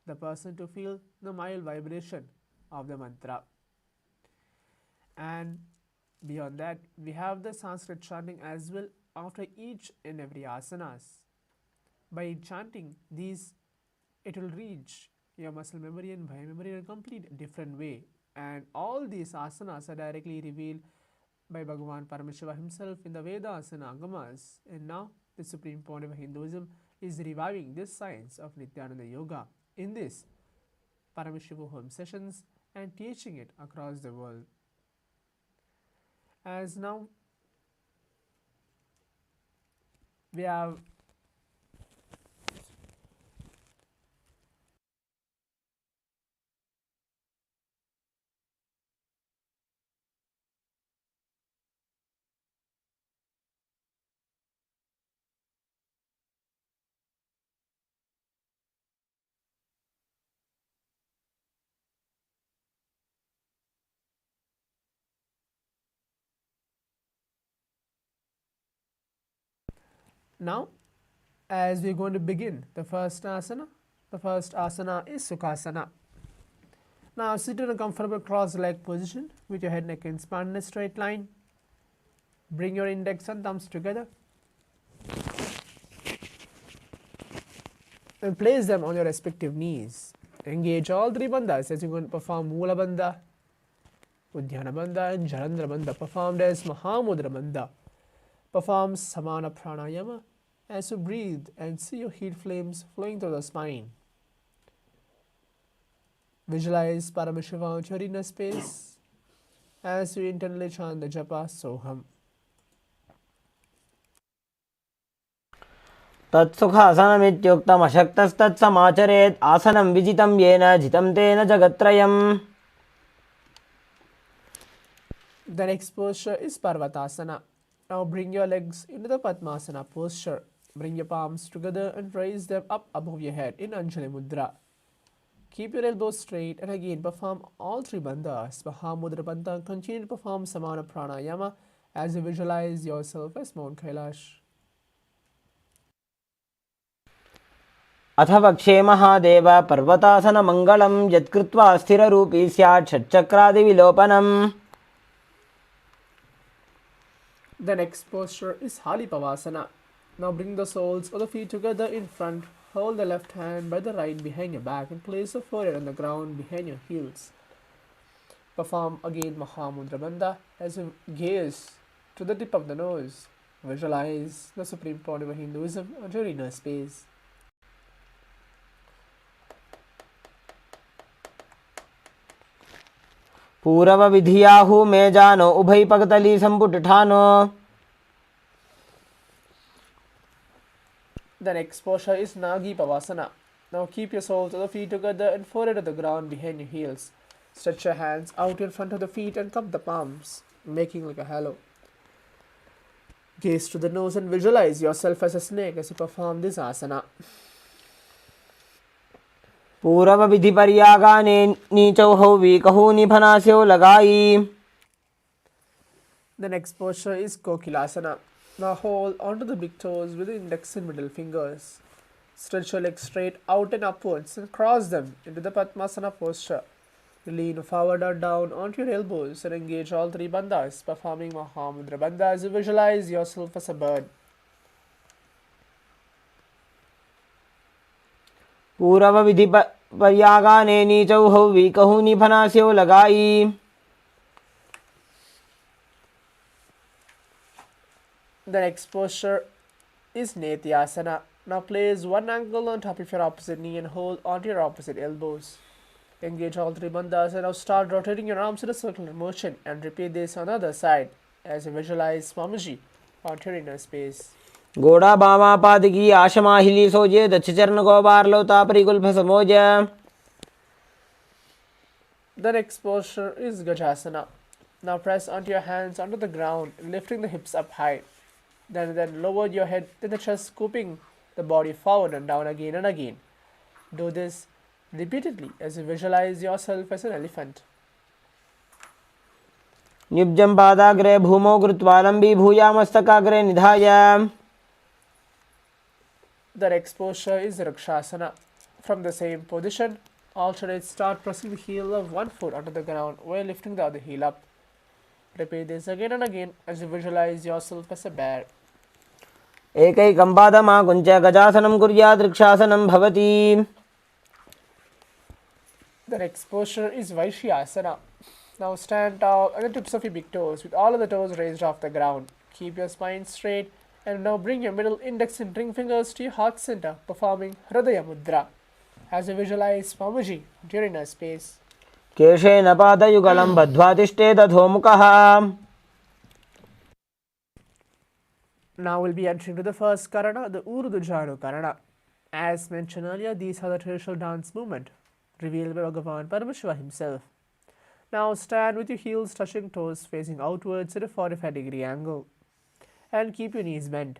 the person to feel the mild vibration of the mantra. And beyond that, we have the Sanskrit chanting as well after each and every asanas. By chanting these, it will reach your muscle memory and bhai memory in a complete different way. And all these asanas are directly revealed by Bhagavan Paramashivam himself in the Vedas and Agamas. And now the Supreme Pontiff of Hinduism is reviving this science of Nithyananda Yoga in this Paramashivoham sessions and teaching it across the world. As now we have now as we're going to begin the first asana. The first asana is Sukhasana. Now sit in a comfortable cross-leg position with your head, neck and spine in a straight line. Bring your index and thumbs together and place them on your respective knees. Engage all three bandhas as you're going to perform Mula Bandha, Uddiyana Bandha and Jalandhara Bandha, performed as Mahamudra Bandha. Perform Samana Pranayama as you breathe and see your heat flames flowing through the spine. Visualize Paramashivam at your inner space as you internally chant the japa Soham. तत्सुखासनमित्युक्तमशक्तस्तत्समाचरेत् आसनं विजितं येन जितं तेन जगत्त्रयम्. The next posture is Parvatasana. Now bring your legs into the Padmasana posture. Bring your palms together and raise them up above your head in Anjali Mudra. Keep your elbows straight and again perform all three bandhas. Mahamudra Bandha. Continue to perform Samana Pranayama as you visualize yourself as Mount Kailash. अथ वक्षे महादेव पर्वतासनमङ्गलं यत्कृत्वा स्थिररूपी स्यात् षट्चक्रादिविलोपनम्. The next posture is Halipavasana. Now bring the soles of the feet together in front. Hold the left hand by the right behind your back and place the forehead on the ground behind your heels. Perform again Mahamudra Bandha as you gaze to the tip of the nose. Visualize the Supreme Pontiff of Hinduism on your inner space. पूरवविधियाहु मे जानो उभयपगतली सम्पुटठानो. The next posture is Nagi Pavasana. Now keep your soles of the feet together and forehead on the ground behind your heels. Stretch your hands out in front of the feet and cup the palms, making like a halo. Gaze to the nose and visualize yourself as a snake as you perform this asana. पूरवविधिपर्यागाने नीचौहौ वीकहु निभनास्यौ लगाई. The next posture is Kokilasana. Now hold onto the big toes with the index and middle fingers. Stretch your legs straight out and upwards and cross them into the Padmasana posture. Lean forward or down onto your elbows and engage all three bandhas, performing Mahamudra Bandha as you visualize yourself as a bird. पूरवविधिपर्यागाने नीचौहौ वीकहु निभनास्यौ लगाई. The next posture is Nithyananda. Now place one ankle on top of your opposite knee and hold onto your opposite elbows. Engage all three bandhas and now start rotating your arms in a circular motion and repeat this on the other side as you visualize Swamiji onto your inner space. घोड़ा बामा पादकी आशमाहिली सोजे दक्षचरण गोबारलौता परिकुल्भ समोज. The next posture is Gajasana. Now press onto your hands onto the ground, lifting the hips up high. Then lower your head to the chest, scooping the body forward and down again and again. Do this repeatedly as you visualize yourself as an elephant. निब्जं पादाग्रे भूमौ कृत्वा लम्बी भूयामस्तकाग्रे निधाय. The next posture is Rakshasana. From the same position, alternate start pressing the heel of one foot onto the ground while lifting the other heel up. Repeat this again and again as you visualize yourself as a bear. एकैकं पादमाकुञ्च गजासनं कुर्यात् वृक्षासनं भवति. The next posture is Vaishyasana. Now stand tall on the tips of your big toes with all of the toes raised off the ground. Keep your spine straight and now bring your middle index and ring fingers to your heart center, performing Hridaya Mudra. As you visualize Swamiji during a space. केशेन पादयुगलं बद्ध्वा तिष्ठेत् अधोमुखः. Now we'll be entering to the first Karana, the Urdhva Karana. As mentioned earlier, these are the traditional dance movement revealed by Bhagavan Paramashivam himself. Now stand with your heels touching toes facing outwards at a 45-degree angle. And keep your knees bent.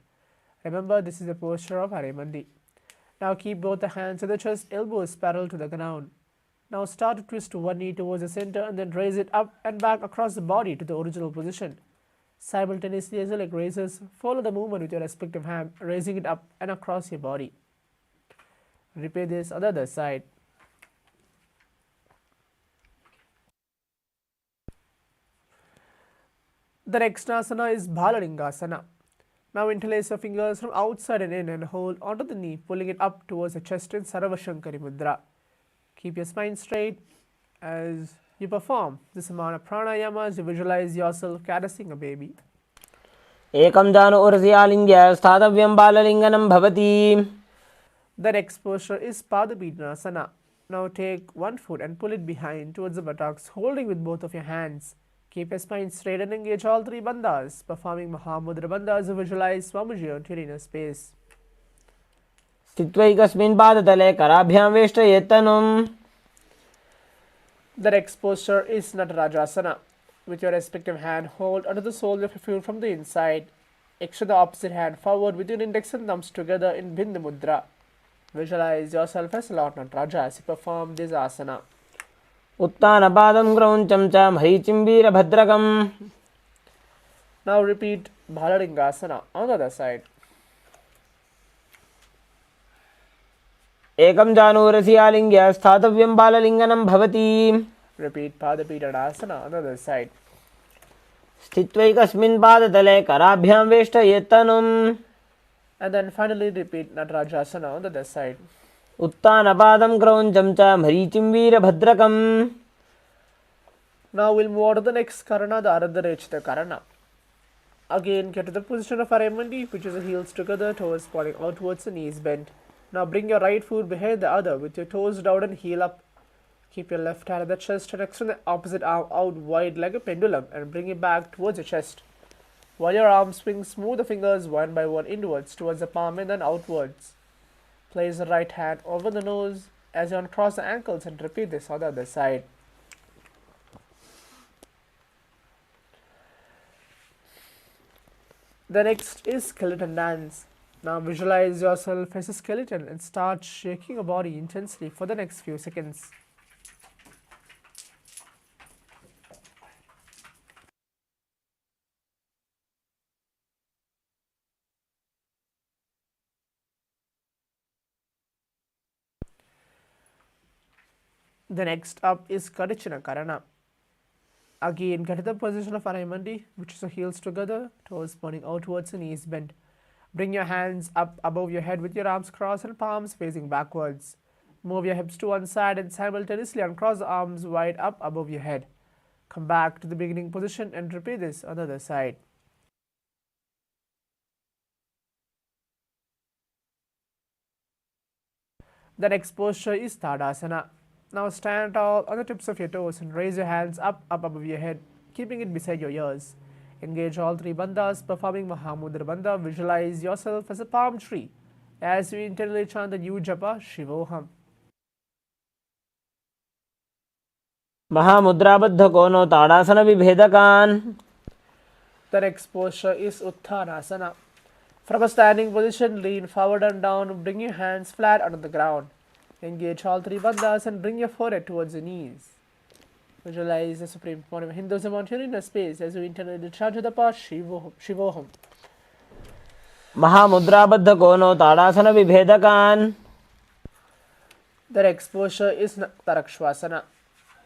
Remember, this is the posture of Arimandi. Now keep both the hands at the chest, elbows parallel to the ground. Now start to twist one knee towards the center and then raise it up and back across the body to the original position. Simultaneously, as your leg raises, follow the movement with your respective hand, raising it up and across your body. Repeat this on the other side. The next asana is Balalingasana. Now interlace your fingers from outside and in and hold onto the knee, pulling it up towards the chest in Sarvashankari Mudra. Keep your spine straight as you perform this amount of pranayama as you visualize yourself caressing a baby. एकं जानु उरसि आलिङ्ग्य स्थातव्यं बाललिङ्गनं भवति. The next posture is Padapidnasana. Now take one foot and pull it behind towards the buttocks, holding with both of your hands. Keep your spine straight and engage all three bandhas, performing Mahamudra bandha as you visualize Swamiji on your inner space. स्थित्वैकस्मिन् पादतले कराभ्यां वेष्टयेत् तनुम्. The next posture is Natarajasana. With your respective hand, hold under the sole of your foot from the inside. Extend the opposite hand forward with your index and thumbs together in Bindu Mudra. Visualize yourself as Lord Nataraja as you perform this asana. उत्तानपादं क्रौञ्चं च मरीचिम्बीरभद्रकम्. Now repeat Balalingasana on the other side. एकं जानुरसि आलिङ्ग्य स्थातव्यं बाललिङ्गनं भवति. Repeat Padapidadasana on the other side. स्थित्वैकस्मिन् पादतले कराभ्यां वेष्टयेत् तनुम्. And then finally repeat Natarajasana on the other side. उत्तानपादं क्रौञ्चं च मरीचिम्बीरभद्रकम्. Now we'll move on to the next Karana, the Ardharechita Karana. Again, get to the position of Arimandi, which is the heels together, toes pointing outwards, the knees bent. Now bring your right foot behind the other with your toes down and heel up. Keep your left hand at the chest and extend the opposite arm out wide like a pendulum and bring it back towards your chest. While your arms swing, smooth the fingers one by one inwards towards the palm and then outwards. Place the right hand over the nose as you uncross the ankles and repeat this on the other side. The next is skeleton dance. Now visualize yourself as a skeleton and start shaking your body intensely for the next few seconds. The next up is Kadichana Karana. Again, get to the position of Arimandi, which is the heels together, toes pointing outwards and knees bent. Bring your hands up above your head with your arms crossed and palms facing backwards. Move your hips to one side and simultaneously uncross the arms wide up above your head. Come back to the beginning position and repeat this on the other side. The next posture is Tadasana. Now stand tall on the tips of your toes and raise your hands up above your head, keeping it beside your ears. Engage all three bandhas, performing Mahamudra bandha. Visualize yourself as a palm tree as you internally chant the new japa Shivoham. महामुद्राबद्ध कोनो ताड़ासन विभेदकान्. The next posture is Uttanasana. From a standing position, lean forward and down, bring your hands flat onto the ground. Engage all three bandhas and bring your forehead towards your knees. Visualize the Supreme Pontiff of Hinduism on your inner space as you internally chant the path Shivoham. महामुद्राबद्ध कोनो ताड़ासन विभेदकान्. The next posture is Tarakshvasana.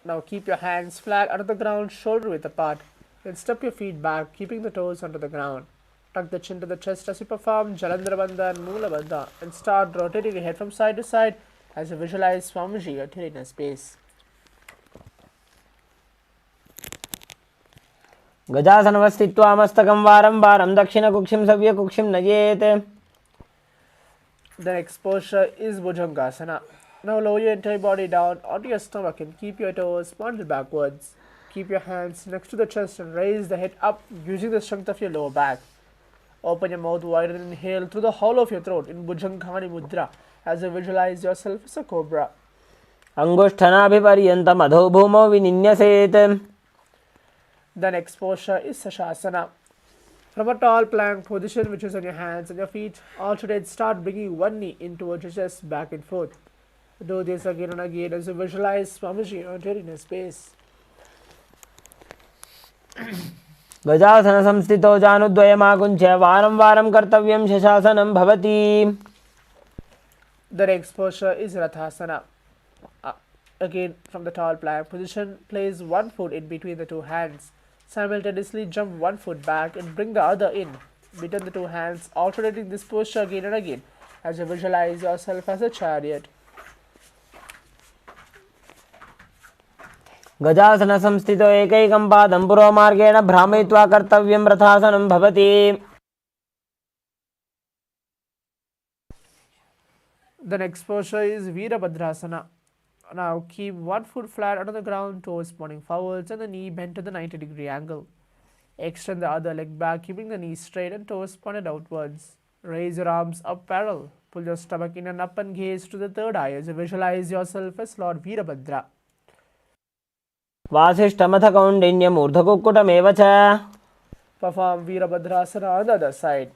Now keep your hands flat under the ground, shoulder width apart. Then step your feet back, keeping the toes onto the ground. Tuck the chin to the chest as you perform Jalandhara Bandha and Moola Bandha, and start rotating your head from side to side as you visualize Swamiji at Tiredness space. गजासनवस्थित्वा मस्तकं वारं वारं दक्षिणकुक्षिं सव्यकुक्षिं नयेत्. The next posture is Bhujangasana. Now lower your entire body down onto your stomach and keep your toes pointed backwards. Keep your hands next to the chest and raise the head up using the strength of your lower back. Open your mouth wide and inhale through the hollow of your throat in Bhujanghani Mudra as you visualize yourself as a cobra. अंगुष्ठनाभिपर्यन्तम् अधो भूमौ विनिन्यसेत्. The next posture is Sashasana. From a tall plank position, which is on your hands and your feet, alternate, start bringing one knee in towards your chest, back and forth. Do this again and again as you visualize Swamiji on Tiredness space. गजासनसंस्थितौ जानुद्वयमाकुञ्च्य वारं वारं कर्तव्यं शशासनं भवति. The next posture is Rathasana. Again, from the tall plank position, place one foot in between the two hands. Simultaneously jump one foot back and bring the other in between the two hands, alternating this posture again and again as you visualize yourself as a chariot. गजासनसंस्थितौ एकैकं पादं पुरोमार्गेण भ्रामयित्वा कर्तव्यं रथासनं भवति. The next posture is Virabhadrasana. Now keep one foot flat on the ground, toes pointing forwards and the knee bent to the 90-degree angle. Extend the other leg back, keeping the knee straight and toes pointed outwards. Raise your arms up parallel. Pull your stomach in and up and gaze to the third eye as you visualize yourself as Lord Virabhadra. वासिष्ठमथ कौण्डिन्यम् ऊर्ध्वकुक्कुटमेव च. Perform Virabhadrasana on the other side.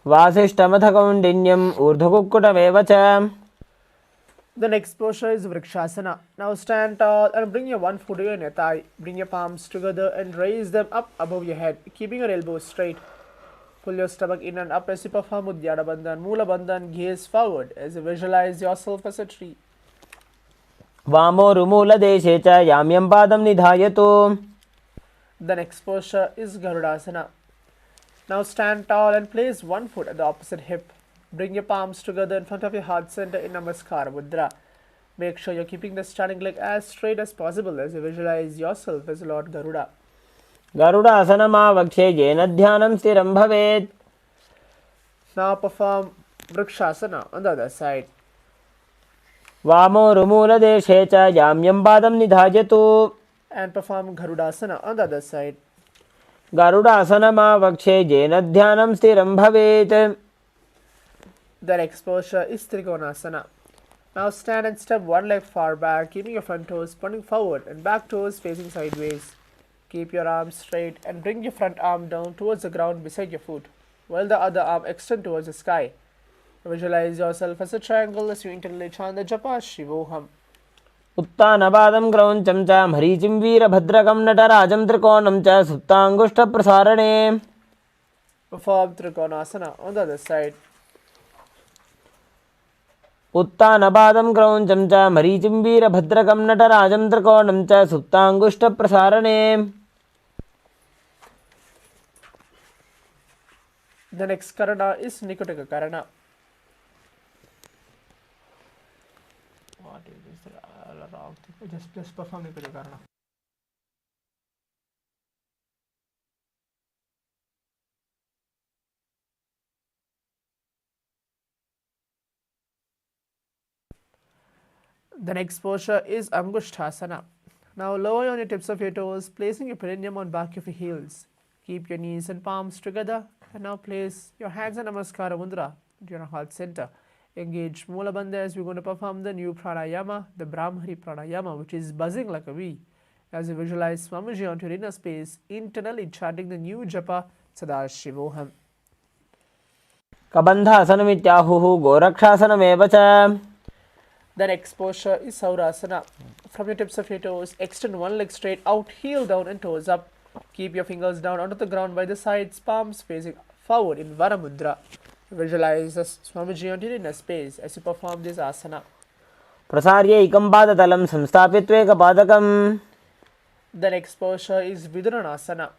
वासिष्ठमथ कौण्डिन्यम् ऊर्ध्वकुक्कुटमेव च. The next posture is Vrikshasana. Now stand tall and bring your one foot on your thigh. Bring your palms together and raise them up above your head, keeping your elbows straight. Pull your stomach in and up as you perform Uddiyana Bandha and Moola Bandha and gaze forward as you visualize yourself as a tree. वामोरुमूलदेशे च याम्यं पादं निधायतु. The next posture is Garudasana. Now stand tall and place one foot at the opposite hip. Bring your palms together in front of your heart center in Namaskara Mudra. Make sure you're keeping the standing leg as straight as possible as you visualize yourself as Lord Garuda. गरुडासनमावक्षे येन ध्यानं स्थिरं भवेत्. Now perform Vrikshasana on the other side. वामोरुमूलदेशे च याम्यं पादं निधायतु. And perform Garudasana on the other side. गरुडासनमावक्षे येन ध्यानं स्थिरं भवेत्. The next posture is Trikonasana. Now stand and step one leg far back, keeping your front toes pointing forward and back toes facing sideways. Keep your arms straight and bring your front arm down towards the ground beside your foot, while the other arm extend towards the sky. Visualize yourself as a triangle as you internally chant the japa Shivoham. उत्तानपादं क्रौञ्चं च मरीचिं वीरभद्रकं नटराजं त्रिकोणं च सुप्ताङ्गुष्ठप्रसारणे. Perform Trikonasana on the other side. उत्तानपादं क्रौञ्चं च मरीचिं वीरभद्रकं नटराजं त्रिकोणं च सुप्ताङ्गुष्ठप्रसारणे. The next Karana is Nikotaka Karana. What is this wrong thing? Just perform Nikotaka Karana. The next posture is Angushthasana. Now lower on your tips of your toes, placing your perineum on back of your heels. Keep your knees and palms together and now place your hands in Namaskara Mudra to your heart center. Engage Moola Bandha as we're going to perform the new pranayama, the Brahmari pranayama, which is buzzing like a bee. As you visualize Swamiji onto your inner space, internally chanting the new japa Sadashivoham. कबन्धासनमित्याहुः गोरक्षासनमेव च. The next posture is Saurasana. From your tips of your toes, extend one leg straight out, heel down and toes up. Keep your fingers down onto the ground by the sides, palms facing forward in Varamudra. Visualize Swamiji onto your inner space as you perform this asana. प्रसार्य एकं पादतलं संस्थाप्य त्वेकपादकम् The next posture is Viduranasana.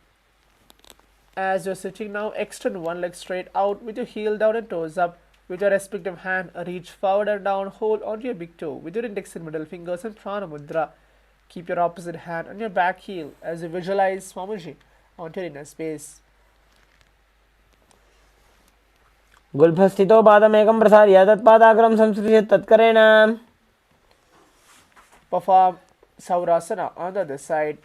As you're sitting now, extend one leg straight out with your heel down and toes up. With your respective hand, reach forward and down, hold onto your big toe with your index and middle fingers and prana mudra. Keep your opposite hand on your back heel as you visualize Swamiji onto your inner space. गुल्फस्थितो पादमेकं प्रसार्य तत्पादाग्रं संसृज्य तत्करेण Perform Saurasana on the other side.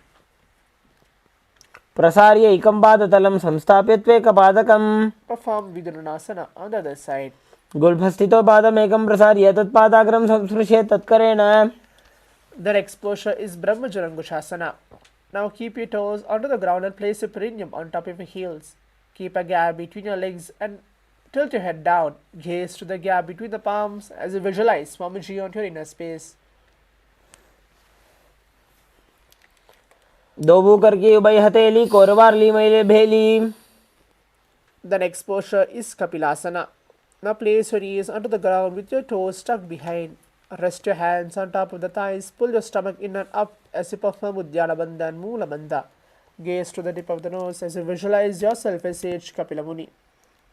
प्रसार्य एकं पादतलं संस्थाप्य त्वेकपादकम् Perform Viduranasana on the other side. गुल्फस्थितो पादमेकं प्रसार्य तत्पादाग्रं संस्पृश्य तत्करेण The next posture is Brahmajarangushasana. Now keep your toes onto the ground and place your perineum on top of your heels. Keep a gap between your legs and tilt your head down. Gaze to the gap between the palms as you visualize Swamiji onto your inner space. दोबू करके उभय हथेली कोरवारली मैले भेली. The next posture is Kapilasana. Now place your knees onto the ground with your toes tucked behind. Rest your hands on top of the thighs. Pull your stomach in and up as you perform Uddiyana Bandha and Moola Bandha. Gaze to the tip of the nose as you visualize yourself as Sage Kapila Muni.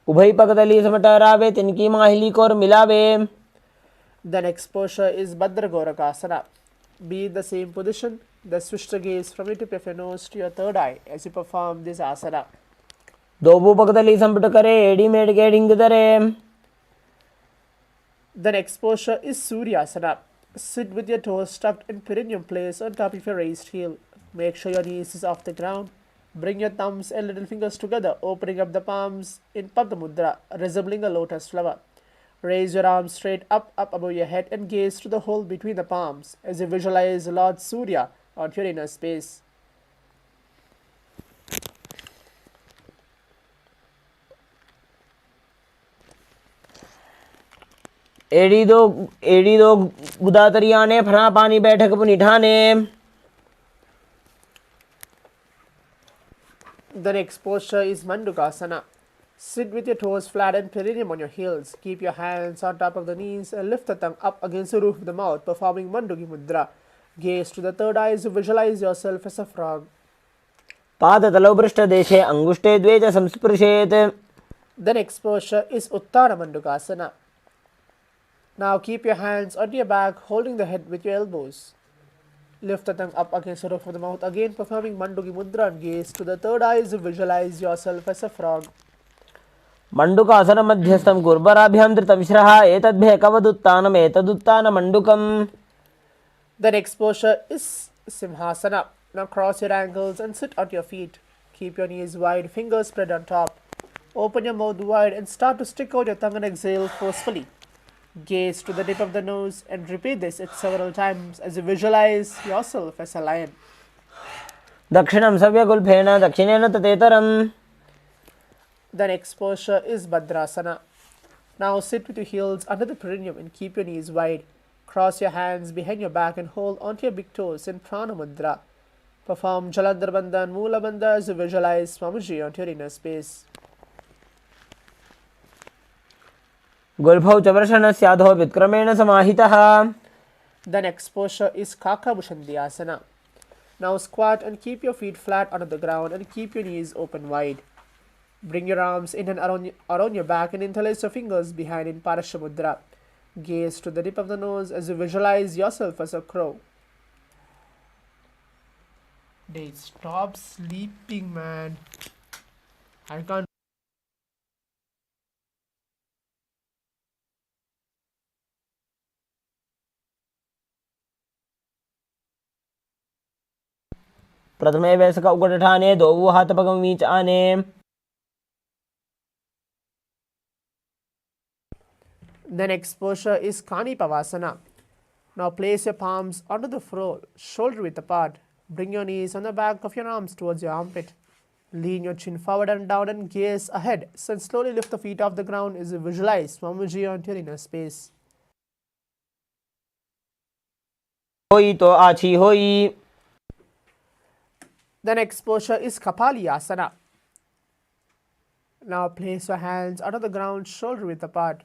उभय पगदली समटरावे तिनकी माहिली core मिलावे. The next posture is Bhadra Gorakasana. Be in the same position. The switch the gaze from your tip of your nose to your third eye as you perform this asana. दोबू पगदली संपट करे AD made के ढिंग दरे. The next posture is Suryasana. Sit with your toes tucked in perineum place on top of your raised heel. Make sure your knees is off the ground. Bring your thumbs and little fingers together, opening up the palms in Padma Mudra, resembling a lotus flower. Raise your arms straight up above your head and gaze to the hole between the palms as you visualize Lord Surya onto your inner space. एडी दो गुदातरिया ने फना पानी बैठक पुनिठाने. The next posture is Mandukasana. Sit with your toes flat and perineum on your heels. Keep your hands on top of the knees and lift the tongue up against the roof of the mouth, performing Manduki Mudra. Gaze to the third eye as you visualize yourself as a frog. पादतलौ पृष्ठदेशे अंगुष्ठे द्वे च संस्पृशेत्. The next posture is Uttara Mandukasana. Now keep your hands on your back, holding the head with your elbows. Lift the tongue up against the roof of the mouth, again performing Manduki Mudra and gaze to the third eye as you visualize yourself as a frog. मंडुकासन मध्यस्थं कुर्बराभ्यां धृतविश्रः एतद्भेकवदुत्तानम् एतदुत्तानमण्डुकम्. The next posture is Simhasana. Now cross your ankles and sit on your feet. Keep your knees wide, fingers spread on top. Open your mouth wide and start to stick out your tongue and exhale forcefully. Gaze to the tip of the nose and repeat this several times as you visualize yourself as a lion. दक्षिणं सव्यगुल्फेन दक्षिणेन ततेतरम्. The next posture is Bhadrasana. Now sit with your heels under the perineum and keep your knees wide. Cross your hands behind your back and hold onto your big toes in Prana Mudra. Perform Jalandhar Bandha and Moola Bandha as you visualize Swamiji onto your inner space. गुल्फौ च वर्षणस्याधो विक्रमेण समाहितः. The next posture is Kaka Bhushandhyasana. Now squat and keep your feet flat onto the ground and keep your knees open wide. Bring your arms in and around your back and interlace your fingers behind in Parashamudra. Gaze to the tip of the nose as you visualize yourself as a crow. They stop sleeping, man. I can't. प्रथमे वैसक उगटठाने दोवु हातपगम वीच आने. The next posture is Kanipavasana. Now place your palms onto the floor, shoulder width apart. Bring your knees on the back of your arms towards your armpit. Lean your chin forward and down and gaze ahead. So slowly lift the feet off the ground as you visualize Swamiji onto your inner space. होई तो आछी होई. The next posture is Kapaliyasana. Now place your hands under the ground, shoulder width apart.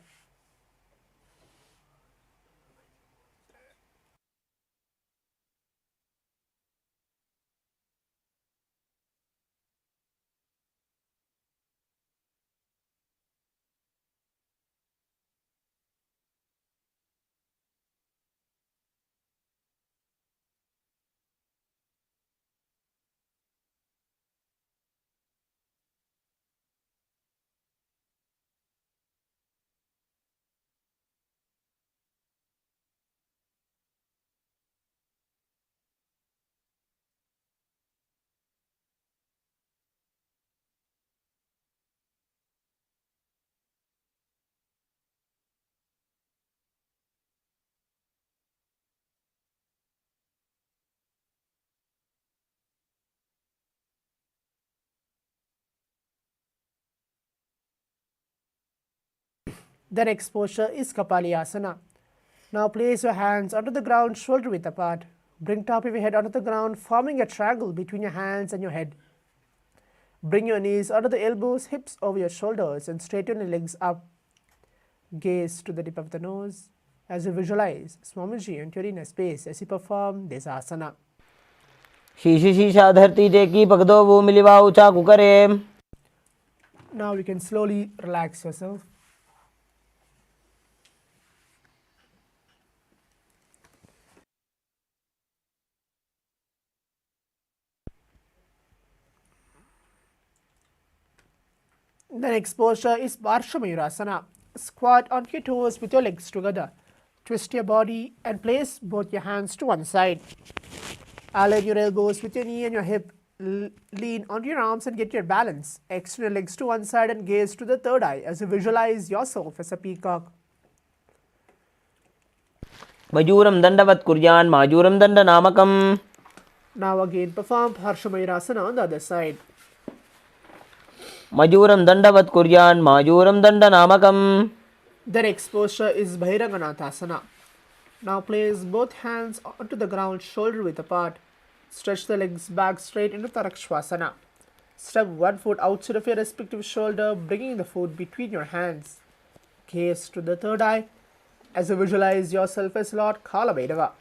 The next posture is Kapalayasana. Now place your hands under the ground, shoulder width apart. Bring top of your head onto the ground, forming a triangle between your hands and your head. Bring your knees under the elbows, hips over your shoulders, and straighten your legs up. Gaze to the tip of the nose as you visualize Swamiji entering a space as you perform this asana. शीशी शीशा धरती टेकी पकदो वो मिलिवा ऊंचा कुकरे. Now you can slowly relax yourself. The next posture is Parshamayurasana. Squat on your toes with your legs together. Twist your body and place both your hands to one side. Align your elbows with your knee and your hip. Lean onto your arms and get your balance. Extend your legs to one side and gaze to the third eye as you visualize yourself as a peacock. मयूरम दंडवत कुर्यान माजूरम दंड नामकम. Now again perform Parshamayurasana on the other side. मयूरम दंडवत कुर्यान माजूरम दंड नामकम. The next posture is Bhairanganathasana. Now place both hands onto the ground, shoulder width apart. Stretch the legs back straight into Tarakshvasana. Step one foot outside of your respective shoulder, bringing the foot between your hands. Gaze to the third eye as you visualize yourself as Lord Kalabhairava.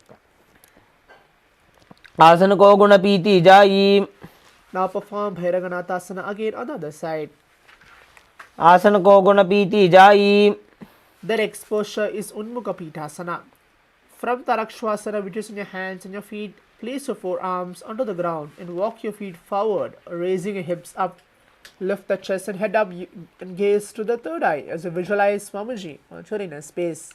आसन को गुण पीती जाई. Now perform Bhairanganathasana again on the other side. आसन को गुण पीती जाई. The next posture is Unmukha From Tarakshvasana, which is in your hands and your feet, place your forearms onto the ground and walk your feet forward, raising your hips up. Lift the chest and head up and gaze to the third eye as you visualize Swamiji entering a space.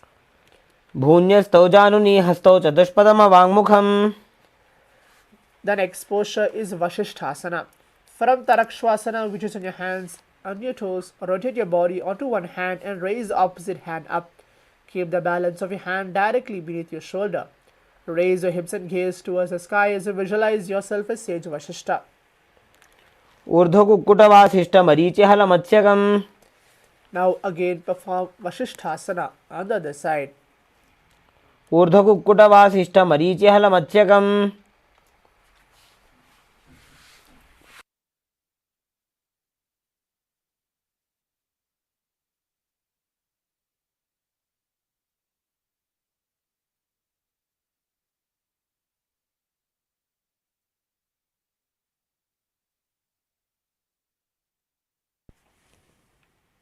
भून्यस्तौ जानुनी हस्तौ चतुष्पदम वाङ्मुखम. The next posture is Vasishthasana. From Tarakshvasana, which is in your hands and your toes, rotate your body onto one hand and raise the opposite hand up. Keep the balance of your hand directly beneath your shoulder. Raise your hips and gaze towards the sky as you visualize yourself as Sage Vasishtha. ऊर्ध्व कुक्कुट वासिष्ठ मरीचि हल मत्स्यकम. Now again perform Vasishthasana on the other side. ऊर्ध्व कुक्कुट वासिष्ठ मरीचि हल मत्स्यकम.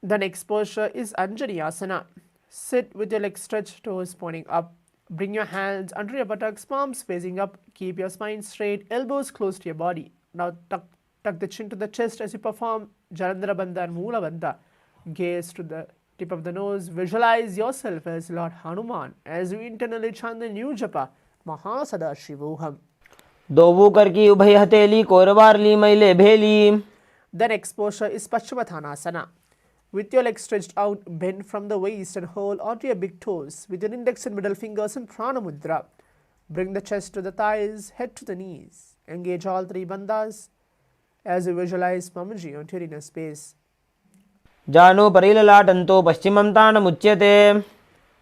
The next posture is Anjaneyasana. Sit with your legs stretched, toes pointing up. Bring your hands under your buttocks, palms facing up. Keep your spine straight, elbows close to your body. Now tuck the chin to the chest as you perform Jalandhara Bandha and Moola Bandha. Gaze to the tip of the nose. Visualize yourself as Lord Hanuman as you internally chant the new japa, Mahasadaशिवोहम. दोवू कर की उभय हथेली कोरवार ली मैले भेली. The next posture is Paschimottanasana. With your legs stretched out, bend from the waist and hold onto your big toes with your index and middle fingers in Prana Mudra. Bring the chest to the thighs, head to the knees. Engage all three bandhas as you visualize Mamaji onto your inner space. जानो परिललाटन्तो पश्चिमं तानमुच्यते.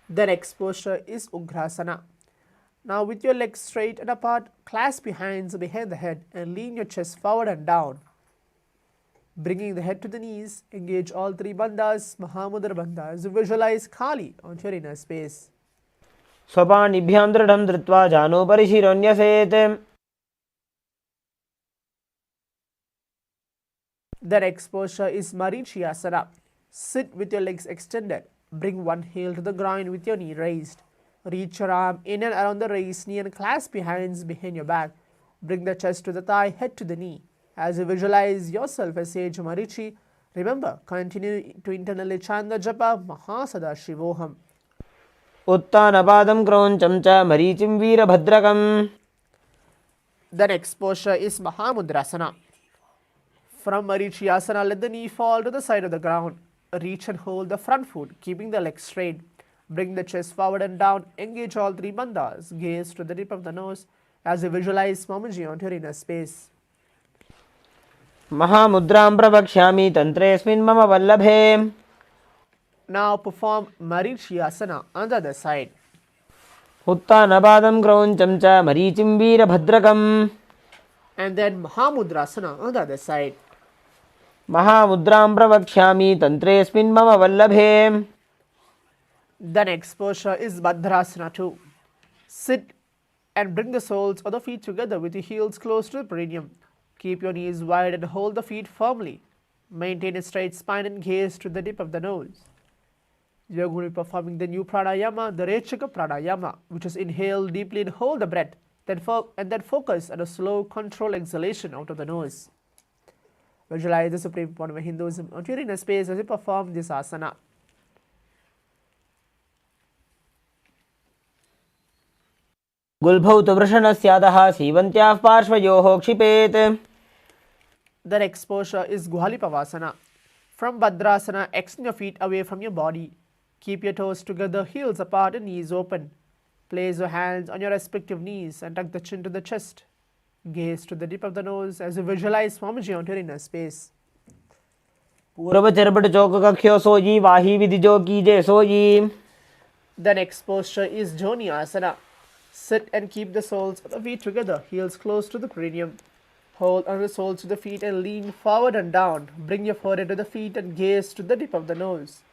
The next posture is Ugrasana. Now with your legs straight and apart, clasp your hands behind the head and lean your chest forward and down. Bringing the head to the knees, engage all three bandhas, Mahamudra bandhas. Visualize Kali onto your inner space. स्वपाणिभ्यां दृढं धृत्वा जानोपरि शिरोन्यसेत्. The next posture is Marichyasana. Sit with your legs extended. Bring one heel to the ground with your knee raised. Reach your arm in and around the raised knee and clasp your hands behind your back. Bring the chest to the thigh, head to the knee. As you visualize yourself as Sage Marichi, remember, continue to internally chant the japa Mahasadarshivoham. उत्तानपादं क्रौञ्चं च मरीचिं वीरभद्रकम्. The next posture is Mahamudrasana. From Marichyasana, let the knee fall to the side of the ground. Reach and hold the front foot, keeping the legs straight. Bring the chest forward and down. Engage all three bandhas. Gaze to the tip of the nose as you visualize Swamiji onto your inner space. महामुद्रां प्रवक्ष्यामि तन्त्रेऽस्मिन् मम वल्लभे. Now perform Marichyasana on the other side. उत्तानपादं क्रौञ्चं च मरीचिं वीरभद्रकम्. And then Mahamudrasana on the other side. महामुद्रां प्रवक्ष्यामि तन्त्रेऽस्मिन् मम वल्लभे. The next posture is Bhadrasana too. Sit and bring the soles of the feet together with your heels close to the perineum. Keep your knees wide and hold the feet firmly. Maintain a straight spine and gaze to the tip of the nose. You are going to be performing the new pranayama, the Rechaka pranayama, which is inhale deeply and hold the breath, then focus on a slow, controlled exhalation out of the nose. Visualize the Supreme Pontiff of Hinduism onto your inner space as you perform this asana. गुल्भौ तु वृषणस्यादः सीवन्त्याः पार्श्वयोः क्षिपेत्. The next posture is Guhalipavasana. From Bhadrasana, extend your feet away from your body. Keep your toes together, heels apart and knees open. Place your hands on your respective knees and tuck the chin to the chest. Gaze to the tip of the nose as you visualize Swamiji onto your inner space. पूर्व चरपट चौक कख्यो सोजी वाही विधि जो कीजे sooji. The next posture is Joni Asana. Sit and keep the soles of the feet together, heels close to the perineum. Hold on the soles of the feet and lean forward and down. Bring your forehead to the feet and gaze to the tip of the nose.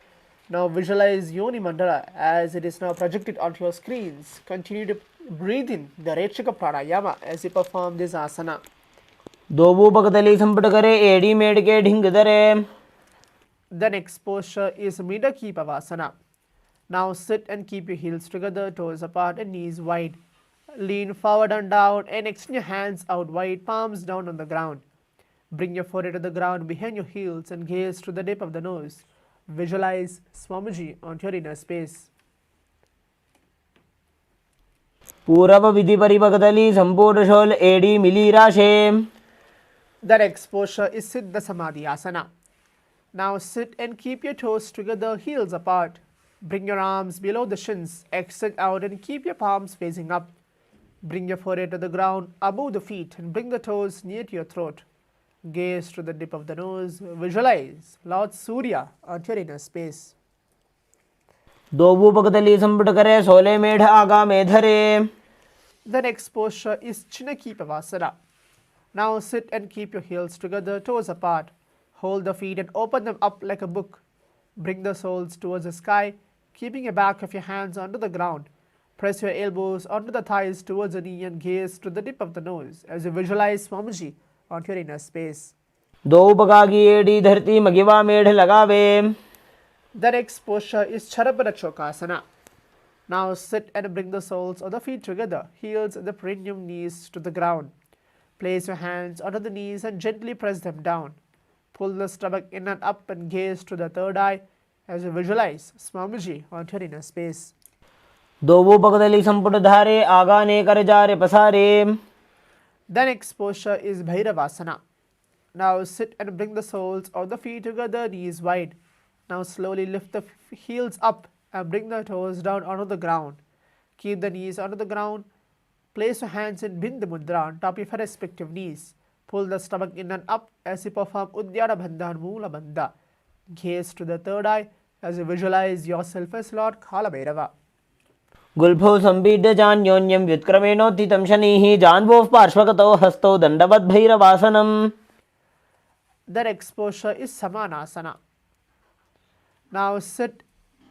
Now visualize Yoni Mandala as it is now projected onto your screens. Continue to breathe in the Rechaka Pranayama as you perform this asana. दोबू पकतली संपट करे एड़ी मेड़ के ढिंग दरे. The next posture is Midaki Pavasana. Now sit and keep your heels together, toes apart and knees wide. Lean forward and down and extend your hands out wide, palms down on the ground. Bring your forehead to the ground behind your heels and gaze to the tip of the nose. Visualize Swamiji onto your inner space. पूरव विधि परिपकतली संपूर्ण शोल एड़ी मिली राशे. The next posture is Siddha Samadhi Asana. Now sit and keep your toes together, heels apart. Bring your arms below the shins, extend out and keep your palms facing up. Bring your forehead to the ground above the feet and bring the toes near to your throat. Gaze to the tip of the nose. Visualize Lord Surya onto your inner space. दोबू पकतली संपट करे सोले मेढ़ आगा में धरे. The next posture is Chinaki Pavasana. Now sit and keep your heels together, toes apart. Hold the feet and open them up like a book. Bring the soles towards the sky, keeping the back of your hands onto the ground. Press your elbows onto the thighs towards the knee and gaze to the tip of the nose as you visualize Swamiji onto your inner space. दो पकागी एड़ी धरती मगिवा मेढ़ लगावे. The next posture is Charapada Chokasana. Now sit and bring the soles of the feet together, heels and the perineum, knees to the ground. Place your hands onto the knees and gently press them down. Pull the stomach in and up and gaze to the third eye as you visualize Swamiji onto your inner space. दोबू पकतली संपुट धारे आगा ने कर जा रे पसारे. The next posture is Bhairavasana. Now sit and bring the soles of the feet together, knees wide. Now slowly lift the heels up and bring the toes down onto the ground. Keep the knees onto the ground. Place your hands in Bindu Mudra on top of your respective knees. Pull the stomach in and up as you perform Udyana Bandha and Moola Bandha. Gaze to the third eye as you visualize yourself as Lord Kala Bhairava. गुल्फौ संपीड्य जान्योन्यं व्युत्क्रमेणोत्थितं शनिः. जान्वोः पार्श्वगतौ हस्तौ दण्डवद् भैरवासनम्. The next posture is Samanasana. Now sit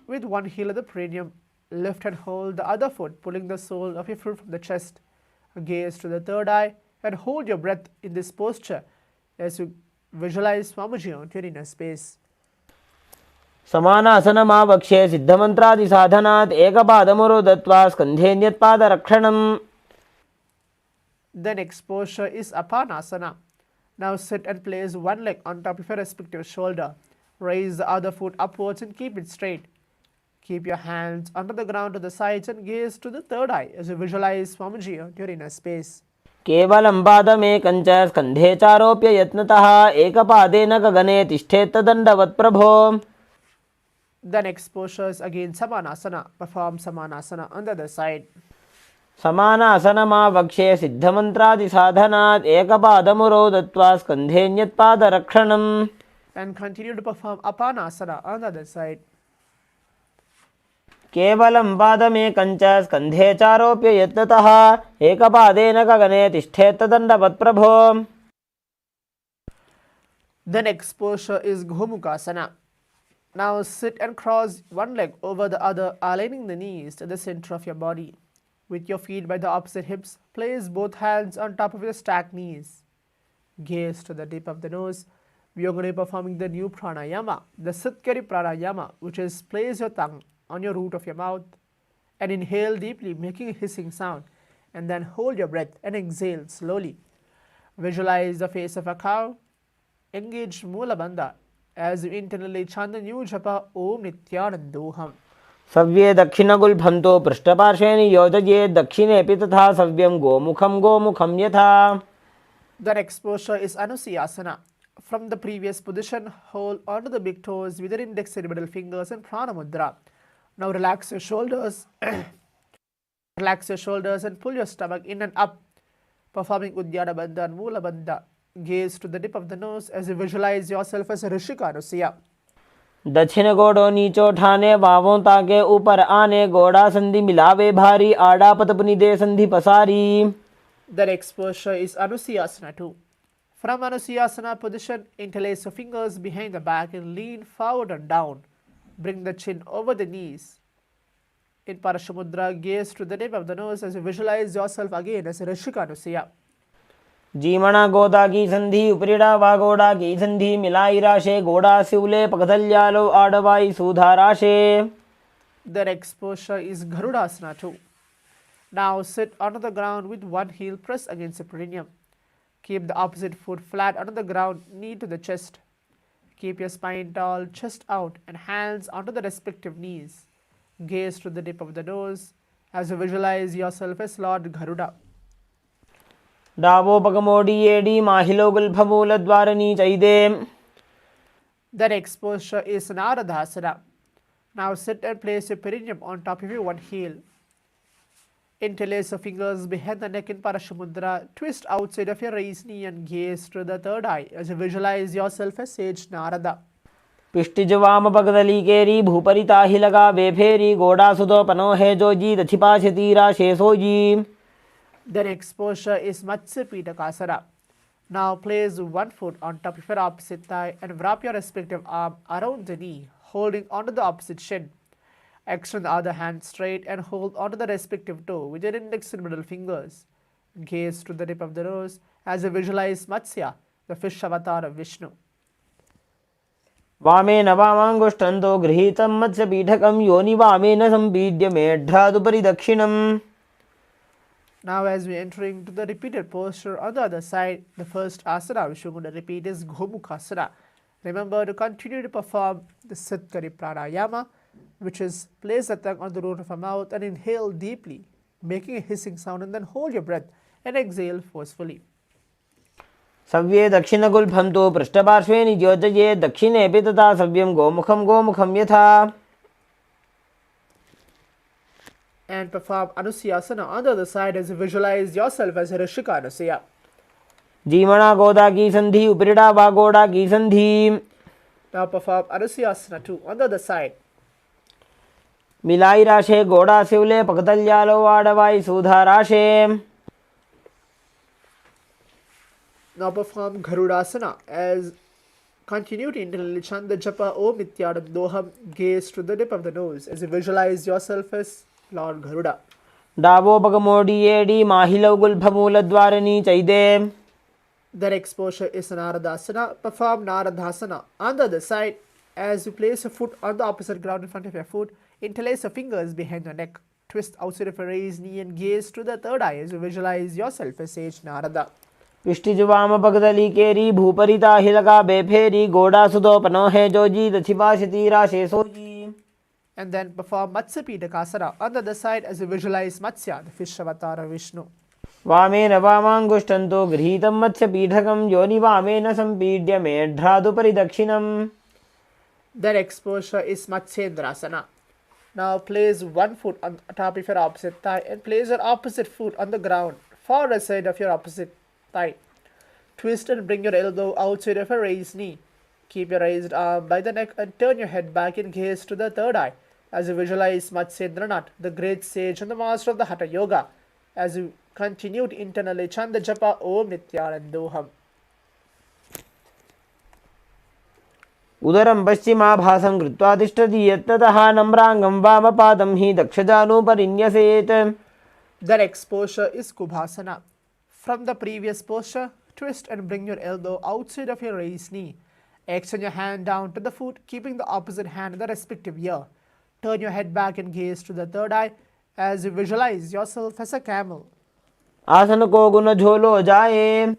with one heel at the perineum. Lift and hold the other foot, pulling the sole of your foot from the chest. Gaze to the third eye and hold your breath in this posture as you visualize Swamiji on your inner space. समानासनमावक्ष्ये सिद्धमन्त्रादिसाधनात् एकपादमुरो दत्त्वा स्कन्धेऽन्यत्पादरक्षणम्. The next posture is Apanasana. Now sit and place one leg on top of your respective shoulder. Raise the other foot upwards and keep it straight. Keep your hands under the ground to the sides and gaze to the third eye as you visualize Swamiji on your inner space. केवलं पादमेकं च स्कन्धे चारोप्य यत्नतः एकपादेन गगने तिष्ठेत्तदण्डवत् प्रभो. The next posture is again Samanasana. Perform Samanasana on the other side. समानासनमावक्ष्ये सिद्धमन्त्रादिसाधनात् एकपादमुरो दत्त्वा स्कन्धेऽन्यत्पादरक्षणम्. And continue to perform Apanasana on the other side. केवलं पादमेकं च स्कन्धे चारोप्य यत्नतः एकपादेन गगने तिष्ठेत्तदण्डवत् प्रभो. The next posture is Gomukasana. Now sit and cross one leg over the other, aligning the knees to the center of your body. With your feet by the opposite hips, place both hands on top of your stacked knees. Gaze to the tip of the nose. We are going to be performing the new pranayama, the Sitkari pranayama, which is place your tongue on your root of your mouth and inhale deeply, making a hissing sound, and then hold your breath and exhale slowly. Visualize the face of a cow. Engage Mula Bandha as you internally chant the new japa Om Nithyanandoham. सव्ये दक्षिणगुल्फन्तो पृष्ठपार्श्वे नियोजयेत् दक्षिणेऽपि तथा सव्यं गोमुखं यथा. The next posture is Anusiyasana. From the previous position, hold onto the big toes with your index and middle fingers and prana mudra. Now relax your shoulders. Relax your shoulders and pull your stomach in and up, performing Uddiyana Bandha and Mula Bandha. Gaze to the tip of the nose as you visualize yourself as a Rishika Anusiya. दक्षिण गोड़ो नीचो ठाने बावों ताके ऊपर आने गोड़ा संधि मिलावे भारी आड़ा पतपुनि दे संधि पसारी. The next posture is Anusiyasana too. From Anusiyasana position, interlace your fingers behind the back and lean forward and down. Bring the chin over the knees. In Parashamudra, gaze to the tip of the nose as you visualize yourself again as a Rishika Anusiya. जीमणा गोदा की संधि उपरिड़ा वागोड़ा की संधि मिलाई राशे गोड़ा सिवले पकथल्यालो आडवाई सुधा राशे. The next posture is Garudasana too. Now sit onto the ground with one heel pressed against the perineum. Keep the opposite foot flat onto the ground, knee to the chest. Keep your spine tall, chest out, and hands onto the respective knees. Gaze to the tip of the nose as you visualize yourself as Lord Garuda. डावो पगमोडी एडी माहिलो गुल्फमूल द्वारनी चैदे. The next posture is Naradhasana. Now sit and place your perineum on top of your one heel. Interlace your fingers behind the neck in Parashamudra. Twist outside of your raised knee and gaze to the third eye as you visualize yourself as Sage Narada. पिष्टिजवाम पगदली केरी भूपरिता ही लगा बेफेरी गोड़ा सुदो पनो है जो जी दछिपा तीरा शेषो जी. The next posture is Matsya Pitakasana. Now place one foot on top of your opposite thigh and wrap your respective arm around the knee, holding onto the opposite shin. Extend the other hand straight and hold onto the respective toe with your index and middle fingers. Gaze to the tip of the nose as you visualize Matsya, the fish avatar of Vishnu. वामेन वामाङ्गुष्ठन्तो गृहीतं मत्स्यपीठकं योनि वामेन सम्पीड्य मेढ्रादुपरि दक्षिणम्. Now as we enter into the repeated posture on the other side, the first asana which we are going to repeat is Gomukhasana. Remember to continue to perform the Sitkari pranayama, which is place the tongue on the root of the mouth and inhale deeply, making a hissing sound, and then hold your breath and exhale forcefully. सव्ये दक्षिणगुल्फन्तो पृष्ठपार्श्वे नियोजयेत् दक्षिणेऽपि तथा सव्यं गोमुखं यथा. And perform Anusiyasana on the other side as you visualize yourself as a Rishika Anusiya. जीमणा गोदा की संधि उपरिड़ा वागोड़ा की संधि. Now perform Anusiyasana too on the other side. मिलाई राशे गोड़ा सिवले पकतल्यालो आडवाई सुधा राशे. Now perform Garudasana as Continue to internally chant the japa Om Nithyananda. Gaze to the tip of the nose as you visualize yourself as Lord Garuda. डावोपगमोडियेडी माहिलौगुल्फमूलद्वारिणी चैदे. That exposure is Naradasana. Perform Naradasana. On the other side, as you place your foot on the opposite ground in front of your foot, interlace your fingers behind your neck. Twist outside of your raised knee and gaze to the third eye as you visualize yourself as Sage Narada. विष्टिजुवाम पगदली केरी भूपरिता हिलका बेफेरी गोड़ा सुदोपनो है जोजी दछिवाशती राशे सोजी. And then perform Matsya Pitakasana on the other side as you visualize Matsya, the fish avatar of Vishnu. वामेन वामाङ्गुष्ठन्तो गृहीतं मत्स्यपीठकं योनि वामेन सम्पीड्य मेढ्रादुपरि दक्षिणम्. That exposure is Matsyendrasana. Now place one foot on top of your opposite thigh and place your opposite foot on the ground, far side of your opposite thigh. Twist and bring your elbow outside of your raised knee. Keep your raised arm by the neck and turn your head back and gaze to the third eye as you visualize Matsyendranath, the great sage and the master of the Hatha Yoga, as you continue to internally chant the japa Om Nithyananda. उदरं पश्चिमाभासं कृत्वा तिष्ठति यत्ततः नम्राङ्गं वामपादं हि दक्षजानुपरिन्यसेत्. That exposure is Kubhasana. From the previous posture, twist and bring your elbow outside of your raised knee. Extend your hand down to the foot, keeping the opposite hand in the respective ear. Turn your head back and gaze to the third eye as you visualize yourself as a camel. आसन को गुण झोलो जाए.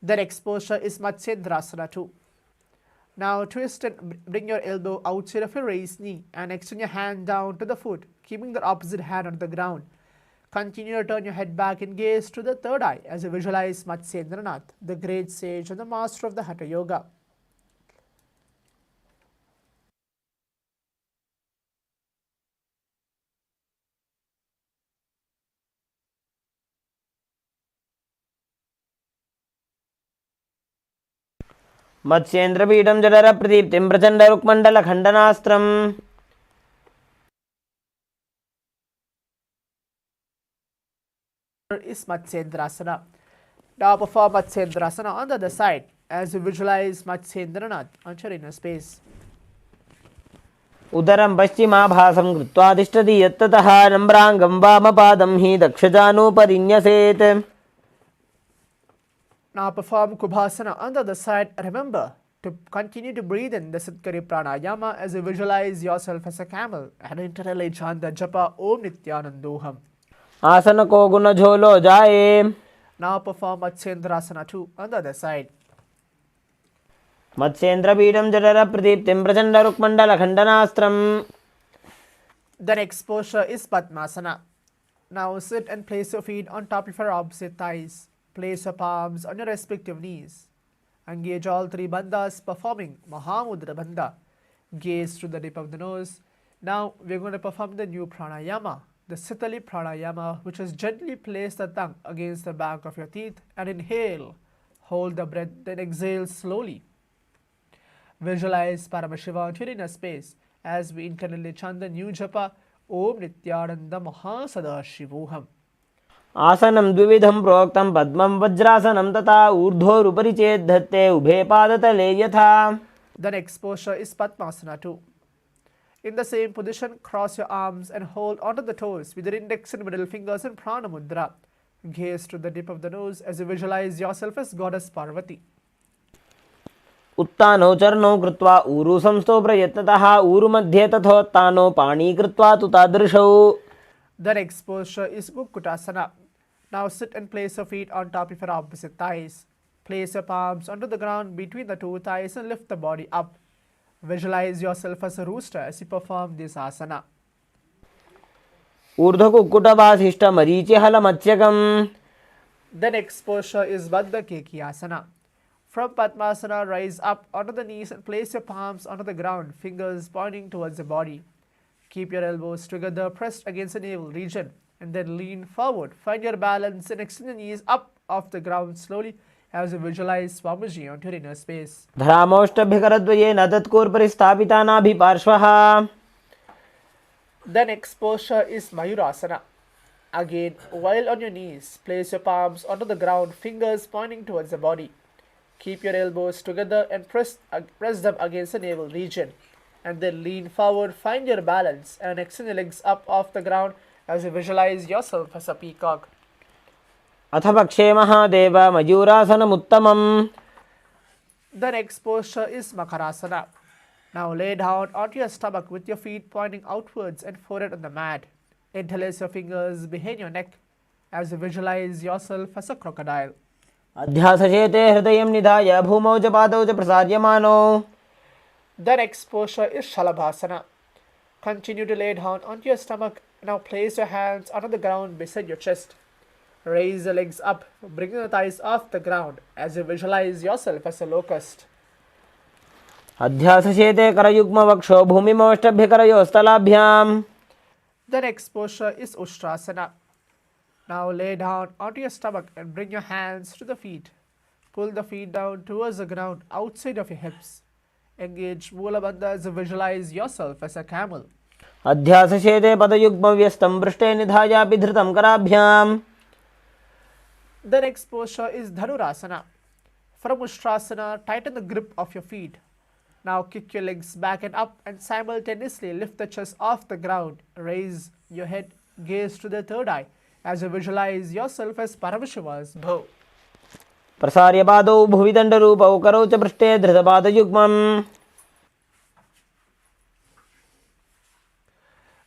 That exposure is Matsyendrasana too. Now twist and bring your elbow outside of your raised knee and extend your hand down to the foot, keeping the opposite hand on the ground. Continue to turn your head back and gaze to the third eye as you visualize Matsyendranath, the great sage and the master of the Hatha Yoga. मत्स्येन्द्रपीठं जठरप्रदीप्तिं प्रचण्डरुक्मण्डलखण्डनास्त्रम्. Is Matsyendrasana. Now perform Matsyendrasana on the other side as you visualize Matsyendranath on your inner space. उदरं पश्चिमाभासं कृत्वा तिष्ठति यत्ततः नम्राङ्गं वामपादं हि दक्षजानुपरिन्यसेत्. Now perform Kubhasana on the other side. Remember to continue to breathe in the Siddhkari Pranayama as you visualize yourself as a camel and internally chant the japa Om Nithyananda. आसन को गुण झोलो जाए. Now perform Matsyendrasana too on the other side. मत्स्येन्द्रपीठं जठरप्रदीप्तिं प्रचण्डरुक्मण्डलखण्डनास्त्रम्. The next posture is Padmasana. Now sit and place your feet on top of your opposite thighs. Place your palms on your respective knees. Engage all three bandhas performing Mahamudra Bandha. Gaze to the tip of the nose. Now we are going to perform the new pranayama, the Sitali pranayama, which is gently place the tongue against the back of your teeth and inhale. Hold the breath, then exhale slowly. Visualize Paramashivoham in a space as we internally chant the new japa Om Nithyananda Paramashivam. आसनं द्विविधं प्रोक्तं पद्मं वज्रासनं तथा ऊर्ध्वोरुपरि चेद्धत्ते उभे पादतले यथा. The next posture is Padmasana too. In the same position, cross your arms and hold onto the toes with your index and middle fingers in Prana Mudra. Gaze to the tip of the nose as you visualize yourself as Goddess Parvati. उत्तानो चरणौ कृत्वा ऊरु संस्थो प्रयत्नतः ऊरुमध्ये तथोत्तानो पाणी कृत्वा तु तादृशौ. The next posture is Mukkutasana. Now sit and place your feet on top of your opposite thighs. Place your palms onto the ground between the two thighs and lift the body up. Visualize yourself as a rooster as you perform this asana. ऊर्ध्वकुक्कुटवासिष्ठमरीचिहलमत्स्यकम्. The next posture is Baddha Kekiasana. From Padmasana, rise up onto the knees and place your palms onto the ground, fingers pointing towards the body. Keep your elbows together pressed against the navel region and then lean forward. Find your balance and extend the knees up off the ground slowly as you visualize Swamiji onto your inner space. धरामोष्टभ्यकरद्वयेन तत्कूर्परिस्थापितानाभिपार्श्वः. The next posture is Mayurasana. Again, while on your knees, place your palms onto the ground, fingers pointing towards the body. Keep your elbows together and press them against the navel region. And then lean forward, find your balance, and extend your legs up off the ground as you visualize yourself as a peacock. अथ पक्षे Mahadev मयूरासनमुत्तमम्. The next posture is Makarasana. Now lay down onto your stomach with your feet pointing outwards and forehead on the mat. Interlace your fingers behind your neck as you visualize yourself as a crocodile. अध्यासचेते हृदयं निधाय भूमौ च पादौ च प्रसार्यमानो. The next posture is Shalabhasana. Continue to lay down onto your stomach. Now place your hands onto the ground beside your chest. Raise the legs up, bringing the thighs off the ground as you visualize yourself as a locust. अध्यासचेते करयुग्मवक्षो भूमिमवष्टभ्यकरयोस्तलाभ्याम्. The next posture is Ustrasana. Now lay down onto your stomach and bring your hands to the feet. Pull the feet down towards the ground outside of your hips. Engage Mula Bandha as you visualize yourself as a camel. अध्यासचेते पदयुग्मव्यस्तं पृष्ठे निधायापि धृतं कराभ्याम्. The next posture is Dhanurasana. From Ustrasana, tighten the grip of your feet. Now kick your legs back and up and simultaneously lift the chest off the ground. Raise your head, gaze to the third eye as you visualize yourself as Paramashiva's bow. प्रसार्य पादौ भुविदण्डरूपौ करौ च पृष्ठे धृतपादयुग्मम्.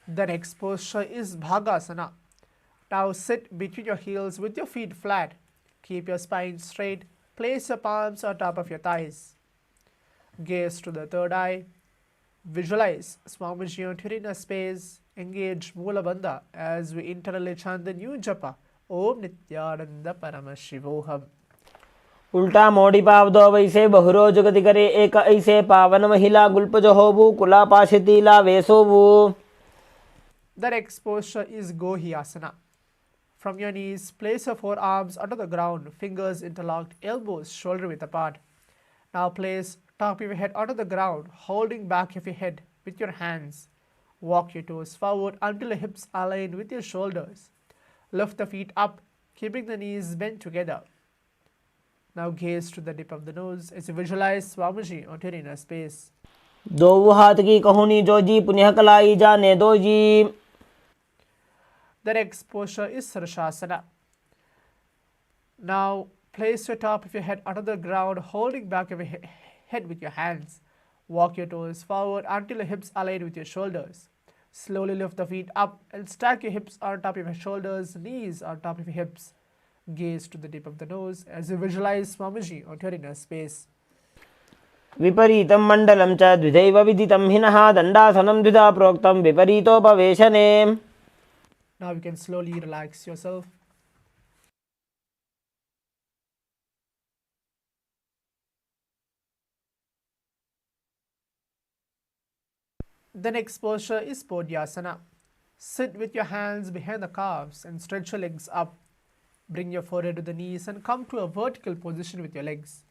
The next posture is Bhagasana. Now sit between your heels with your feet flat. Keep your spine straight. Place your palms on top of your thighs. Gaze to the third eye. Visualize Swamiji on Tiredness space. Engage Mula Bandha as we internally chant the new japa. Om Nithyananda Paramashivoham. उल्टा मोड़ी पावदो वैसे बहुरो जगति करे एक ऐसे पावन महिला गुल्पज होबु कुला पाशितीला वेसोबु. The next posture is Gohyasana. From your knees, place your forearms under the ground, fingers interlocked, elbows shoulder width apart. Now place top of your head onto the ground, holding back of your head with your hands. Walk your toes forward until your hips align with your shoulders. Lift the feet up, keeping the knees bent together. Now gaze to the tip of the nose as you visualize Swamiji on your inner space. दो हाथ की कहुनी जोजी पुण्य कलाई जाने दो जी. The next posture is Sarashasana. Now place your top of your head onto the ground, holding back your head with your hands. Walk your toes forward until your hips align with your shoulders. Slowly lift the feet up and stack your hips on top of your shoulders, knees on top of your hips. Gaze to the tip of the nose as you visualize Swamiji on your inner space. विपरीतं मण्डलं च द्विधैव विदितं हिनः दण्डासनं द्विधा प्रोक्तं विपरीतोपवेशने. Now you can slowly relax yourself. The next posture is Podyasana. Sit with your hands behind the calves and stretch your legs up. Bring your forehead to the knees and come to a vertical position with your legs.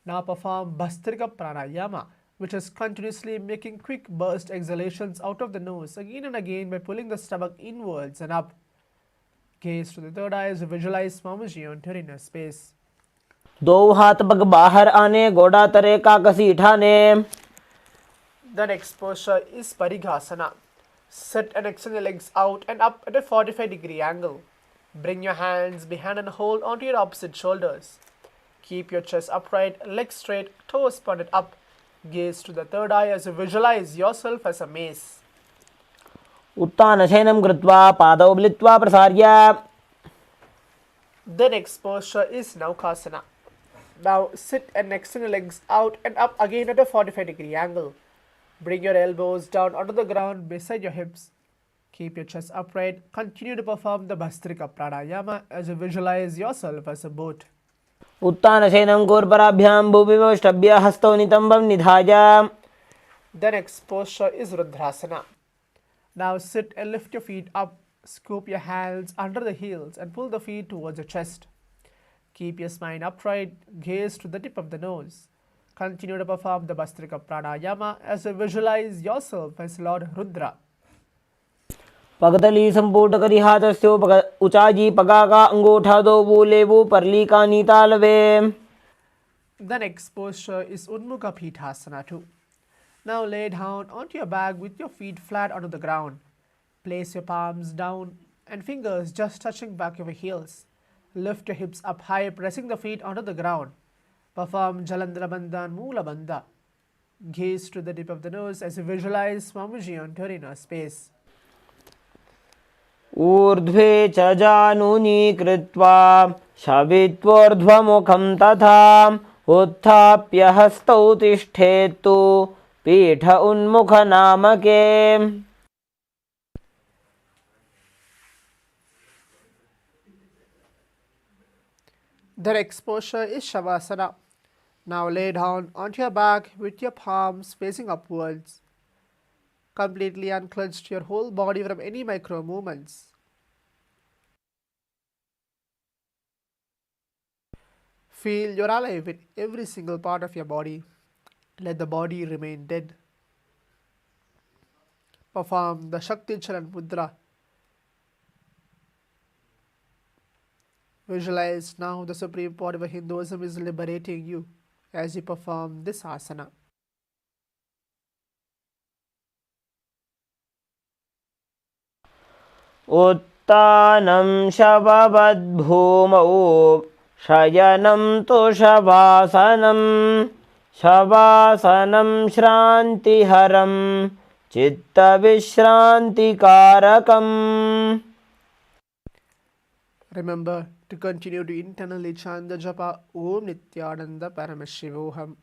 Now perform Bhastrika Pranayama, which is continuously making quick burst exhalations out of the nose again and again by pulling the stomach inwards and up. Gaze to the third eye as you visualize Swamiji on your inner space. दो हाथ पग बाहर आने गोड़ा तरे काकसी ठाने. The next posture is Parighasana. Sit and extend your legs out and up at a 45-degree angle. Bring your hands behind and hold onto your opposite shoulders. Keep your chest upright, legs straight, toes pointed up. Gaze to the third eye as you visualize yourself as a mace. उत्तानशयनं कृत्वा पादौ मिलित्वा प्रसार्य. The next posture is Naukasana. Now sit and extend your legs out and up again at a 45-degree angle. Bring your elbows down onto the ground beside your hips. Keep your chest upright. Continue to perform the Bhastrika Pranayama as you visualize yourself as a boat. उत्तानशयनं घोरपराभ्यां भूमिमवष्टभ्य हस्तौ नितम्बं निधाय. The next posture is Rudrasana. Now sit and lift your feet up. Scoop your hands under the heels and pull the feet towards your chest. Keep your spine upright. Gaze to the tip of the nose. Continue to perform the Bhastrika Pranayama as you visualize yourself as Lord Rudra. पगतली संपूट करी हाथस्यो उचाजी पगा का अंगूठा दो बूले वो परली का नीतालवे. The next posture is Unmukha Pithasana 2. Now lay down onto your back with your feet flat onto the ground. Place your palms down and fingers just touching back of your heels. Lift your hips up high, pressing the feet onto the ground. Perform Jalandhara Bandha and Moola Bandha. Gaze to the tip of the nose as you visualize Swamiji entering inner space. ऊर्ध्वे च जानुनी कृत्वा शवित्वोर्ध्वमुखं तथा उत्थाप्य हस्तौ तिष्ठेत्तु पीठ उन्मुखनामके. The next posture is Shavasana. Now lay down onto your back with your palms facing upwards. Completely unclench your whole body from any micro movements. Feel you're alive in every single part of your body. Let the body remain dead. Perform the Shakti Charan Mudra. Visualize now the Supreme Pontiff of Hinduism is liberating you as you perform this asana. उत्तानं शववद्भूमौ शयनं तु शवासनं शवासनं श्रान्तिहरं चित्तविश्रान्तिकारकम्. Remember to continue to internally chant the japa Om Nithyananda Paramashivoham.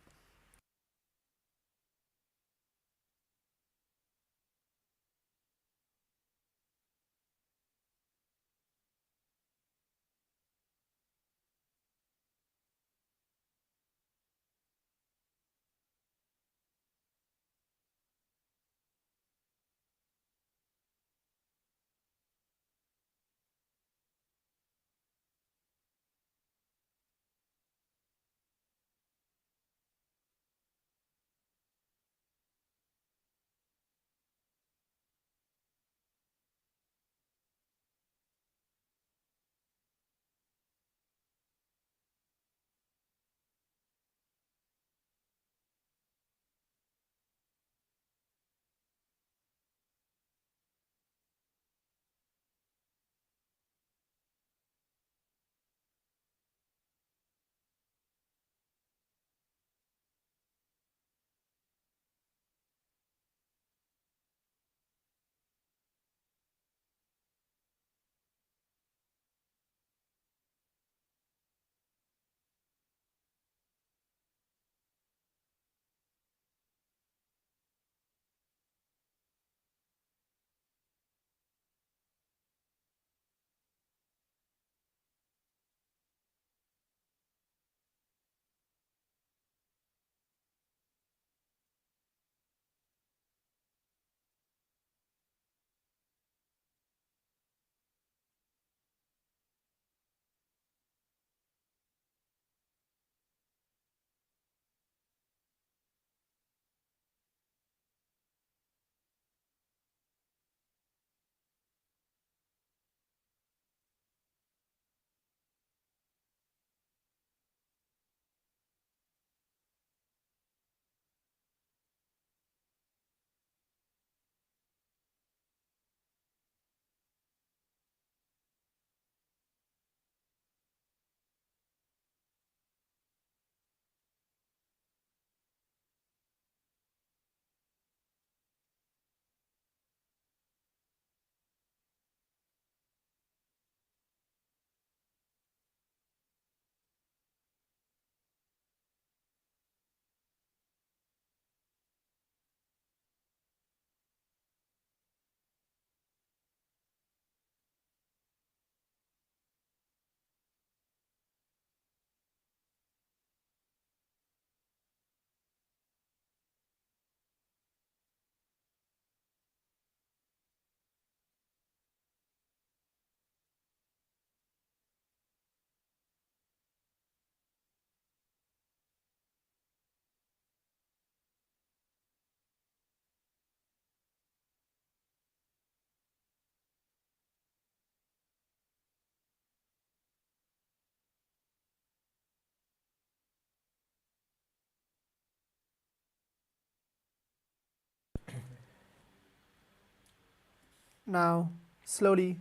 Now, slowly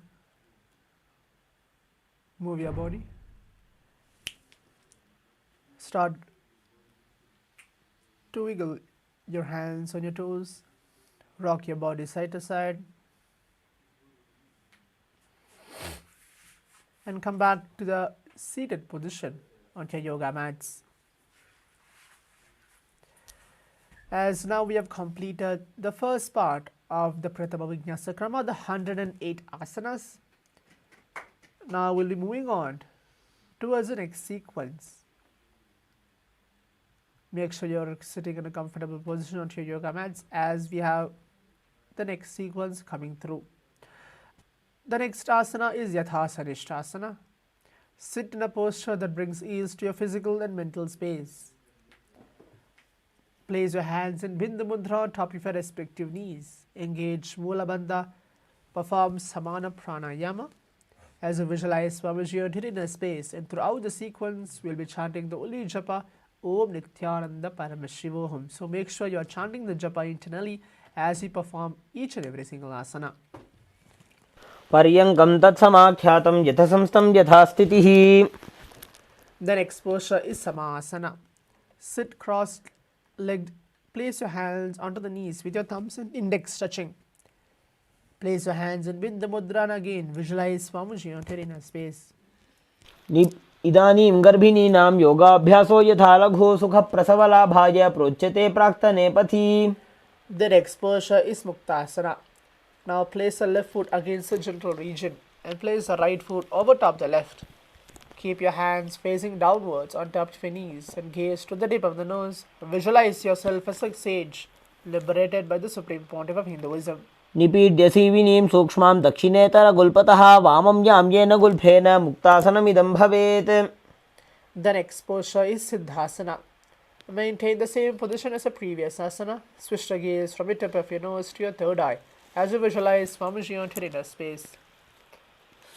move your body. Start to wiggle your hands on your toes. Rock your body side to side. And come back to the seated position on your yoga mats. As now we have completed the first part of the Pratama Vinyasa Krama, the 108 asanas. Now we'll be moving on towards the next sequence. Make sure you're sitting in a comfortable position on your yoga mats as we have the next sequence coming through. The next asana is Yathasanishtasana. Sit in a posture that brings ease to your physical and mental space. Place your hands in Bindu Mudra on top of your respective knees. Engage Mula Bandha. Perform Samana Pranayama. As you visualize Swamiji on inner space, and throughout the sequence, we'll be chanting the Uli Japa Om Nithyananda Paramashivoham. So make sure you are chanting the Japa internally as you perform each and every single asana. पर्यङ्कं तत्समाख्यातं यथसंस्थं यथास्थितिः. The next posture is Samasana. Sit cross-legged. Place your hands onto the knees with your thumbs and index touching. Place your hands in Bindu Mudra and again visualize Swamiji on your inner space. इदानीं गर्भिणीनां योगाभ्यासो यथा लघु सुखप्रसवलाभाय प्रोच्यते प्राक्तने पथि. The next posture is Muktasana. Now place the left foot against the genital region and place the right foot over top the left. Keep your hands facing downwards on top of your knees and gaze to the tip of the nose. Visualize yourself as a sage liberated by the Supreme Pontiff of Hinduism. निपीड्य सीविनीं सूक्ष्मां दक्षिणेतरगुल्पतः वामं याम्येन गुल्फेन मुक्तासनमिदं भवेत्. The next posture is Siddhasana. Maintain the same position as the previous asana. Switch the gaze from the tip of your nose to your third eye as you visualize Swamiji on your inner space.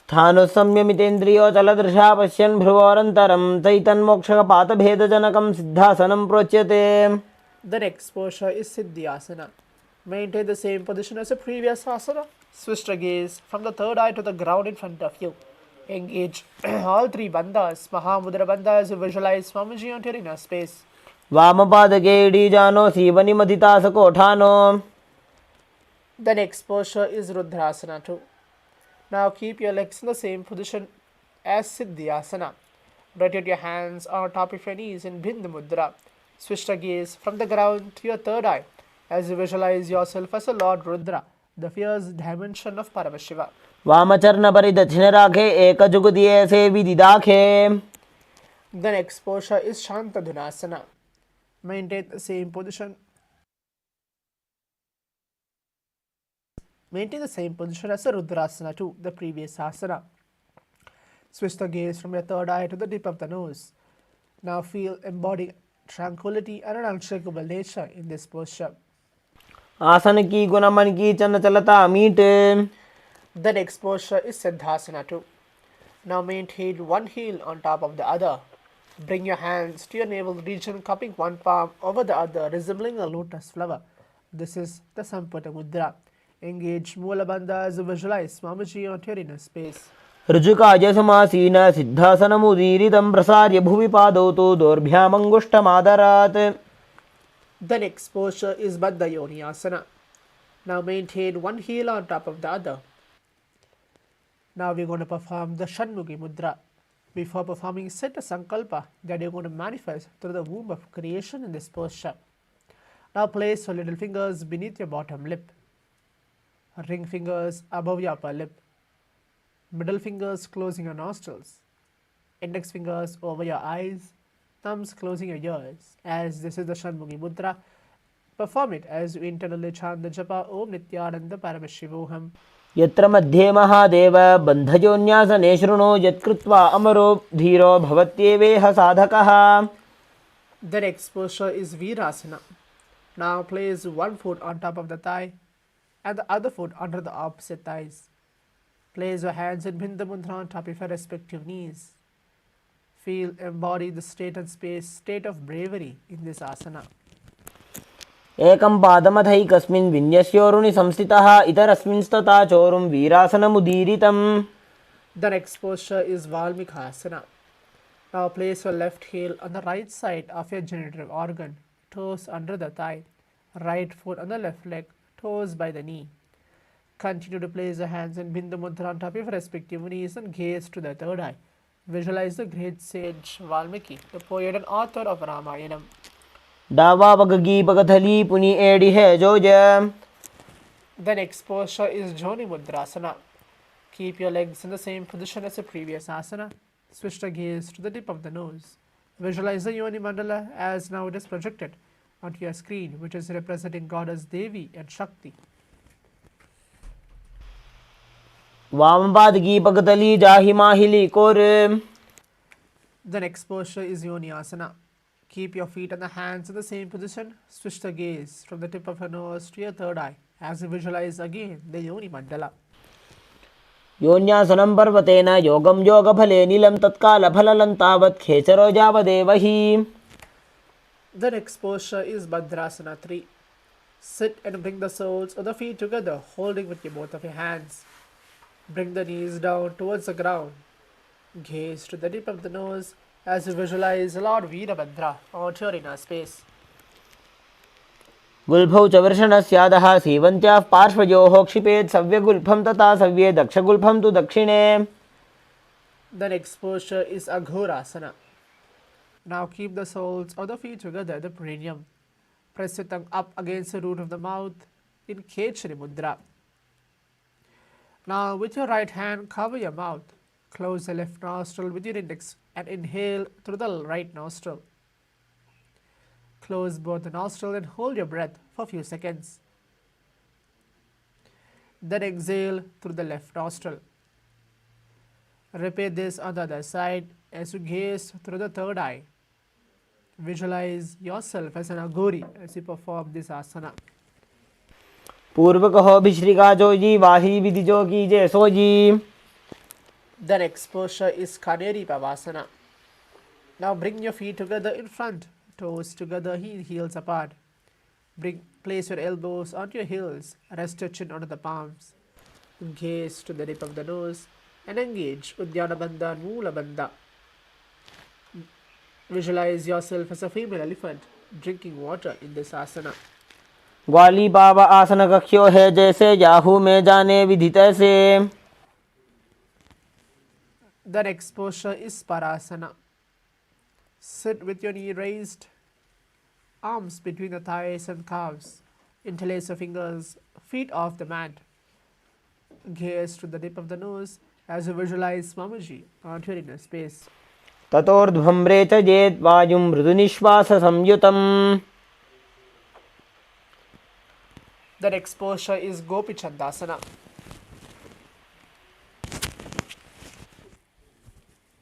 स्थानुसंयमितेन्द्रियो चलदृशा पश्यन् भ्रुवोरन्तरं चैतन्मोक्षपातभेदजनकं सिद्धासनं प्रोच्यते. The next posture is Siddhyasana. Maintain the same position as the previous asana. Switch the gaze from the third eye to the ground in front of you. Engage all three bandhas, Mahamudra bandha, as you visualize Swamiji on your inner space. वामपादके इडीजानो सीवनिमथितासकोठानो. The next posture is Rudrasana too. Now keep your legs in the same position as Siddhyasana. Rotate your hands on top of your knees in Bindu Mudra. Switch the gaze from the ground to your third eye as you visualize yourself as a Lord Rudra, the fierce dimension of Paramashiva. वामचरणपरिदक्षिणराखे एकजुगुदिये सेविदिदाखे. The next posture is Shantadhunasana. Maintain the same position. Maintain the same position as the Rudrasana too, the previous asana. Switch the gaze from your third eye to the tip of the nose. Now embody tranquility and an unshakable nature in this posture. आसन की गुण मन की चंचलता मीटे. The next posture is Siddhasana too. Now maintain one heel on top of the other. Bring your hands to your navel region, cupping one palm over the other, resembling a lotus flower. This is the Sampata Mudra. Engage Mula Bandha as you visualize Swamiji on your inner space. ऋजुकाय समासीन सिद्धासनमुदीरितं प्रसार्य भुवि पादौ तु दोर्भ्यामङ्गुष्ठमादरात्. The next posture is Baddha Yoni Asana. Now maintain one heel on top of the other. Now we're going to perform the Shanmukhi Mudra. Before performing, set a sankalpa that you're going to manifest through the womb of creation in this posture. Now place your little fingers beneath your bottom lip, ring fingers above your upper lip, middle fingers closing your nostrils, index fingers over your eyes, thumbs closing your ears. As this is the Shanmukhi Mudra, perform it as you internally chant the japa Om Nithyananda Paramashivoham. यत्र मध्ये महादेव बन्धयोन्यासने शृणु यत्कृत्वा अमरो धीरो भवत्येवेह साधकः. The next posture is Virasana. Now place one foot on top of the thigh and the other foot under the opposite thighs. Place your hands in Bindu Mudra on top of your respective knees. Embody the state of bravery in this asana. एकं पादमथैकस्मिन् विन्यस्योरुणि संस्थितः इतरस्मिंस्तथा चोरुं वीरासनमुदीरितम्. The next posture is Valmikhasana. Now place your left heel on the right side of your generative organ, toes under the thigh, right foot on the left leg, toes by the knee. Continue to place your hands in Bindu Mudra on top of your respective knees and gaze to the third eye. Visualize the great sage Valmiki, the poet and author of Ramayanam. डावा बगगी बगथली पुनि एड़ी है जोज. The next posture is Joni Mudrasana. Keep your legs in the same position as the previous asana. Switch the gaze to the tip of the nose. Visualize the Yoni Mandala as now it is projected onto your screen, which is representing Goddess Devi and Shakti. वाम पादगी बगतली जाहि माहिली core. The next posture is Yoni Asana. Keep your feet and the hands in the same position. Switch the gaze from the tip of your nose to your third eye as you visualize again the Yoni Mandala. योन्यासनं पर्वतेन योगं योगफले नीलं तत्कालफललं तावत् खेचरो जावदेव हि. The next posture is Bhadrasana 3. Sit and bring the soles of the feet together, holding with both of your hands. Bring the knees down towards the ground. Gaze to the tip of the nose as you visualize Lord Veerabhadra onto your inner space. गुल्फौ च वृषणस्यादः सीवन्त्याः पार्श्वयोः क्षिपेत् सव्यगुल्फं तथा सव्ये दक्षगुल्फं तु दक्षिणे. The next posture is Aghorasana. Now keep the soles of the feet together at the perineum. Press your tongue up against the root of the mouth in Khechari Mudra. Now with your right hand cover your mouth. Close the left nostril with your index and inhale through the right nostril. Close both the nostrils and hold your breath for a few seconds. Then exhale through the left nostril. Repeat this on the other side as you gaze through the third eye. Visualize yourself as an Aghori as you perform this asana. पूर्व कहो भिश्रिका जोजी वाही विधि जो कीजे sooji. The next posture is Kaneri Pavasana. Now bring your feet together in front, toes together, heels apart. Place your elbows onto your heels, rest your chin onto the palms. Gaze to the tip of the nose and engage Udyana Bandha and Moola Bandha. Visualize yourself as a female elephant drinking water in this asana. ग्वाली बाबा आसन कख्यो है जैसे Yahoo में जाने विधि तैसे. The next posture is Parasana. Sit with your knee raised, arms between the thighs and calves. Interlace your fingers, feet off the mat. Gaze to the tip of the nose as you visualize Mamaji onto your inner space. ततोर्ध्वम्रे च जेत् वायुं मृदुनिश्वास संयुतम्. The next posture is Gopi Chandasana.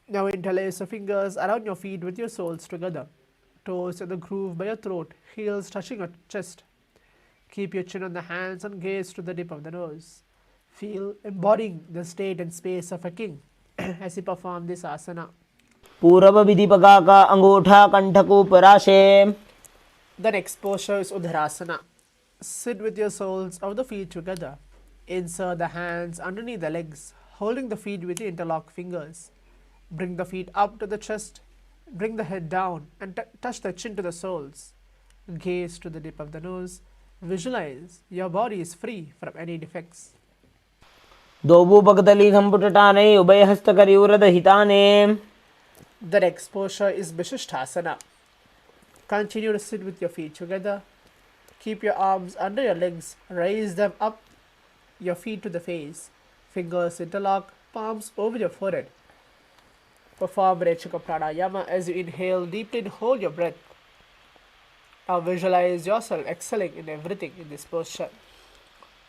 Now interlace your fingers around your feet with your soles together. Toes in the groove by your throat, heels touching your chest. Keep your chin on the hands and gaze to the tip of the nose. Feel embodying the state and space of a king as you perform this asana. पूर्व विधि पगा का अंगूठा कंठकू पराशे. The next posture is Udharasana. Sit with your soles of the feet together. Insert the hands underneath the legs, holding the feet with your interlocked fingers. Bring the feet up to the chest. Bring the head down and touch the chin to the soles. Gaze to the tip of the nose. Visualize your body is free from any defects. दोबू बगदली संपुटटाने उभय हस्तकरियुरद हिताने. The next posture is Vishishthasana. Continue to sit with your feet together. Keep your arms under your legs. Raise them up, your feet to the face. Fingers interlock, palms over your forehead. Perform Rechaka Pranayama as you inhale deeply and hold your breath. Now visualize yourself excelling in everything in this posture.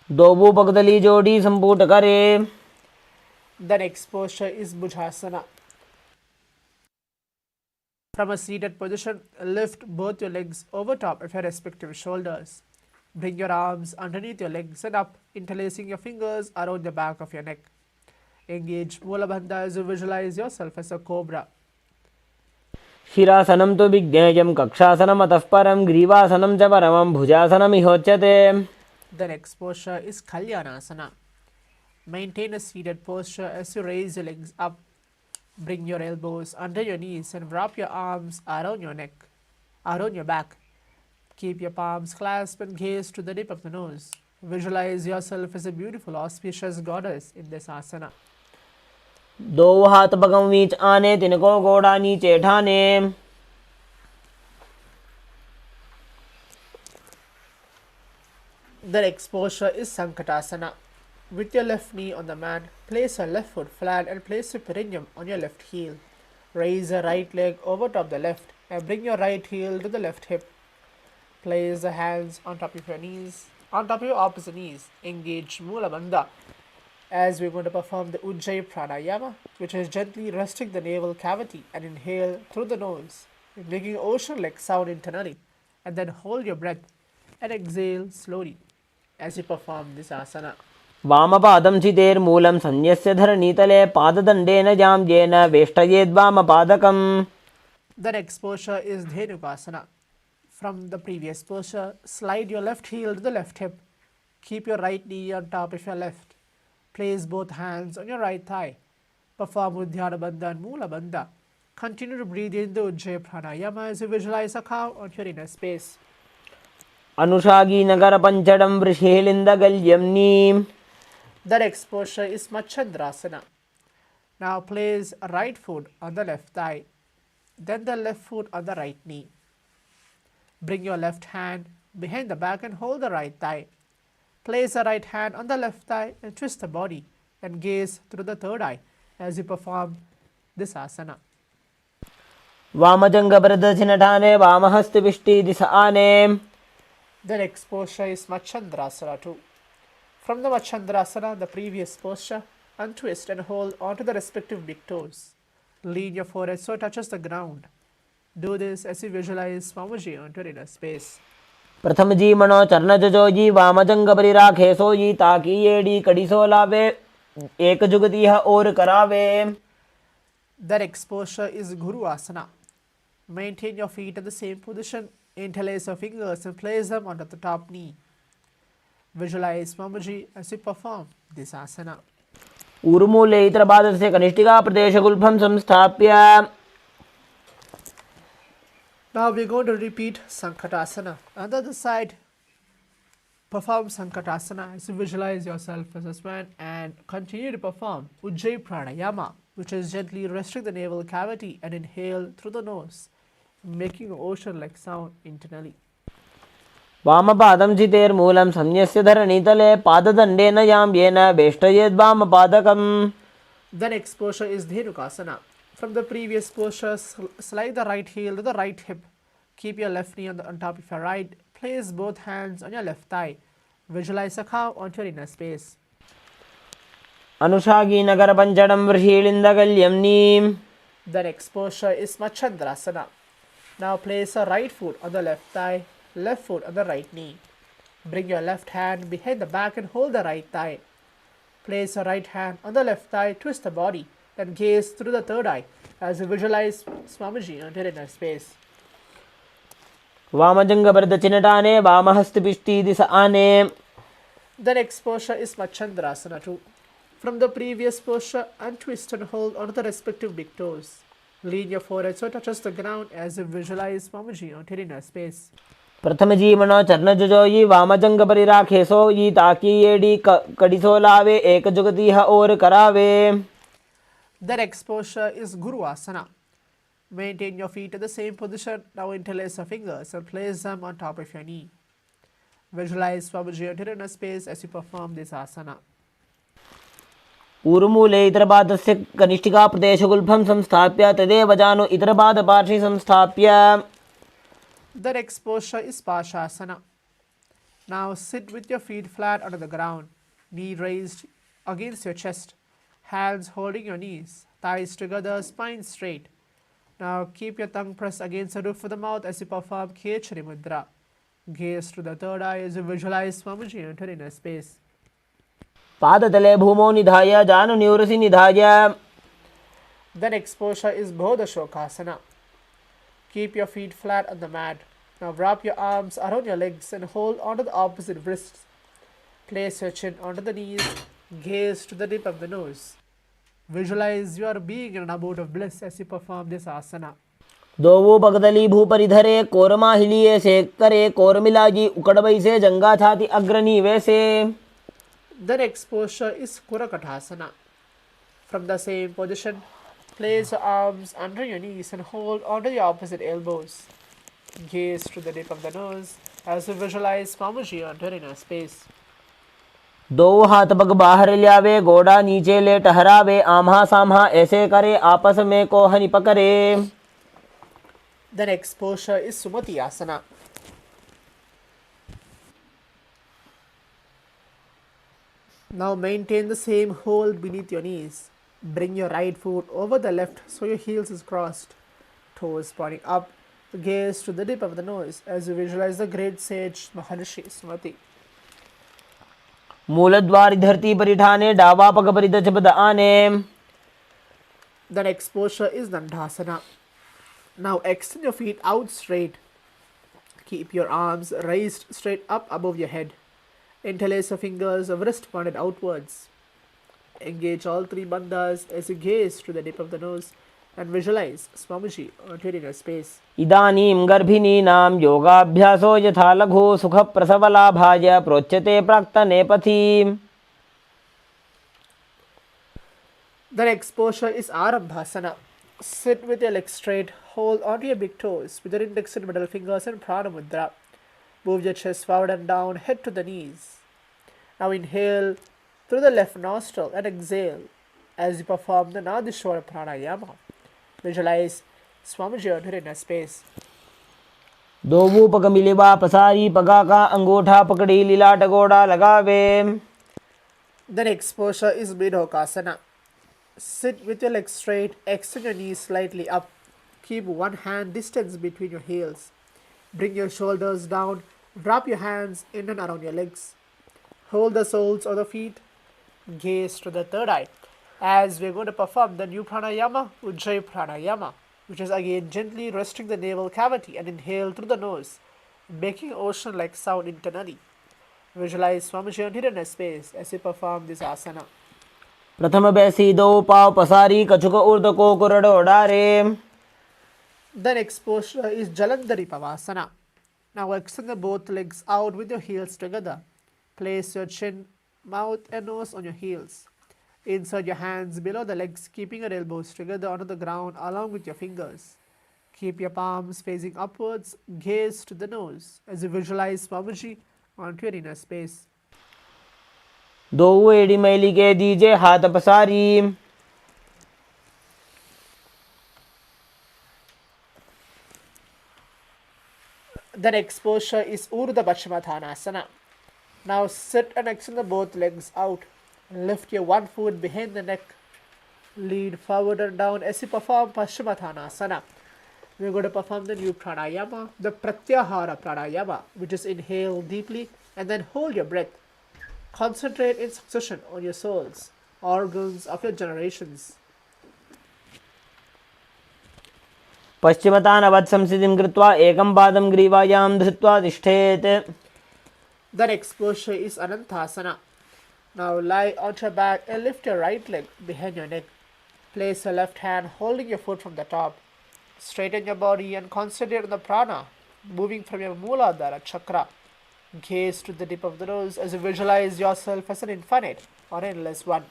दोबू बगदली जोड़ी संपुट करे. The next posture is Bhujasana. From a seated position, lift both your legs over top of your respective shoulders. Bring your arms underneath your legs and up, interlacing your fingers around the back of your neck. Engage Moola Bandha as you visualize yourself as a cobra. शिरासनं तु विज्ञेयं कक्षासनम् अतः परं ग्रीवासनं च परमं भुजासनमिहोच्यते. The next posture is Kalyanasana. Maintain a seated posture as you raise your legs up. Bring your elbows under your knees and wrap your arms around your neck, around your back. Keep your palms clasped and gaze to the tip of the nose. Visualize yourself as a beautiful, auspicious goddess in this asana. दो हाथ पगम बीच आने तिनको गोड़ा नीचे ठाने. The next posture is Sankatasana. With your left knee on the mat, place your left foot flat and place your perineum on your left heel. Raise your right leg over top the left and bring your right heel to the left hip. Place the hands on top of your knees, on top of your opposite knees. Engage Mula Bandha as we're going to perform the Ujjayi Pranayama, which is gently resting the navel cavity and inhale through the nose, making an ocean-like sound internally, and then hold your breath and exhale slowly as you perform this asana. वामपादं चितेर्मूलं संन्यस्य धरणीतले पाददण्डेन जाम्येन वेष्टयेद्वामपादकम्. The next posture is Dhenukasana. From the previous posture, slide your left heel to the left hip. Keep your right knee on top of your left. Place both hands on your right thigh. Perform Uddiyana Bandha and Mula Bandha. Continue to breathe in the Ujjayi Pranayama as you visualize a cow on your inner space. अनुषागी Nagar पंचडं वृषेलिन्दगल्यम्नीम्. The next posture is Machandrasana. Now place a right foot on the left thigh, then the left foot on the right knee. Bring your left hand behind the back and hold the right thigh. Place the right hand on the left thigh and twist the body and gaze through the third eye as you perform this asana. वामजङ्घप्रदर्शिनठाने वामहस्तपिष्टी दिश आने. The next posture is Machandrasana too. From the Machandrasana, the previous posture, untwist and hold onto the respective big toes. Lean your forehead so it touches the ground. Do this as you visualize Swamiji onto your inner space. प्रथम जी मनो चरणजो जी वामजङ्घपरिराखे सो जी ताकी येडी कड़िसो लावे एक जुगतिह और करावे. The next posture is Guru Asana. Maintain your feet in the same position. Interlace your fingers and place them onto the top knee. Visualize Swamiji as you perform this asana. ऊर्मूले इतरपादस्य कनिष्ठिका प्रदेशगुल्फं संस्थाप्य. Now we're going to repeat Sankatasana. On the other side, perform Sankatasana as you visualize yourself as a swan and continue to perform Ujjayi Pranayama, which is gently resting the navel cavity and inhale through the nose, making an ocean-like sound internally. वामपादं चितेर्मूलं संन्यस्य धरणीतले पाददण्डेन याम्येन वेष्टयेद्वामपादकम्. The next posture is Dhenukasana. From the previous posture, slide the right heel to the right hip. Keep your left knee on top of your right. Place both hands on your left thigh. Visualize a cow onto your inner space. अनुषागी Nagar पंचडं वृषीलिन्दगल्यम्नीम्. The next posture is Machandrasana. Now place a right foot on the left thigh, left foot on the right knee. Bring your left hand behind the back and hold the right thigh. Place your right hand on the left thigh, twist the body, and gaze through the third eye as you visualize Swamiji onto your inner space. वामजङ्घप्रदर्शिनठाने वामहस्तपिष्टी दिश आने. The next posture is Machandrasana too. From the previous posture, untwist and hold onto the respective big toes. Lean your forehead so it touches the ground as you visualize Swamiji onto your inner space. प्रथम जी मनो चरणजो जी वामजङ्घपरिराखे सो जी ताकी येडी कड़िसो लावे एक जुगतिह और करावे. The next posture is Guru Asana. Maintain your feet in the same position. Now interlace your fingers and place them on top of your knee. Visualize Swamiji onto your inner space as you perform this asana. ऊर्मूले इतरपादस्य कनिष्ठिका प्रदेशगुल्फं संस्थाप्य तदेव जानु इतरपादपार्श्वे संस्थाप्य. The next posture is Pashasana. Now sit with your feet flat onto the ground, knee raised against your chest, hands holding your knees, thighs together, spine straight. Now keep your tongue pressed against the roof of the mouth as you perform Khechari Mudra. Gaze to the third eye as you visualize Swamiji onto your inner space. पादतले भूमौ निधाय जानु निवृसि निधाय. The next posture is Bodhashokasana. Keep your feet flat on the mat. Now wrap your arms around your legs and hold onto the opposite wrists. Place your chin onto the knees. Gaze to the tip of the nose. Visualize you are being in an abode of bliss as you perform this asana. दोवो पगदली भूपरि धरे कोरमा हिलिए से करे core मिलाजी उकड़ बैसे जंगा छाती अग्रणी वैसे. The next posture is Kurakatasana. From the same position, place your arms under your knees and hold onto your opposite elbows. Gaze to the tip of the nose as you visualize Swamiji entering a space. दो हाथ पग बाहर लियावे गोड़ा नीचे ले टहरावे आम्हा साम्हा ऐसे करे आपस में कोहनी पकड़े. The next posture is Sumati Asana. Now maintain the same hold beneath your knees. Bring your right foot over the left so your heels is crossed. Toes pointing up. Gaze to the tip of the nose as you visualize the great sage Maharishi Sumati. मूलद्वार धरती परिठाने डावा पग परिदच पद आने. The next posture is Dandasana. Now extend your feet out straight. Keep your arms raised straight up above your head. Interlace your fingers of wrist pointed outwards. Engage all three bandhas as you gaze to the tip of the nose and visualize Swamiji entering your space. इदानीं गर्भिणीनां योगाभ्यासो यथा लघु सुख प्रसवलाभाय प्रोच्यते प्राक्तने पथि. The next posture is Arambhasana. Sit with your legs straight, hold onto your big toes with your index and middle fingers and Prana Mudra. Move your chest forward and down, head to the knees. Now inhale through the left nostril and exhale as you perform the Nadishwara Pranayama. Visualize Swamiji entering a space. दोवो पग Mileva पसारी पगा का अंगूठा पकड़ी लीलाट गोड़ा लगावे. The next posture is Bidokasana. Sit with your legs straight, extend your knees slightly up. Keep one hand distance between your heels. Bring your shoulders down, wrap your hands in and around your legs. Hold the soles of the feet. Gaze to the third eye as we're going to perform the new pranayama, Ujjayi pranayama, which is again gently resting the navel cavity and inhale through the nose, making ocean-like sound internally. Visualize Swamiji entering a space as you perform this asana. प्रथम बैसी दो पाव पसारी कछुक ऊर्ध को कुरडो डारे. The next posture is Jalandhari Pavasana. Now extend both legs out with your heels together. Place your chin, mouth and nose on your heels. Insert your hands below the legs, keeping your elbows together onto the ground along with your fingers. Keep your palms facing upwards, gaze to the nose as you visualize Swamiji onto your inner space. दो एड़ी मैली के दीजे हाथ पसारी. The next posture is Urdhva Paschimottanasana. Now sit and extend both legs out. Lift your one foot behind the neck. Lean forward and down as you perform Paschimottanasana. We're going to perform the new pranayama, the Pratyahara pranayama, which is inhale deeply and then hold your breath. Concentrate in succession on your souls, organs of your generations. पश्चिमतानवत् संस्थितिं कृत्वा एकं पादं ग्रीवायां धृत्वा तिष्ठेत्. The next posture is Anantasana. Now lie on your back and lift your right leg behind your neck. Place your left hand holding your foot from the top. Straighten your body and concentrate on the prana moving from your Mooladhara chakra. Gaze to the tip of the nose as you visualize yourself as an infinite or endless one.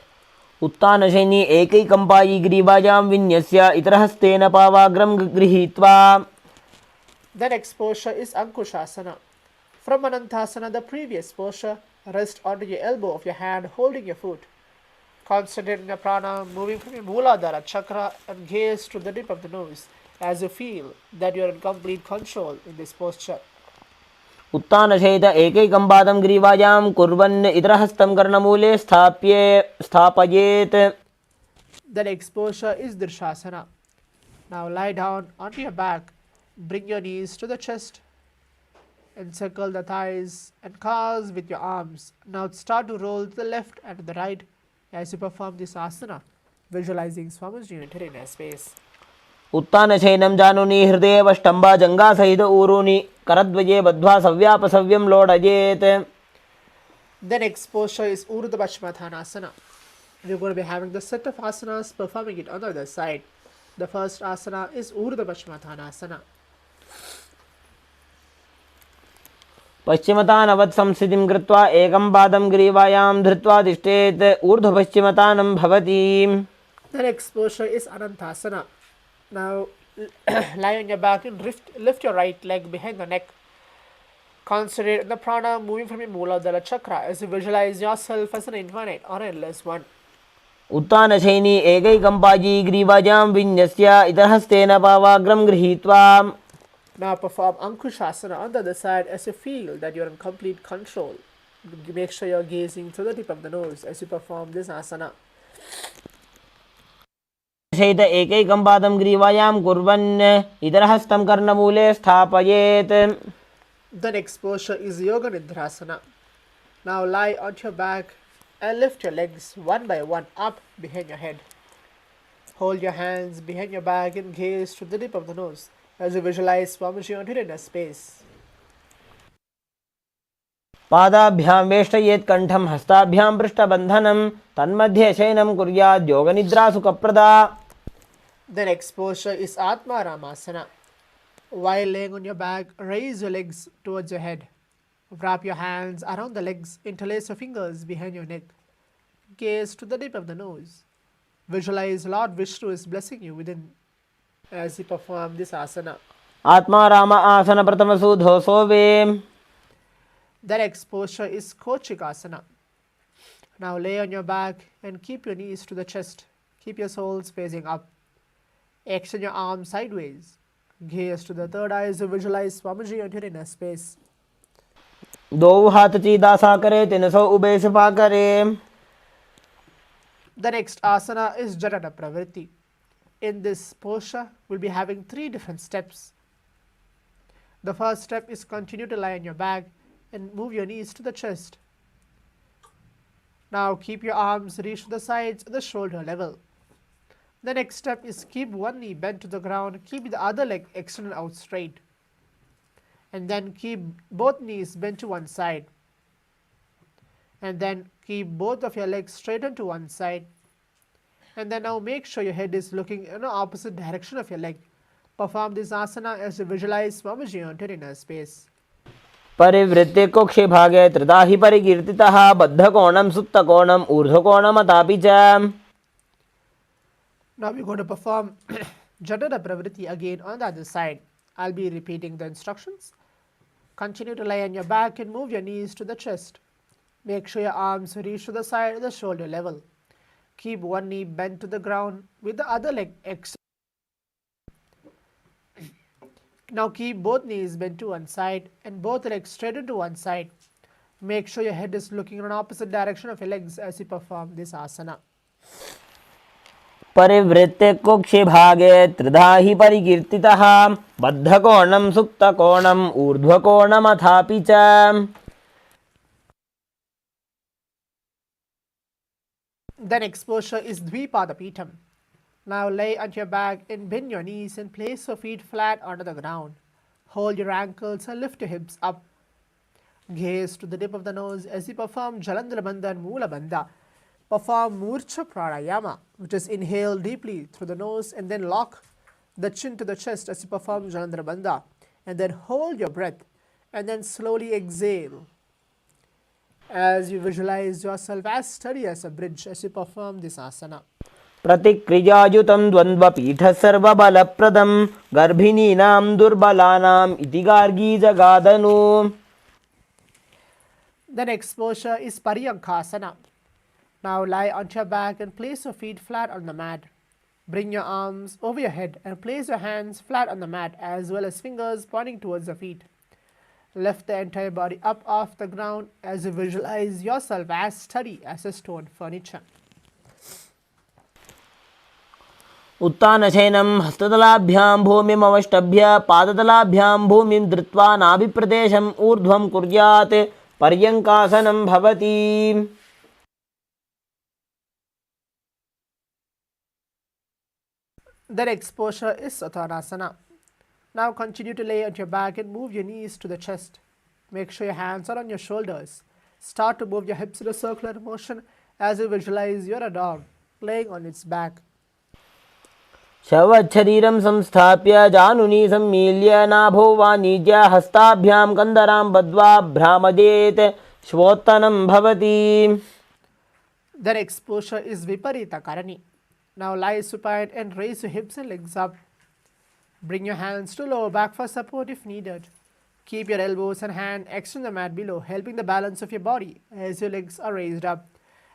उत्तानशयनी एकैकम्पायी ग्रीवायां विन्यस्य इतरहस्तेन पावाग्रं गृहीत्वा. The next posture is Ankushasana. From Anantasana, the previous posture, rest onto your elbow of your hand holding your foot. Concentrate on your prana moving from your Mooladhara chakra and gaze to the tip of the nose as you feel that you are in complete control in this posture. उत्तानशयित एकैकं पादं ग्रीवायां कुर्वन् इतरहस्तं कर्णमूले स्थापयेत्. The next posture is Dirshasana. Now lie down onto your back, bring your knees to the chest, encircle the thighs and calves with your arms. Now start to roll to the left and to the right as you perform this asana, visualizing Swamiji entering a space. उत्तानशयनं जानुनि हृदये वष्टम्बा जङ्घासहित ऊरूनि करद्वये बद्ध्वा सव्यापसव्यं लोडयेत्. The next posture is Urdhva Paschimottanasana. We're going to be having the set of asanas, performing it on the other side. The first asana is Urdhva Paschimottanasana. पश्चिमतानवत् संस्थितिं कृत्वा एकं पादं ग्रीवायां धृत्वा तिष्ठेत्. ऊर्ध्वपश्चिमतानं भवति. The next posture is Anantasana. Now lie on your back and lift your right leg behind the neck. Concentrate on the prana moving from your Mooladhara chakra as you visualize yourself as an infinite or endless one. उत्तानशयनी एकैकं पाजी ग्रीवाजां विन्यस्य इतरहस्तेन पावाग्रं गृहीत्वा. Now perform Ankushasana on the other side as you feel that you're in complete control. Make sure you're gazing through the tip of the nose as you perform this asana. शयित एकैकं पादं ग्रीवायां कुर्वन् इतरहस्तं कर्णमूले स्थापयेत्. The next posture is Yoga Nidrasana. Now lie on your back and lift your legs one by one up behind your head. Hold your hands behind your back and gaze to the tip of the nose as you visualize Swamiji on your space. पादाभ्यां वेष्टयेत् कण्ठं हस्ताभ्यां पृष्ठबन्धनं तन्मध्ये शयनं कुर्यात् योगनिद्रा सुखप्रदा. The next posture is Atma Ramasana. While laying on your back, raise your legs towards your head. Wrap your hands around the legs, interlace your fingers behind your neck. Gaze to the tip of the nose. Visualize Lord Vishnu is blessing you within as you perform this asana. Atma Rama Asana Pratama Sudho Sove. The next posture is Kochikasana. Now lay on your back and keep your knees to the chest. Keep your soles facing up. Extend your arms sideways. Gaze to the third eye as you visualize Swamiji on your inner space. दो हाथ चीदा सा करे 300 ube छुपा करे. The next asana is Janana Pravritti. In this posture, we'll be having 3 different steps. The first step is continue to lie on your back and move your knees to the chest. Now keep your arms reach to the sides at the shoulder level. The next step is keep one knee bent to the ground, keep the other leg extended out straight. And then keep both knees bent to one side. And then keep both of your legs straightened to one side. And then now make sure your head is looking in the opposite direction of your leg. Perform this asana as you visualize Swamiji on your inner space. परिवृत्ते कोक्षे भागे त्रिधा हि परिकीर्तितः बद्धकोणं सुप्तकोणं ऊर्ध्वकोणमतापि च. Now we're going to perform Janana Pravritti again on the other side. I'll be repeating the instructions. Continue to lie on your back and move your knees to the chest. Make sure your arms reach to the side of the shoulder level. Keep one knee bent to the ground with the other leg extended. Now keep both knees bent to one side and both legs straightened to one side. Make sure your head is looking in an opposite direction of your legs as you perform this asana. परिवृत्ते कोक्षे भागे त्रिधा हि परिकीर्तितः बद्धकोणं सुप्तकोणं ऊर्ध्वकोणमथापि च. The next posture is Dvipadapitam. Now lay on your back and bend your knees and place your feet flat onto the ground. Hold your ankles and lift your hips up. Gaze to the tip of the nose as you perform Jalandhara Bandha and Moola Bandha. Perform Murcha Pranayama, which is inhale deeply through the nose and then lock the chin to the chest as you perform Jalandhara Bandha. And then hold your breath and then slowly exhale as you visualize yourself as steady as a bridge as you perform this asana. प्रतिक्रियायुतं द्वन्द्वपीठः सर्वबलप्रदं गर्भिणीनां दुर्बलानाम् इति Gargi जगादनु. The next posture is Paryankasana. Now lie on your back and place your feet flat on the mat. Bring your arms over your head and place your hands flat on the mat as well as fingers pointing towards the feet. Lift the entire body up off the ground as you visualize yourself as steady as a stone furniture. उत्तानशयनं हस्ततलाभ्यां भूमिमवष्टभ्य पादतलाभ्यां भूमिं धृत्वा नाभिप्रदेशम् ऊर्ध्वं कुर्यात् पर्यङ्कासनं भवति. The next posture is Uttanasana. Now continue to lay on your back and move your knees to the chest. Make sure your hands are on your shoulders. Start to move your hips in a circular motion as you visualize you're a dog laying on its back. शवच्छरीरं संस्थाप्य जानुनी सम्मील्य नाभो वाणिज्य हस्ताभ्यां कन्दरां बद्ध्वा भ्रामदेत् श्वोत्तनं भवति. The next posture is Viparita Karani. Now lie supine and raise your hips and legs up. Bring your hands to lower back for support if needed. Keep your elbows and hand extend the mat below, helping the balance of your body as your legs are raised up.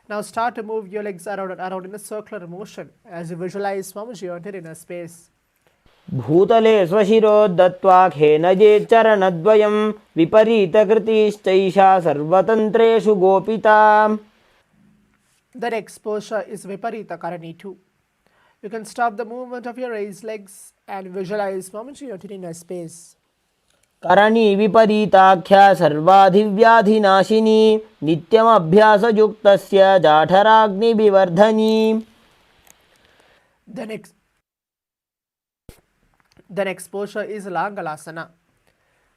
Now start to move your legs around in a circular motion as you visualize Swamiji onto inner space. भूतले स्वशिरो दत्त्वा खेनजेच्चरणद्वयं विपरीतकृतिश्चैषा सर्वतन्त्रेषु गोपिता. The next posture is Viparita Karani 2. You can stop the movement of your raised legs and visualize Swamiji onto inner space. Karni विपरीताख्या सर्वाधिव्याधिनाशिनी नित्यमभ्यासयुक्तस्य जाठराग्निविवर्धनी. The next posture is Langalasana.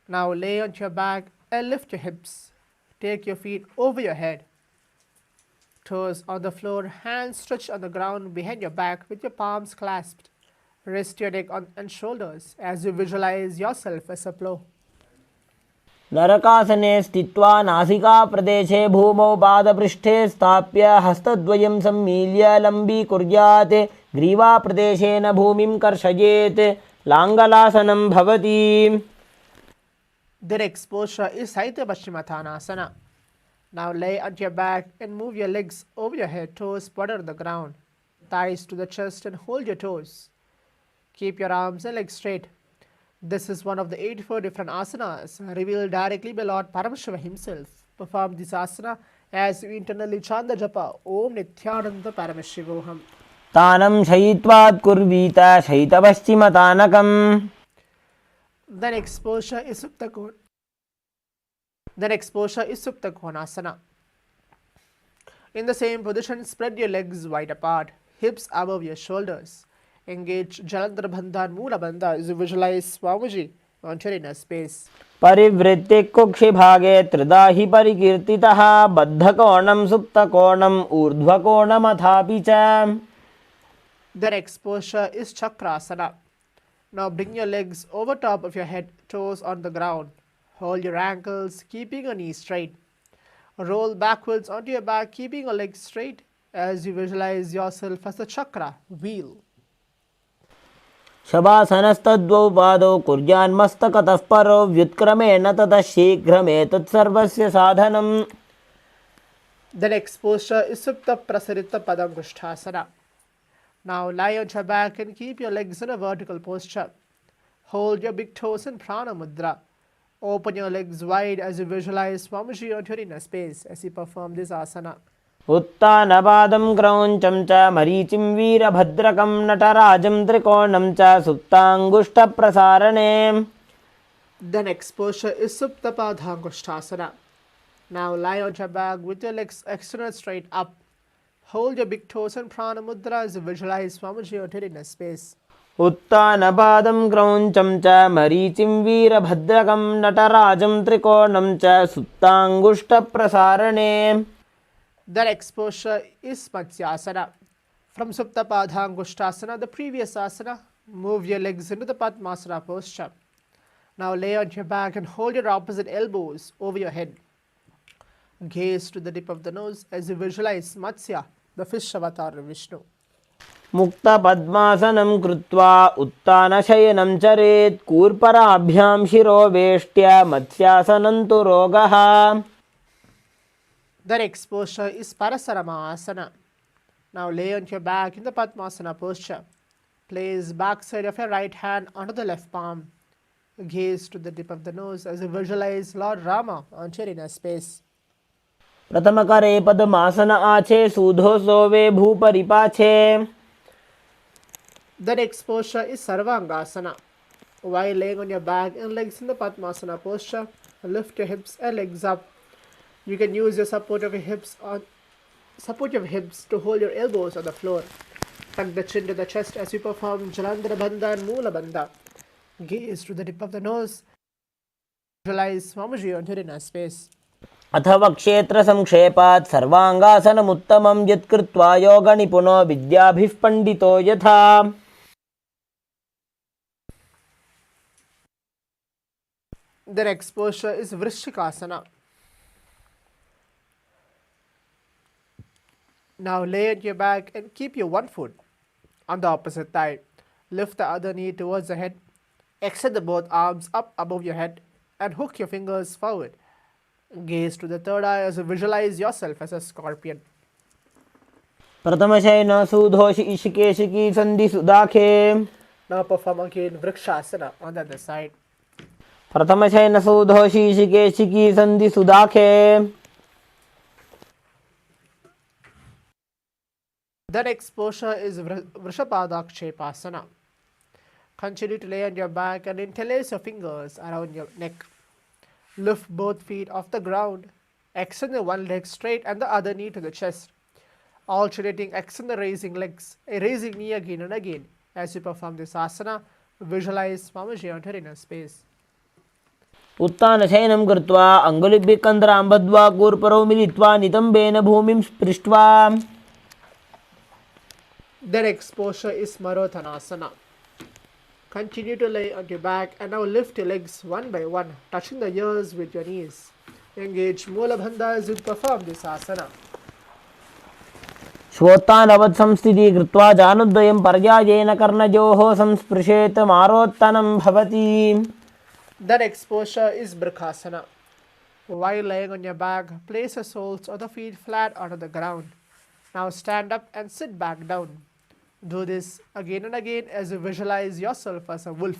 Now lay on your back and lift your hips. Take your feet over your head. Toes on the floor, hands stretched on the ground behind your back with your palms clasped. Rest your neck and shoulders as you visualize yourself as a plow. नरकासने स्थित्वा नासिकाप्रदेशे भूमौ पादपृष्ठे स्थाप्य हस्तद्वयं सम्मील्य लम्बीकुर्यात् ग्रीवाप्रदेशेन भूमिं कर्षयेत् लाङ्गलासनं भवति. The next posture is Saitya Paschimottanasana. Now lay on your back and move your legs over your head, toes butter the ground, thighs to the chest and hold your toes. Keep your arms and legs straight. This is one of the 84 different asanas revealed directly by Lord Paramashivam himself. Perform this asana as you internally chant the japa Om Nithyananda Paramashivoham. तानं शयित्वात् कुर्वीत शयितपश्चिमतानकम्. The next posture is Supta Konasana. In the same position, spread your legs wide apart, hips above your shoulders. Engage Jalandhara Bandha and Moola Bandha as you visualize Swamiji onto your inner space. परिवृत्ति कुक्षिभागे त्रिधा हि परिकीर्तितः बद्धकोणं सुप्तकोणम् ऊर्ध्वकोणमथापि च. The next posture is Chakrasana. Now bring your legs over top of your head, toes on the ground. Hold your ankles, keeping your knees straight. Roll backwards onto your back, keeping your legs straight as you visualize yourself as a chakra wheel. शवासनस्तद्वौ पादौ कुर्यान्मस्तकतः परो व्युत्क्रमेण ततः शीघ्रमेतत् सर्वस्य साधनम्. The next posture is Supta Prasarita Padangushthasana. Now lie on your back and keep your legs in a vertical posture. Hold your big toes in Prana Mudra. Open your legs wide as you visualize Swamiji onto your inner space as you perform this asana. उत्तानपादं क्रौञ्चं च मरीचिं वीरभद्रकं नटराजं त्रिकोणं च सुप्ताङ्गुष्ठप्रसारणे. The next posture is Supta Padhangushthasana. Now lie on your back with your legs extended straight up. Hold your big toes in Prana Mudra as you visualize Swamiji onto your inner space. उत्तानपादं क्रौञ्चं च मरीचिं वीरभद्रकं नटराजं त्रिकोणं च सुप्ताङ्गुष्ठप्रसारणे. The next posture is Matsyasana. From Supta Padhangushthasana, the previous asana, move your legs into the Padmasana posture. Now lay on your back and hold your opposite elbows over your head. Gaze to the tip of the nose as you visualize Matsya, the fish avatar of Vishnu. मुक्तपद्मासनं कृत्वा उत्तानशयनं चरेत् कूर्पराभ्यां शिरोवेष्ट्य मत्स्यासनं तु रोगः. The next posture is Parasarama Asana. Now lay on your back in the Padmasana posture. Place backside of your right hand onto the left palm. Gaze to the tip of the nose as you visualize Lord Rama onto your inner space. प्रथमकरे पद्मासन आछे सूधो सोवे भूपरिपाछे. The next posture is Sarvangasana. While laying on your back and legs in the Padmasana posture, lift your hips and legs up. You can use your support of your hips to hold your elbows on the floor. Tuck the chin to the chest as you perform Jalandhara Bandha and Moola Bandha. Gaze to the tip of the nose. Visualize Swamiji on your space. अथवा क्षेत्रसंक्षेपात् सर्वाङ्गासनमुत्तमं यत्कृत्वा योगनिपुनो विद्याभिः पण्डितो यथा. The next posture is Vrishikasana. Now lay on your back and keep your one foot on the opposite thigh. Lift the other knee towards the head. Extend the both arms up above your head and hook your fingers forward. Gaze to the third eye as you visualize yourself as a scorpion. प्रथमशयन सुधोषि इशिकेशिकी सन्धि सुदाखे. Now perform again Vrikshasana on the other side. प्रथमशयन सुधोषि इशिकेशिकी सन्धि सुदाखे. The next posture is Vrishabhadakshepasana. Continue to lay on your back and interlace your fingers around your neck. Lift both feet off the ground. Extend the one leg straight and the other knee to the chest. Alternating extend the raising legs, a raising knee again and again. As you perform this asana, visualize Swamiji on your inner space. उत्तानशयनं कृत्वा अङ्गुलिभ्यः कन्धरां बद्ध्वा कूर्परौ मिलित्वा नितम्बेन भूमिं स्पृष्ट्वा. The next posture is Marothanasana. Continue to lay on your back and now lift your legs one by one, touching the ears with your knees. Engage Moola Bandha as you perform this asana. श्वोत्तानवत् संस्थितिः कृत्वा जानुद्वयं पर्यायेन कर्णयोः संस्पृशेत मारोत्तनं भवति. The next posture is Brikhasana. While laying on your back, place your soles of the feet flat onto the ground. Now stand up and sit back down. Do this again and again as you visualize yourself as a wolf.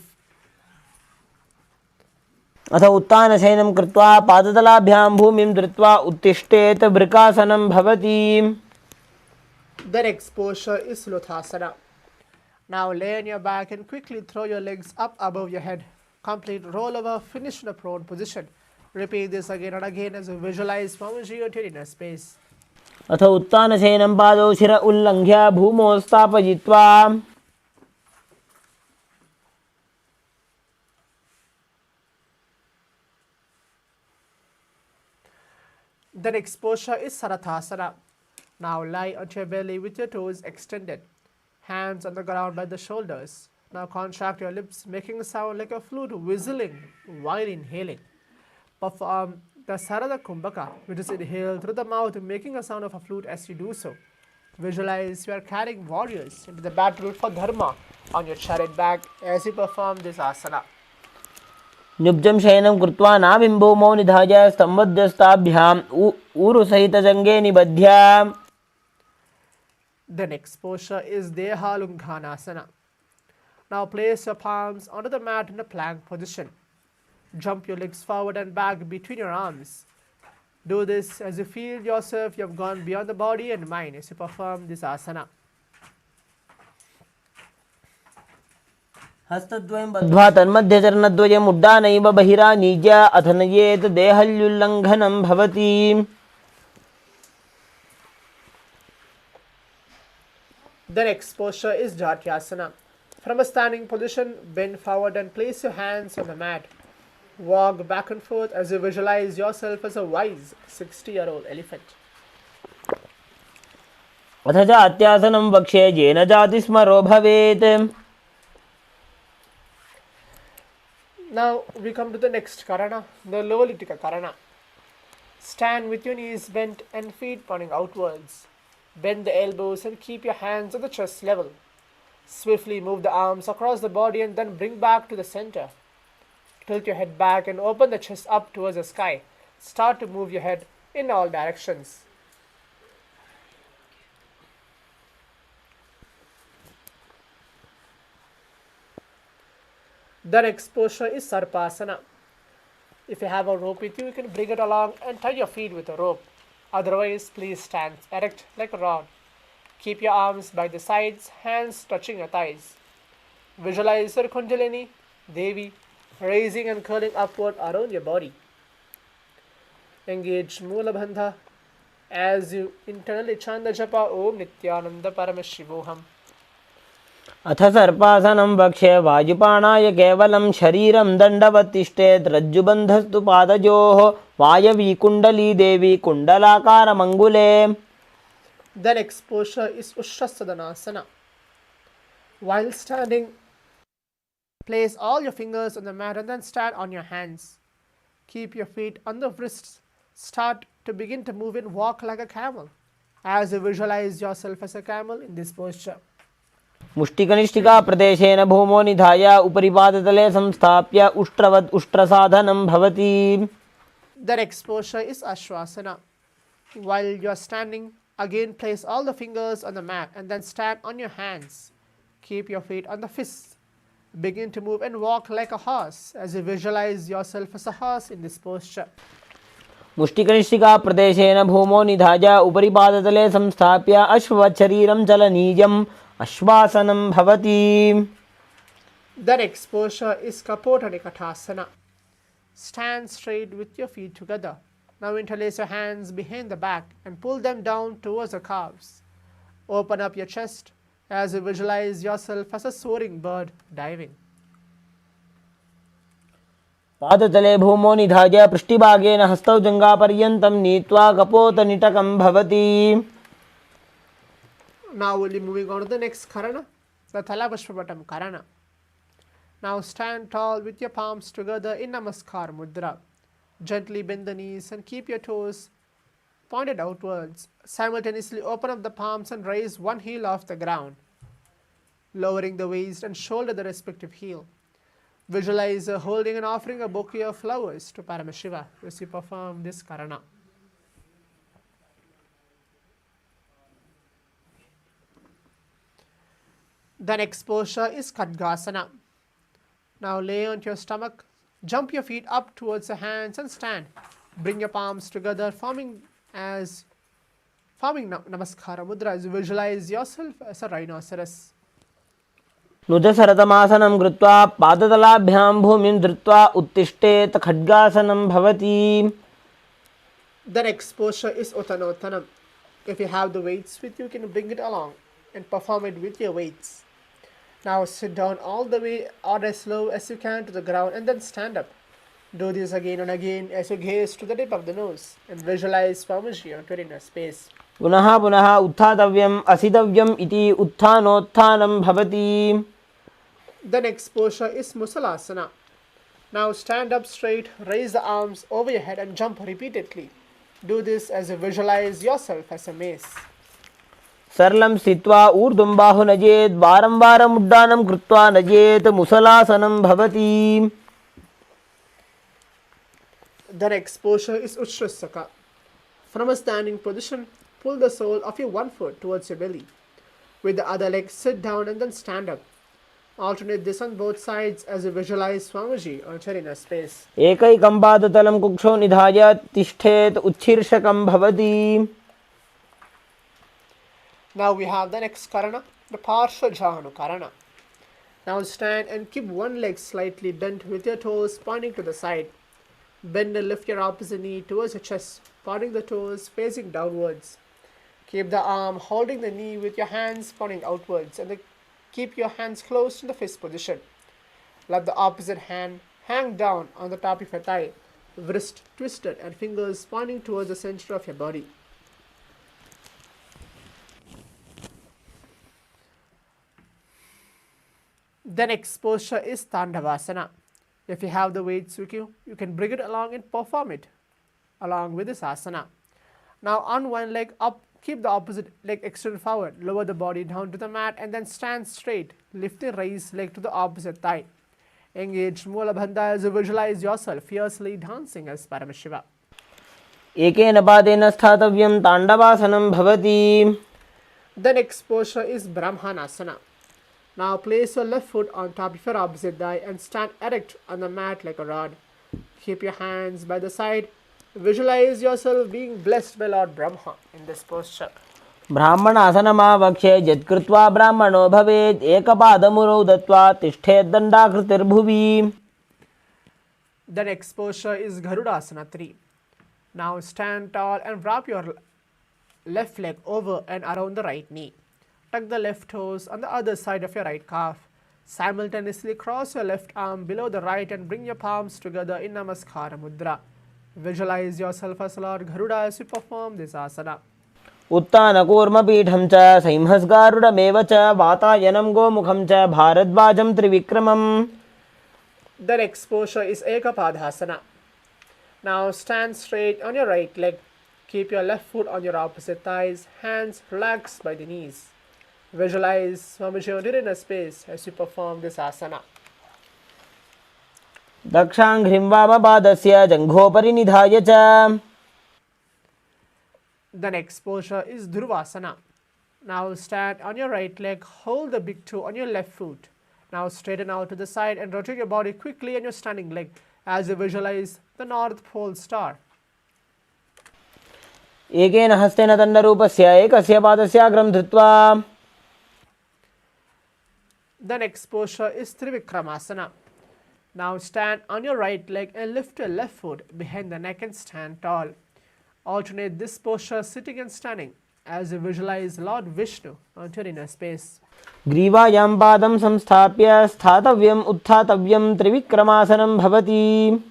अथ उत्तानशयनं कृत्वा पादतलाभ्यां भूमिं धृत्वा उत्तिष्ठेत वृकासनं भवति. The next posture is Luthasana. Now lay on your back and quickly throw your legs up above your head. Complete rollover, finish in a prone position. Repeat this again and again as you visualize Swamiji on your inner space. अथ उत्तानशयनं पादौ शिर उल्लङ्घ्य भूमौ स्थापयित्वा. The next posture is Sarathasana. Now lie on your belly with your toes extended. Hands on the ground by the shoulders. Now contract your lips, making a sound like a flute whistling while inhaling. Perform the Sarada Kumbhaka, which is inhaled through the mouth, making a sound of a flute as you do so. Visualize you are carrying warriors into the battle for Dharma on your chariot back as you perform this asana. नुब्जं शयनं कृत्वा नाभिं भूमौ निधाय स्तम्भध्यस्ताभ्याम् ऊरुसहितजङ्गे निबध्य. The next posture is Dehalunghanasana. Now place your palms onto the mat in a plank position. Jump your legs forward and back between your arms. Do this as you feel yourself you have gone beyond the body and mind as you perform this asana. हस्तद्वयं बद्ध्वा तन्मध्यचरणद्वयम् उड्डानैव बहिरानीज्य अथ नयेत् देहल्युल्लङ्घनं भवति. The next posture is Jatyasana. From a standing position, bend forward and place your hands on the mat. Walk back and forth as you visualize yourself as a wise 60-year-old elephant. अथ जात्यासनं वक्ष्ये येन जातिस्मरो भवेत्. Now we come to the next Karana, the Lolitika Karana. Stand with your knees bent and feet pointing outwards. Bend the elbows and keep your hands at the chest level. Swiftly move the arms across the body and then bring back to the center. Tilt your head back and open the chest up towards the sky. Start to move your head in all directions. The next posture is Sarpasana. If you have a rope with you, you can bring it along and tie your feet with a rope. Otherwise, please stand erect like a rod. Keep your arms by the sides, hands touching your thighs. Visualize your Kundalini, Devi, raising and curling upward around your body. Engage Moola Bandha as you internally chant the japa Om Nithyananda Paramashivoham. अथ सर्पासनं वक्ष्ये वायुपाणाय केवलं शरीरं दण्डवत् तिष्ठेत् रज्जुबन्धस्तु पादयोः वायवी कुण्डली देवी कुण्डलाकारमङ्गुले. Then exposure is Ushtrasadhanasana. While standing, place all your fingers on the mat and then stand on your hands. Keep your feet on the wrists. Start to begin to move and walk like a camel. As you visualize yourself as a camel in this posture. मुष्टिकनिष्ठिका प्रदेशेन भूमो निधाय उपरि पादतले संस्थाप्य उष्ट्रवत् उष्ट्रसाधनं भवति. That exposure is Ashwasana. While you are standing, again place all the fingers on the mat and then stand on your hands. Keep your feet on the fists. Begin to move and walk like a horse as you visualize yourself as a horse in this posture. मुष्टिकनिष्ठिका प्रदेशेन भूमो निधाय उपरि पादतले संस्थाप्य अश्ववत् शरीरं चलनीयम् अश्वासनं भवति. That exposure is Kapotadikatasana. Stand straight with your feet together. Now interlace your hands behind the back and pull them down towards the calves. Open up your chest as you visualize yourself as a soaring bird diving. पादतले भूमो निधाय पृष्ठभागेन हस्तौ जङ्घापर्यन्तं नीत्वा कपोतनिटकं भवति. Now we'll be moving on to the next Karana, the Thalapashpatam Karana. Now stand tall with your palms together in Namaskar Mudra. Gently bend the knees and keep your toes pointed outwards. Simultaneously open up the palms and raise one heel off the ground, lowering the waist and shoulder the respective heel. Visualize holding and offering a bouquet of flowers to Paramashiva as you perform this Karana. The next posture is Khadgasana. Now lay onto your stomach, jump your feet up towards the hands and stand. Bring your palms together, forming Namaskara Mudra as you visualize yourself as a rhinoceros. नुजसरतमासनं कृत्वा पादतलाभ्यां भूमिं धृत्वा उत्तिष्ठेत् खड्गासनं भवति. The next posture is Uttanottanam. If you have the weights with you, you can bring it along and perform it with your weights. Now sit down all the way or as low as you can to the ground and then stand up. Do this again and again as you gaze to the tip of the nose and visualize Swamiji onto inner space. पुनः पुनः उत्थातव्यम् असितव्यम् इति उत्थानोत्थानं भवति. The next posture is Musalasana. Now stand up straight, raise the arms over your head and jump repeatedly. Do this as you visualize yourself as a mace. सरलं स्थित्वा ऊर्ध्वं बाहु नजेत् वारं वारम् उड्डानं कृत्वा नजेत् मुसलासनं भवति. The next posture is Ushtrasaka. From a standing position, pull the sole of your one foot towards your belly. With the other leg, sit down and then stand up. Alternate this on both sides as you visualize Swamiji on your inner space. एकैकं पादतलं कुक्षौ निधाय तिष्ठेत् उच्छीर्षकं भवति. Now we have the next Karana, the Parshvajanu Karana. Now stand and keep one leg slightly bent with your toes pointing to the side. Bend and lift your opposite knee towards your chest, pointing the toes facing downwards. Keep the arm holding the knee with your hands pointing outwards and keep your hands closed in the fist position. Let the opposite hand hang down on the top of your thigh, wrist twisted and fingers pointing towards the center of your body. The next posture is Tandavasana. If you have the weights with you, you can bring it along and perform it along with this asana. Now on one leg up, keep the opposite leg extended forward, lower the body down to the mat and then stand straight. Lift the raised leg to the opposite thigh. Engage Mula Bandha as you visualize yourself fiercely dancing as Paramashiva. एकेन पादेन स्थातव्यं ताण्डवासनं भवति. The next posture is Brahmanasana. Now place your left foot on top of your opposite thigh and stand erect on the mat like a rod. Keep your hands by the side. Visualize yourself being blessed by Lord Brahma in this posture. ब्राह्मणासनमावक्ष्ये यत्कृत्वा ब्राह्मणो भवेत् एकपादमुरौ दत्त्वा तिष्ठेत् दण्डाकृतिर्भुवि. The next posture is Garudasana 3. Now stand tall and wrap your left leg over and around the right knee. Tuck the left toes on the other side of your right calf. Simultaneously cross your left arm below the right and bring your palms together in Namaskara Mudra. Visualize yourself as Lord Garuda as you perform this asana. उत्तानकूर्मपीठं च संहस्गारुडमेव च वातायनं गोमुखं च भारद्वाजं त्रिविक्रमम्. The next posture is Ekapadhasana. Now stand straight on your right leg. Keep your left foot on your opposite thighs, hands relaxed by the knees. Visualize Swamiji in a space as you perform this asana. दक्षाङ्घ्रिं वामपादस्य जङ्घोपरि निधाय च. The next posture is Dhruvasana. Now stand on your right leg, hold the big toe on your left foot. Now straighten out to the side and rotate your body quickly on your standing leg as you visualize the North Pole star. एकेन हस्तेन दण्डरूपस्य एकस्य पादस्याग्रं धृत्वा. The next posture is Trivikramasana. Now stand on your right leg and lift your left foot behind the neck and stand tall. Alternate this posture sitting and standing as you visualize Lord Vishnu onto your inner space. ग्रीवायां पादं संस्थाप्य स्थातव्यम् उत्थातव्यं त्रिविक्रमासनं भवति.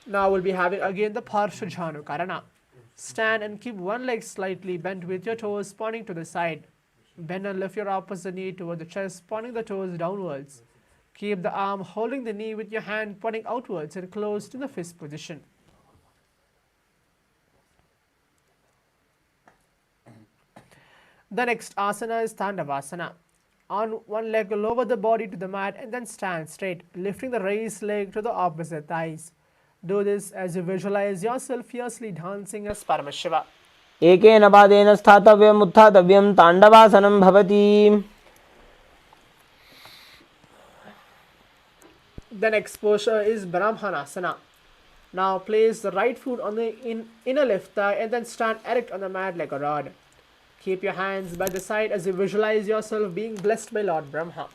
Now we'll be having again the Parshajanukarana. Stand and keep one leg slightly bent with your toes pointing to the side. Bend and lift your opposite knee toward the chest, pointing the toes downwards. Keep the arm holding the knee with your hand pointing outwards and close to the fist position. The next asana is Tandavasana. On one leg, lower the body to the mat and then stand straight, lifting the raised leg to the opposite thighs. Do this as you visualize yourself fiercely dancing as Paramashiva. एकेन पादेन स्थातव्यम् उत्थातव्यं ताण्डवासनं भवति. The next posture is Brahmanasana. Now place the right foot on the inner left thigh and then stand erect on the mat like a rod. Keep your hands by the side as you visualize yourself being blessed by Lord Brahma.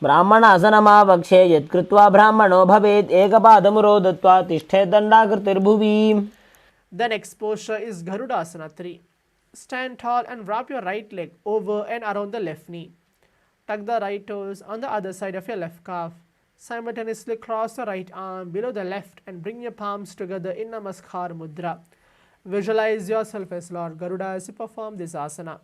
ब्राह्मणासनमावक्षे यत्कृत्वा ब्राह्मणो भवेत् एकपादमुरो दत्त्वा तिष्ठेत् दण्डाकृतिर्भुवि. The next posture is Garudasana 3. Stand tall and wrap your right leg over and around the left knee. Tuck the right toes on the other side of your left calf. Simultaneously cross the right arm below the left and bring your palms together in Namaskar Mudra. Visualize yourself as Lord Garuda as you perform this asana.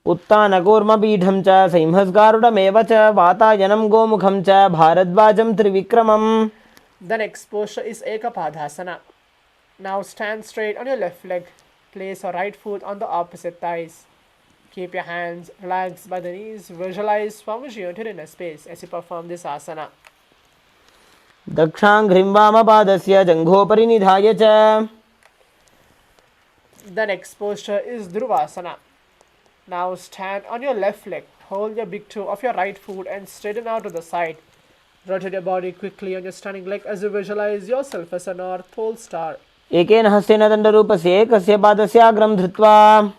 उत्तानकूर्मपीठं च संहस्गारुडमेव च वातायनं गोमुखं च भारद्वाजं त्रिविक्रमम्. The next posture is Ekapadhasana. Now stand straight on your left leg. Place your right foot on the opposite thighs. Keep your hands relaxed by the knees. Visualize Swamiji onto your inner space as you perform this asana. दक्षाङ्घ्रिं वामपादस्य जङ्घोपरि निधाय च. The next posture is Dhruvasana. Now stand on your left leg. Hold your big toe of your right foot and straighten out to the side. Rotate your body quickly on your standing leg as you visualize yourself as a North Pole star. एकेन हस्तेन दण्डरूपस्य एकस्य पादस्याग्रं धृत्वा.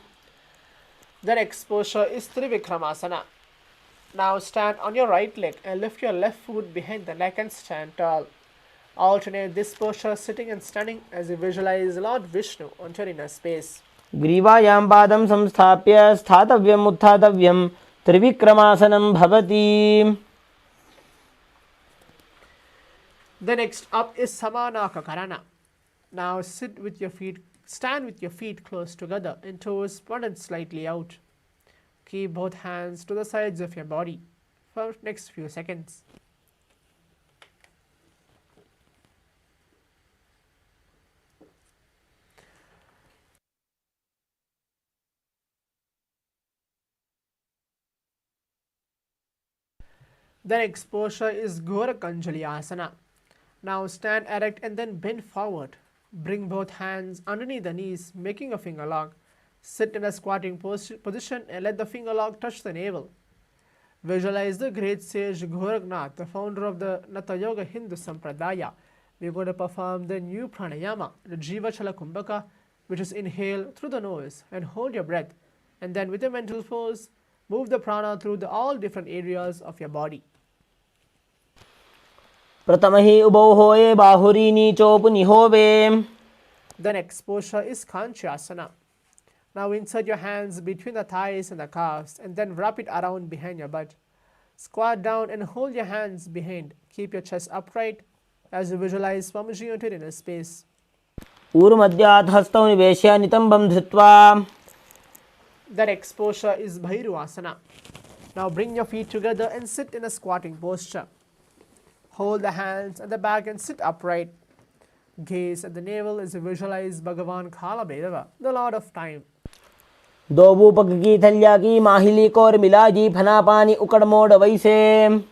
The next posture is Trivikramasana. Now stand on your right leg and lift your left foot behind the neck and stand tall. Alternate this posture sitting and standing as you visualize Lord Vishnu onto your inner space. ग्रीवायां पादं संस्थाप्य स्थातव्यम् उत्थातव्यं त्रिविक्रमासनं भवति. The next up is Samanakakarana. Now stand with your feet close together and toes pointed slightly out. Keep both hands to the sides of your body for next few seconds. The next posture is Gorakanjali Asana. Now stand erect and then bend forward. Bring both hands underneath the knees, making a finger lock. Sit in a squatting position and let the finger lock touch the navel. Visualize the great sage Goraknath, the founder of the Natha Yoga Hindu Sampradaya. We are going to perform the new pranayama, the Jiva Chala Kumbhaka, which is inhale through the nose and hold your breath. And then with a mental force, move the prana through all different areas of your body. प्रथमहि उभौ होये बाहुरी नीचोपु निहोवे. The next posture is Kanchasana. Now insert your hands between the thighs and the calves and then wrap it around behind your butt. Squat down and hold your hands behind. Keep your chest upright as you visualize Swamiji into inner space. ऊर्मध्यात् हस्तौ निवेश्य नितम्बं धृत्वा That exposure is Bhairuvasana. Now bring your feet together and sit in a squatting posture. Hold the hands at the back and sit upright. Gaze at the navel as you visualize Bhagavan Kalabhairava, the Lord of Time. दोबूपक की थल्या की माहिली core मिला जी फना पानी उकड़ मोड़ वैसे.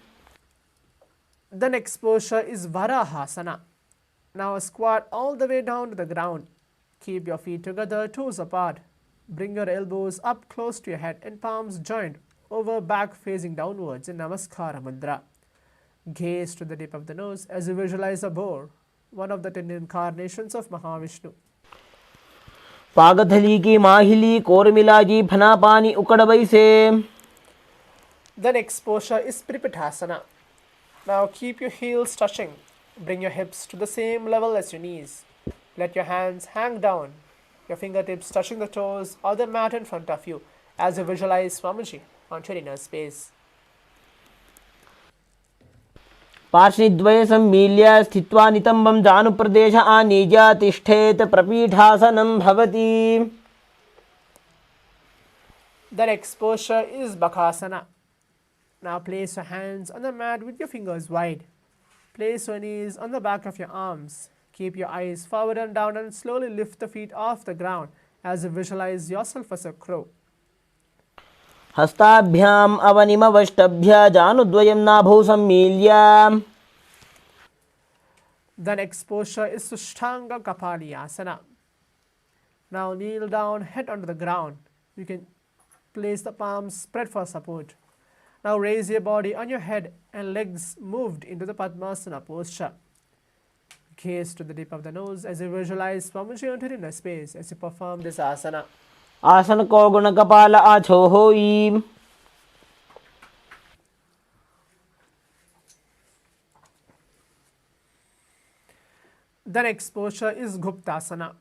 The next posture is Varahasana. Now squat all the way down to the ground. Keep your feet together, toes apart. Bring your elbows up close to your head and palms joined over back facing downwards in Namaskara Mudra. Gaze to the tip of the nose as you visualize a boar, one of the 10 incarnations of Mahavishnu. पागथली की माहिली core मिला जी फना पानी उकड़ वैसे. The next posture is Pripitasana. Now keep your heels touching. Bring your hips to the same level as your knees. Let your hands hang down, your fingertips touching the toes or the mat in front of you as you visualize Swamiji onto your inner space. पार्श्वद्वये सम्मील्य स्थित्वा नितम्बं जानुप्रदेश आनीय तिष्ठेत् प्रपीठासनं भवति. The next posture is Bakasana. Now place your hands on the mat with your fingers wide. Place your knees on the back of your arms. Keep your eyes forward and down and slowly lift the feet off the ground as you visualize yourself as a crow. हस्ताभ्याम् अवनिमवष्टभ्य जानुद्वयं नाभौ सम्मील्य. The next posture is Sushtanga Kapaliyasana. Now kneel down, head onto the ground. You can place the palms spread for support. Now raise your body on your head and legs moved into the Padmasana posture. Gaze to the tip of the nose as you visualize Swamiji onto inner space as you perform this asana. आसन को गुण कपाल आछो होई. The next posture is Guptasana.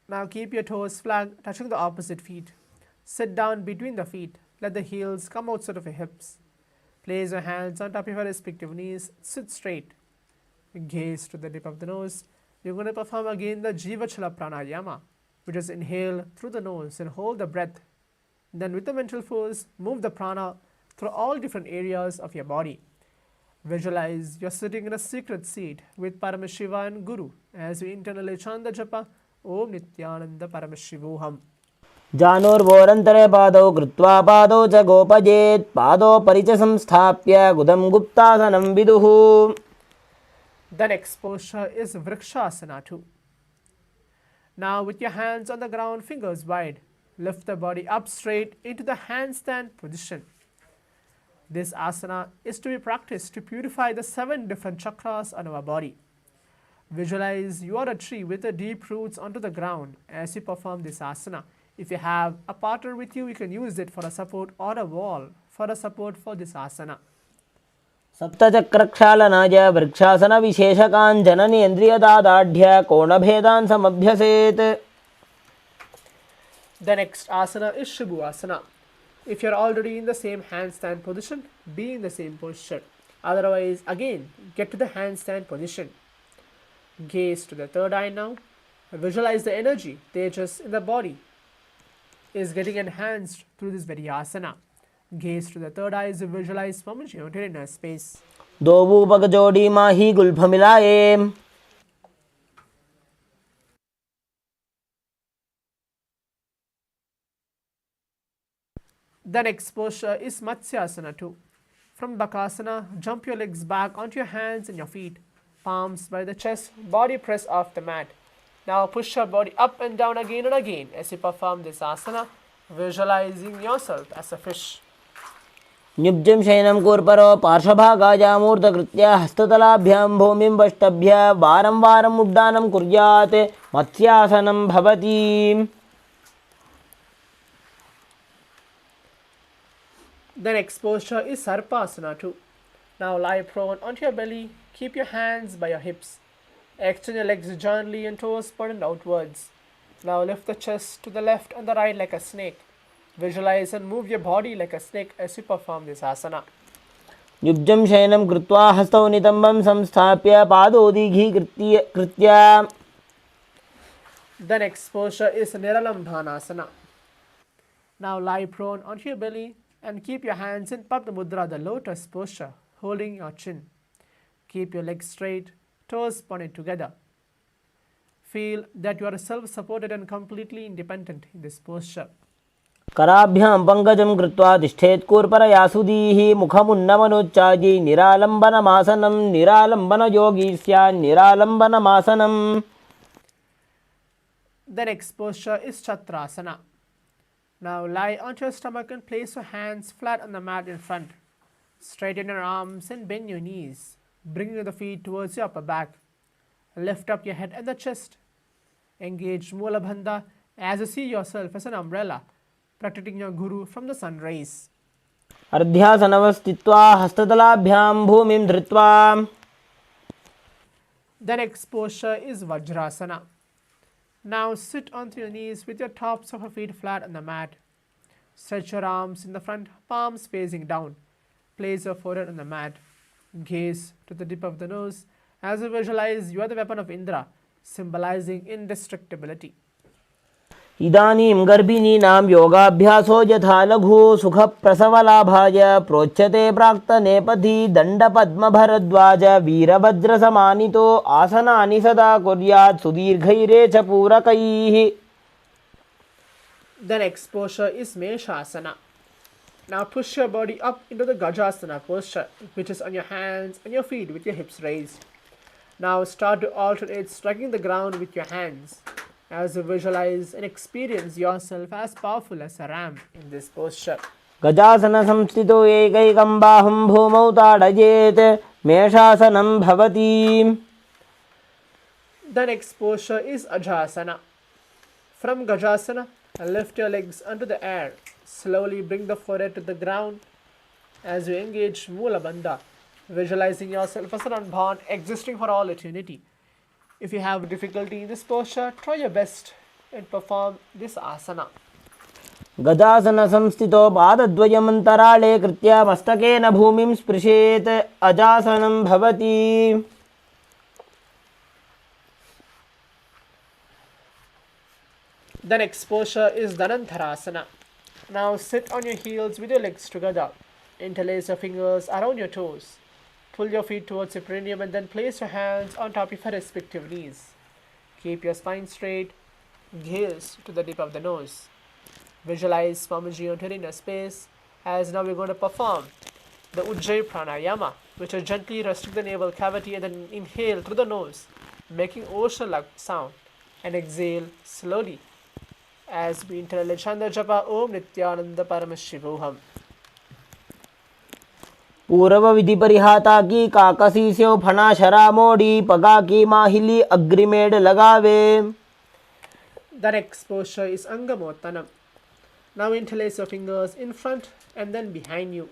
Now keep your toes flat, touching the opposite feet. Sit down between the feet. Let the heels come outside of your hips. Place your hands on top of your respective knees. Sit straight. Gaze to the tip of the nose. You're going to perform again the Jivachala Pranayama, which is inhale through the nose and hold the breath. Then with the mental force, move the prana through all different areas of your body. Visualize you're sitting in a secret seat with Paramashiva and Guru as you internally chant the japa Om Nithyananda Paramashivoham. जानोर्वोरन्तरे पादौ कृत्वा पादौ च गोपजेत् पादौ परिच संस्थाप्य गुदं गुप्तासनं विदुः. The next posture is Vrikshasana too. Now with your hands on the ground, fingers wide, lift the body up straight into the handstand position. This asana is to be practiced to purify the 7 different chakras on our body. Visualize you are a tree with the deep roots onto the ground as you perform this asana. If you have a partner with you, you can use it for a support or a wall for a support for this asana. सप्तचक्रक्षालनाय vrikshasana विशेषकान् जननेन्द्रियदादाढ्य कोणभेदान् समभ्यसेत्. The next asana is Shubhavasana. If you're already in the same handstand position, be in the same posture. Otherwise, again, get to the handstand position. Gaze to the third eye now. Visualize the energy, tejas in the body is getting enhanced through this very asana. Gaze to the third eye as you visualize Swamiji onto your inner space. दोबूपक जोड़ी माही Gulf मिलाए. The next posture is Matsyasana too. From Bakasana, jump your legs back onto your hands and your feet. Palms by the chest, body press off the mat. Now push your body up and down again and again as you perform this asana, visualizing yourself as a fish. न्युब्जं शयनं कूर्परो पार्श्वभागायामूर्धकृत्य हस्ततलाभ्यां भूमिं वष्टभ्य वारं वारम् उड्डानं कुर्यात् मत्स्यासनं भवति. The next posture is Sarpasana too. Now lie prone onto your belly, keep your hands by your hips. Extend your legs gently and toes pointed outwards. Now lift the chest to the left and the right like a snake. Visualize and move your body like a snake as you perform this asana. युब्जं शयनं कृत्वा हस्तौ नितम्बं संस्थाप्य पादोदीघी कृत्य The next posture is Niralambhanasana. Now lie prone onto your belly and keep your hands in Padma Mudra, the lotus posture, holding your chin. Keep your legs straight, toes pointed together. Feel that you are self-supported and completely independent in this posture. कराभ्यां पङ्कजं कृत्वा तिष्ठेत् कूर्परयासुदीः मुखमुन्नमनोच्चायि निरालम्बनमासनं निरालम्बनयोगी स्यात् निरालम्बनमासनम्. The next posture is Chatrasana. Now lie onto your stomach and place your hands flat on the mat in front. Straighten your arms and bend your knees, bringing the feet towards your upper back. Lift up your head and the chest. Engage Mula Bandha as you see yourself as an umbrella, protecting your guru from the sun rays. अर्ध्यासनवस्थित्वा हस्ततलाभ्यां भूमिं धृत्वा. The next posture is Vajrasana. Now sit onto your knees with your tops of your feet flat on the mat. Stretch your arms in the front, palms facing down. Place your forehead on the mat. Gaze to the tip of the nose as you visualize you are the weapon of Indra, symbolizing indestructibility. इदानीं गर्भिणीनां योगाभ्यासो यथा लघु सुखप्रसवलाभाय प्रोच्यते प्राक्तनेपथि दण्डपद्मभरद्वाज वीरभद्रसमानितो आसनानि सदा कुर्यात् सुदीर्घैरे च पूरकैः. The next posture is Meshasana. Now push your body up into the Gajasana posture, which is on your hands and your feet with your hips raised. Now start to alternate striking the ground with your hands as you visualize and experience yourself as powerful as a ram in this posture. गजासन संस्थितो एकैकं बाहुं भूमौ ताडयेत् मेषासनं भवति. The next posture is Ajasana. From Gajasana, lift your legs onto the air. Slowly bring the forehead to the ground as you engage Mula Bandha, visualizing yourself as an unborn existing for all eternity. If you have difficulty in this posture, try your best and perform this asana. गजासन संस्थितो पादद्वयमन्तराळे कृत्य मस्तकेन भूमिं स्पृशेत् अजासनं भवति. The next posture is Dhanantarasana. Now sit on your heels with your legs together. Interlace your fingers around your toes. Pull your feet towards your perineum and then place your hands on top of your respective knees. Keep your spine straight. Gaze to the tip of the nose. Visualize Swamiji on your inner space as now we're going to perform the Ujjayi Pranayama, which will gently restrict the navel cavity and then inhale through the nose, making ocean-like sound, and exhale slowly as we interlate Chanda Japa Om Nithyananda Paramashivoham. पूर्व विधि परिहाता की काकसी से फना शरा मोड़ी पगा की माहिली अग्रिमेड लगावे. The next posture is Angamottanam. Now interlace your fingers in front and then behind you.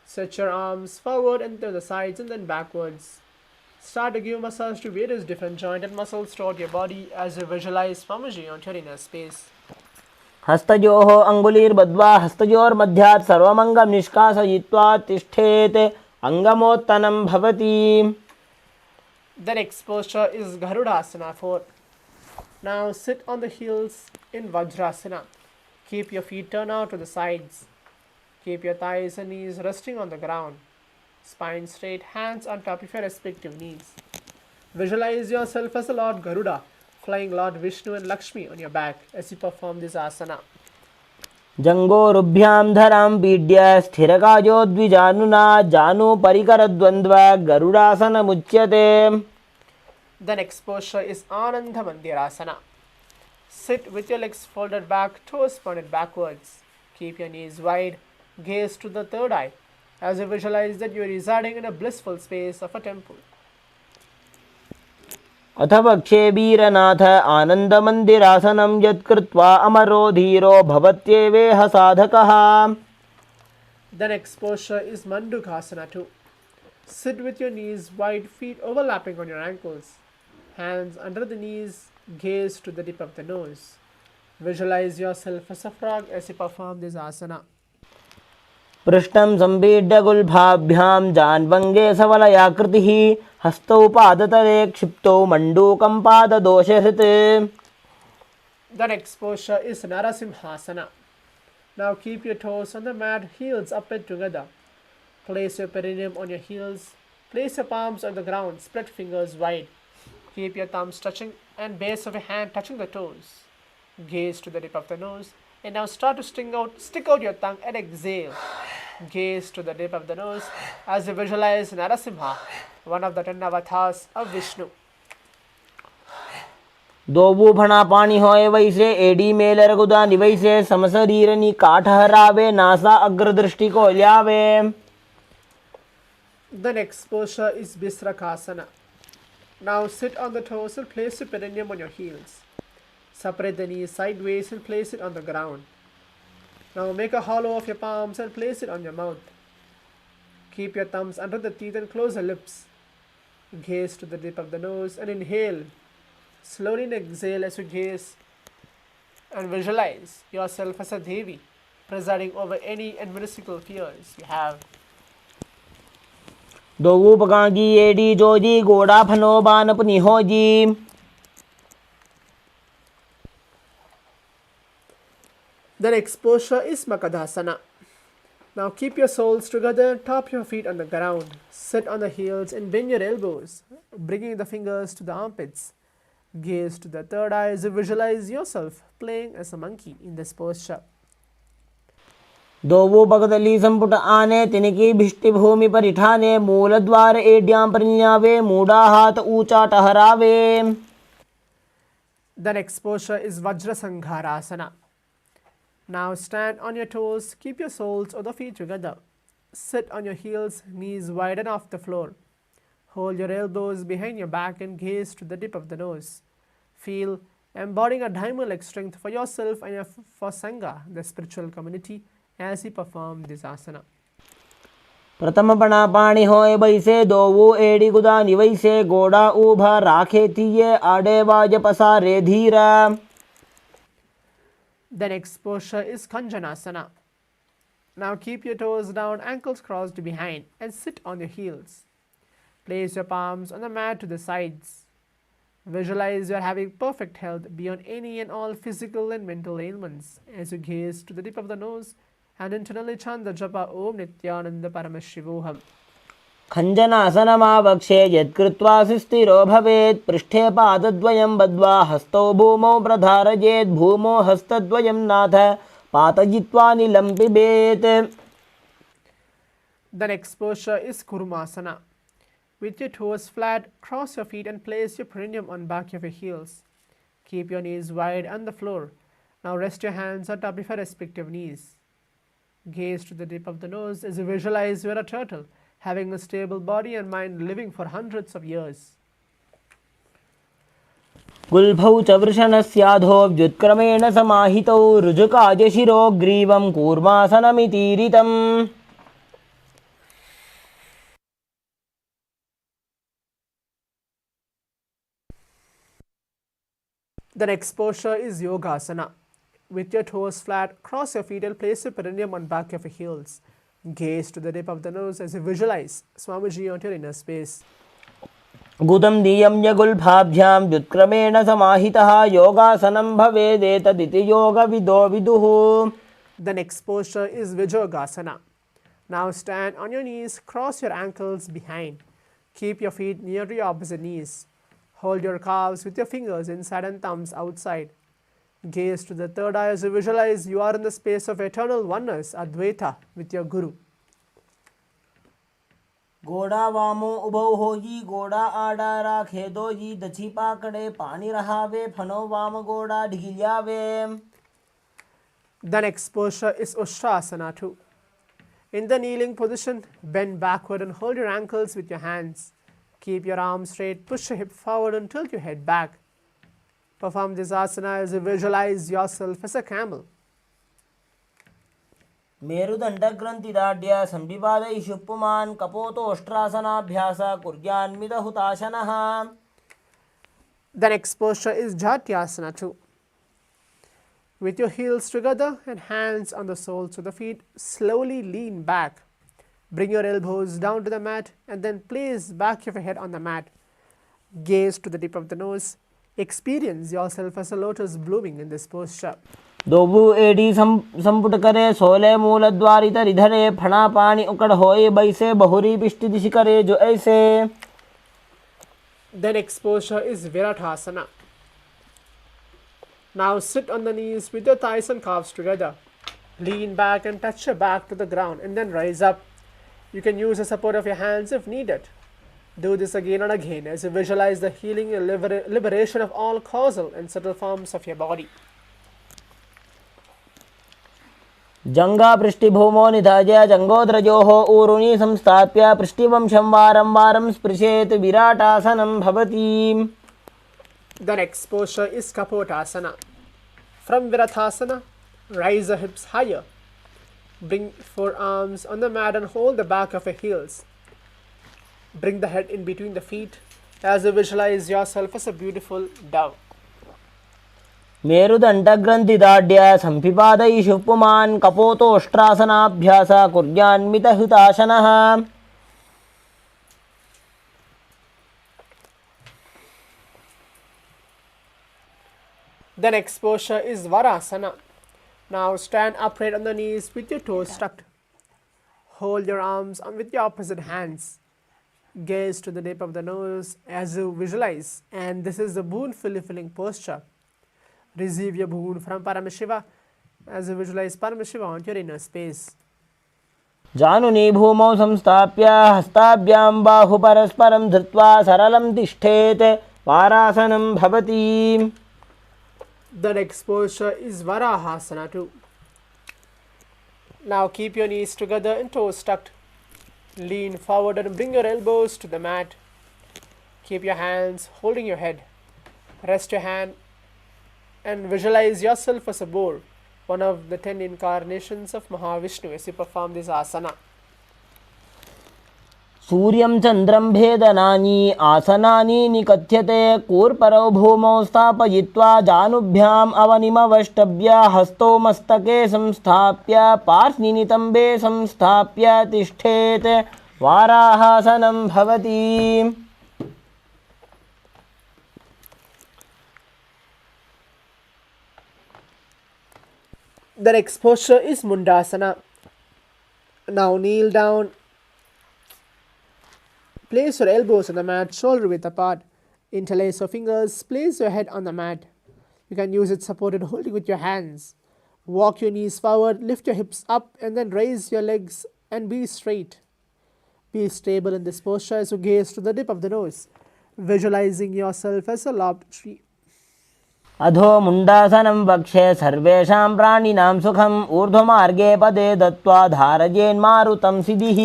Stretch your arms forward and to the sides and then backwards. Start to give massage to various different joints and muscles throughout your body as you visualize Swamiji on your inner space. हस्तयोः अङ्गुलीर्बद्ध्वा हस्तयोर्मध्यात् सर्वमङ्गं निष्कासयित्वा तिष्ठेत् अङ्गमोत्तनं भवति. The next posture is Garudasana 4. Now sit on the heels in Vajrasana. Keep your feet turned out to the sides. Keep your thighs and knees resting on the ground. Spine straight, hands on top of your respective knees. Visualize yourself as a Lord Garuda, flying Lord Vishnu and Lakshmi on your back as you perform this asana. जंगोरुभ्यां धरां पीड्य स्थिरकायो द्विजानुना जानु परिकरद्वन्द्व गरुडासनमुच्यते. The next posture is Ananda Mandirasana. Sit with your legs folded back, toes pointed backwards. Keep your knees wide, gaze to the third eye as you visualize that you are residing in a blissful space of a temple. अथ पक्षे वीरनाथ आनन्दमन्दिरासनं यत्कृत्वा अमरो धीरो भवत्येवेह साधकः. The next posture is Mandukasana 2. Sit with your knees wide, feet overlapping on your ankles, hands under the knees Gaze to the tip of the nose. Visualize yourself as a frog as you perform this asana. पृष्ठं सम्पीड्य गुल्भाभ्यां जान्वङ्गे सवलयाकृतिः हस्तौ पादतले क्षिप्तौ मण्डूकं पाददोषहृत्. The next posture is Narasimhasana. Now keep your toes on the mat, heels up and together. Place your perineum on your heels. Place your palms on the ground, spread fingers wide. Keep your thumbs touching and base of your hand touching the toes. Gaze to the tip of the nose. And now start to stick out your tongue and exhale. Gaze to the tip of the nose as you visualize Narasimha, one of the 10 avatars of Vishnu. दोबू फणा पानी होए वैसे AD mail रघुदा निवैसे समशरीरनी काठ हरावे NASA अग्रदृष्टि को ल्यावे. The next posture is Bisrakasana. Now sit on the toes and place your perineum on your heels. Separate the knees sideways and place it on the ground. Now make a hollow of your palms and place it on your mouth. Keep your thumbs under the teeth and close your lips. Gaze to the tip of the nose and inhale. Slowly exhale as you gaze and visualize yourself as a Devi, presiding over any and mystical fears you have. दोबू पकागी एडी जोजी गोड़ा फनो बान अपनी होजी. The next posture is Makadhasana. Now keep your soles together and top your feet on the ground. Sit on the heels and bend your elbows, bringing the fingers to the armpits. Gaze to the third eye as you visualize yourself playing as a monkey in this posture. दोबू पगदली संपुट आने तिनकी भिष्टि भूमि पर इठाने मूल द्वार एड्यां परिण्यावे मूढ़ा हाथ ऊंचा टहरावे. The next posture is Vajrasangharasana. Now stand on your toes, keep your soles of the feet together. Sit on your heels, knees widen off the floor. Hold your elbows behind your back and gaze to the tip of the nose. Feel embodying a diamond-like strength for yourself and for Sangha, the spiritual community, as you perform this asana. प्रथम पणा पाणी होए वैसे दोवू AD गुदा निवैसे गोड़ा ऊभा राखे थिये आडे was पसारे धीरा. The next posture is Kanjanasana. Now keep your toes down, ankles crossed behind, and sit on your heels. Place your palms on the mat to the sides. Visualize you are having perfect health beyond any and all physical and mental ailments as you gaze to the tip of the nose and internally chant the japa Om Nithyananda Paramashivoham. खञ्जनासनमावक्षे यत्कृत्वा सुस्थिरो भवेत् पृष्ठे पादद्वयं बद्ध्वा हस्तौ भूमौ प्रधारयेत् भूमौ हस्तद्वयं नाथ पातयित्वा नीलं पिबेत्. The next posture is Kurumasana. With your toes flat, cross your feet and place your perineum on back of your heels. Keep your knees wide on the floor. Now rest your hands on top of your respective knees. Gaze to the tip of the nose as you visualize you are a turtle, having a stable body and mind, living for hundreds of years. गुल्भौ च वृषणस्याधो व्युत्क्रमेण समाहितौ ऋजुकाजशिरो ग्रीवं कूर्मासनमितीरितम्. The next posture is Yogasana. With your toes flat, cross your feet and place your perineum on back of your heels. Gaze to the tip of the nose as you visualize Swamiji onto your inner space. गुदं नियम्य गुल्भाभ्यां व्युत्क्रमेण समाहितः योगासनं भवेदेतदिति योगविदो विदुः. The next posture is Vijogasana. Now stand on your knees, cross your ankles behind. Keep your feet near to your opposite knees. Hold your calves with your fingers inside and thumbs outside. Gaze to the third eye as you visualize you are in the space of eternal oneness, Advaita, with your Guru. गोड़ा वामो उभौ होजी गोड़ा आड़ा राखे doji दछी पाकड़े पानी रहावे फनो वाम गोड़ा ढिगिल्यावे. The next posture is Ustrasana too. In the kneeling position, bend backward and hold your ankles with your hands. Keep your arms straight, push your hip forward and tilt your head back. Perform this asana as you visualize yourself as a camel. मेरुदंड ग्रंथिदाढ्य संविपादैषु पुमान् कपोतोष्ट्रासनाभ्यास कुर्यान्मिद हुताशनः. The next posture is Jatyasana 2. With your heels together and hands on the soles of the feet, slowly lean back. Bring your elbows down to the mat and then place back of your head on the mat. Gaze to the tip of the nose. Experience yourself as a lotus blooming in this posture. दोबू एडी संपुट करे सोले मूल द्वारित रिधरे फणा पानी उकड़ होए बैसे बहुरी पिष्टि दिशि करे जो ऐसे. The next posture is Viratasana. Now sit on the knees with your thighs and calves together. Lean back and touch your back to the ground and then rise up. You can use the support of your hands if needed. Do this again and again as you visualize the healing and liberation of all causal and subtle forms of your body. जंगा पृष्ठिभूमो निधाय जंगोद्रजोः ऊरुनि संस्थाप्य पृष्ठिवंशं वारं वारं स्पृशेत् विराटासनं भवति. The next posture is Kapotasana. From Viratasana, rise the hips higher. Bring forearms on the mat and hold the back of your heels. Bring the head in between the feet as you visualize yourself as a beautiful dove. मेरुदण्डग्रन्थिदाढ्य संपिपादैषु पुमान् कपोतोष्ट्रासनाभ्यास कुर्यान्मितहुताशनः. The next posture is Varasana. Now stand upright on the knees with your toes tucked. Hold your arms with your opposite hands. Gaze to the nape of the nose as you visualize, and this is the boon filling posture. Receive your boon from Paramashiva as you visualize Paramashiva on your inner space. जानुनी भूमौ संस्थाप्य हस्ताभ्यां बाहु परस्परं धृत्वा सरलं तिष्ठेत् वारासनं भवति. The next posture is Varahasana 2. Now keep your knees together and toes tucked. Lean forward and bring your elbows to the mat. Keep your hands holding your head. Rest your hand and visualize yourself as a boar, one of the 10 incarnations of Mahavishnu as you perform this asana. सूर्यं चन्द्रं भेदनानि आसनानि निकथ्यते कूर्परौ भूमौ स्थापयित्वा जानुभ्याम् अवनिमवष्टभ्य हस्तौ मस्तके संस्थाप्य पार्श्वनितम्बे संस्थाप्य तिष्ठेत् वाराहासनं भवति. The next posture is Mundasana. Now kneel down. Place your elbows on the mat, shoulder width apart. Interlace your fingers. Place your head on the mat. You can use it supported holding with your hands. Walk your knees forward, lift your hips up, and then raise your legs and be straight. Be stable in this posture as you gaze to the tip of the nose, visualizing yourself as a lopped tree. अधो मुण्डासनं वक्षे सर्वेषां प्राणिनां सुखम् ऊर्ध्वमार्गे पदे दत्त्वा धारयेन्मारुतं सिद्धिः.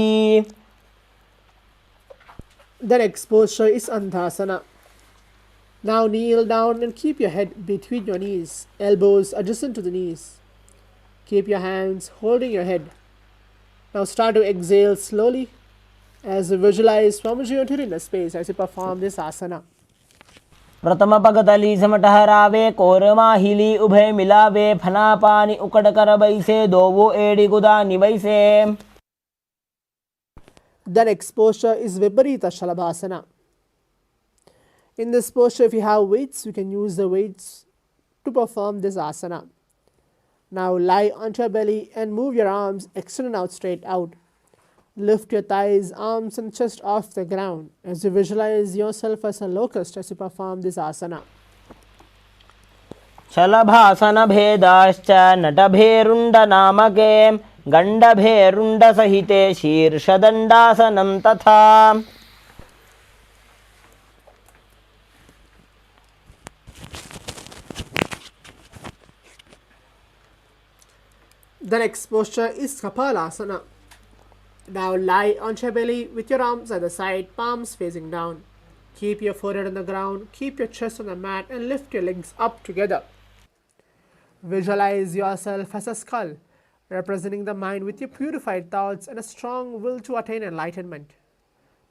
The next posture is Andhasana. Now kneel down and keep your head between your knees, elbows adjacent to the knees. Keep your hands holding your head. Now start to exhale slowly as you visualize Swamiji on your inner space as you perform this asana. प्रथम पगतली समटहरावे कोरमाहिली उभय मिलावे फनापानी उकड़कर बैसे दोवो एड़ी गुदा निवैसे. The next posture is Viparita Shalabhasana. In this posture, if you have weights, you can use the weights to perform this asana. Now lie onto your belly and move your arms extended out straight out. Lift your thighs, arms and chest off the ground as you visualize yourself as a locust as you perform this asana. शलभासन भेदाश्च नटभेरुण्ड नामके गण्डभेरुण्ड सहिते शीर्षदण्डासनं तथा. The next posture is Kapalasana. Now lie on your belly with your arms at the side, palms facing down. Keep your forehead on the ground, keep your chest on the mat and lift your legs up together. Visualize yourself as a skull, representing the mind with your purified thoughts and a strong will to attain enlightenment.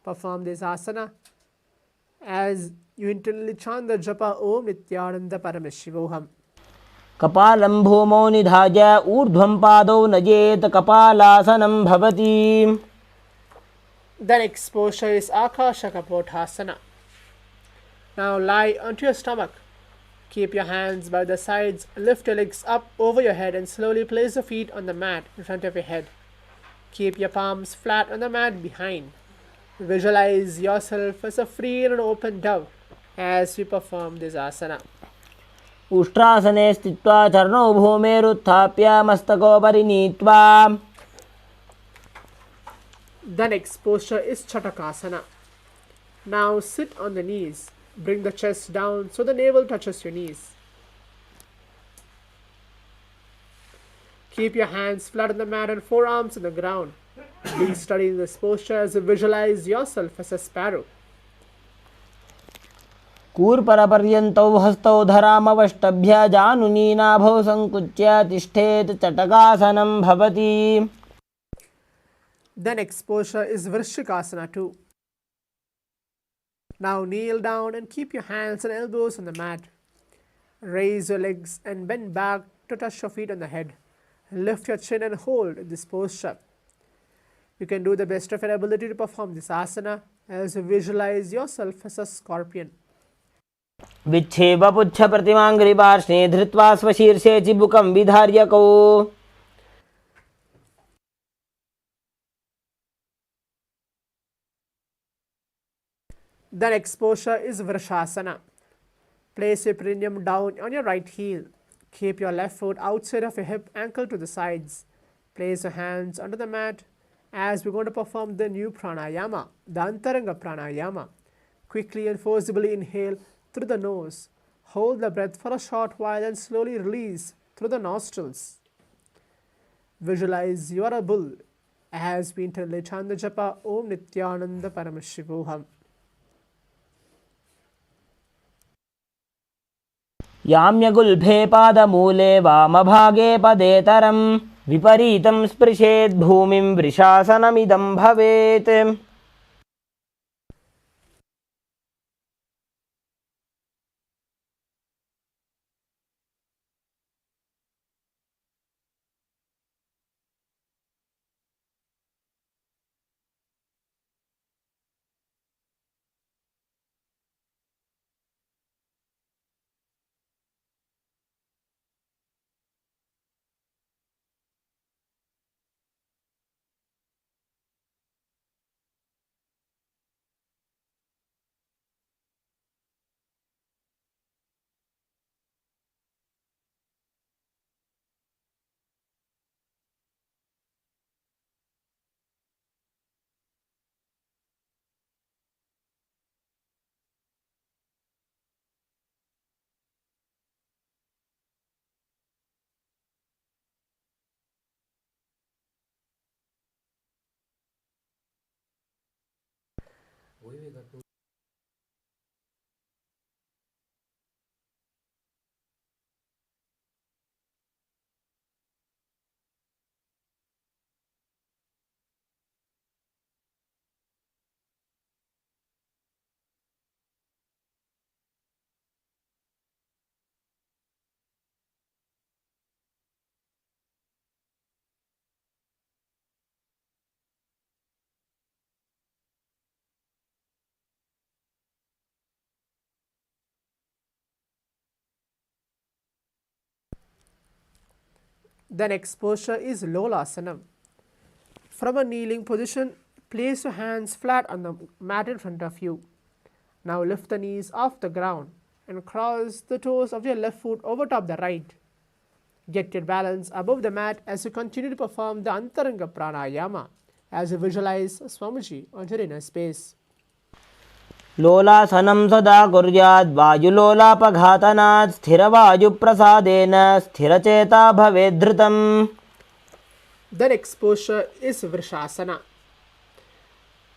Perform this asana as you internally chant the japa Om Nithyananda Paramashivoham. कपालं भूमौ निधाय ऊर्ध्वं पादौ नयेत् कपालासनं भवति. The next posture is Akasha Kapothasana. Now lie onto your stomach. Keep your hands by the sides, lift your legs up over your head and slowly place the feet on the mat in front of your head. Keep your palms flat on the mat behind. Visualize yourself as a free and open dove as we perform this asana. उष्ट्रासने स्थित्वा चरणौ भूमेरुत्थाप्य मस्तकोपरि नीत्वा. The next posture is Chatakasana. Now sit on the knees. Bring the chest down so the navel touches your knees. Keep your hands flat on the mat and forearms on the ground. Be steady in this posture as you visualize yourself as a sparrow. कूर्परपर्यन्तौ हस्तौ धरामवष्टभ्य जानुनीनाभौ सङ्कुच्य तिष्ठेत् चटकासनं भवति. The next posture is Vrishikasana too. Now kneel down and keep your hands and elbows on the mat. Raise your legs and bend back to touch your feet on the head. Lift your chin and hold this posture. You can do the best of your ability to perform this asana as you visualize yourself as a scorpion. विच्छेव पुच्छ प्रतिमाङ्घ्रिपार्श्वे धृत्वा स्वशीर्षे चिबुकं विधार्यकौ. The next posture is Vrishasana. Place your perineum down on your right heel. Keep your left foot outside of your hip, ankle to the sides. Place your hands under the mat as we're going to perform the new pranayama, the Antaranga pranayama. Quickly and forcibly inhale through the nose. Hold the breath for a short while and slowly release through the nostrils. Visualize you are a bull as we internally chant the japa Om Nithyananda Paramashivoham. याम्यगुल्भे पादमूले वामभागे पदेतरं विपरीतं स्पृशेत् भूमिं वृषासनमिदं भवेत्. The next posture is Lolasana. From a kneeling position, place your hands flat on the mat in front of you. Now lift the knees off the ground and cross the toes of your left foot over top the right. Get your balance above the mat as you continue to perform the Antaranga Pranayama as you visualize Swamiji on your inner space. लोलासनं सदा कुर्यात् वायुलोलापघातनात् स्थिरवायुप्रसादेन स्थिरचेता भवेत् धृतम्. The next posture is Vrishasana.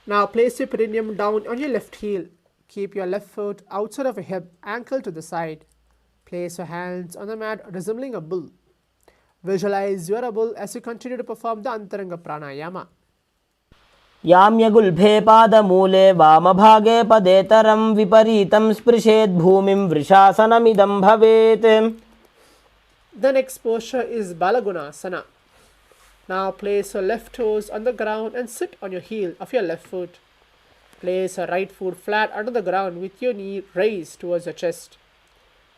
Now place your perineum down on your left heel. Keep your left foot outside of your hip, ankle to the side. Place your hands on the mat resembling a bull. Visualize you are a bull as you continue to perform the Antaranga Pranayama. याम्यगुल्फे पादमूले वामभागे पदेतरं विपरीतं स्पृशेत् भूमिं वृषासनमिदं भवेत्. The next posture is Balagunasana. Now place your left toes on the ground and sit on your heel of your left foot. Place your right foot flat under the ground with your knee raised towards your chest.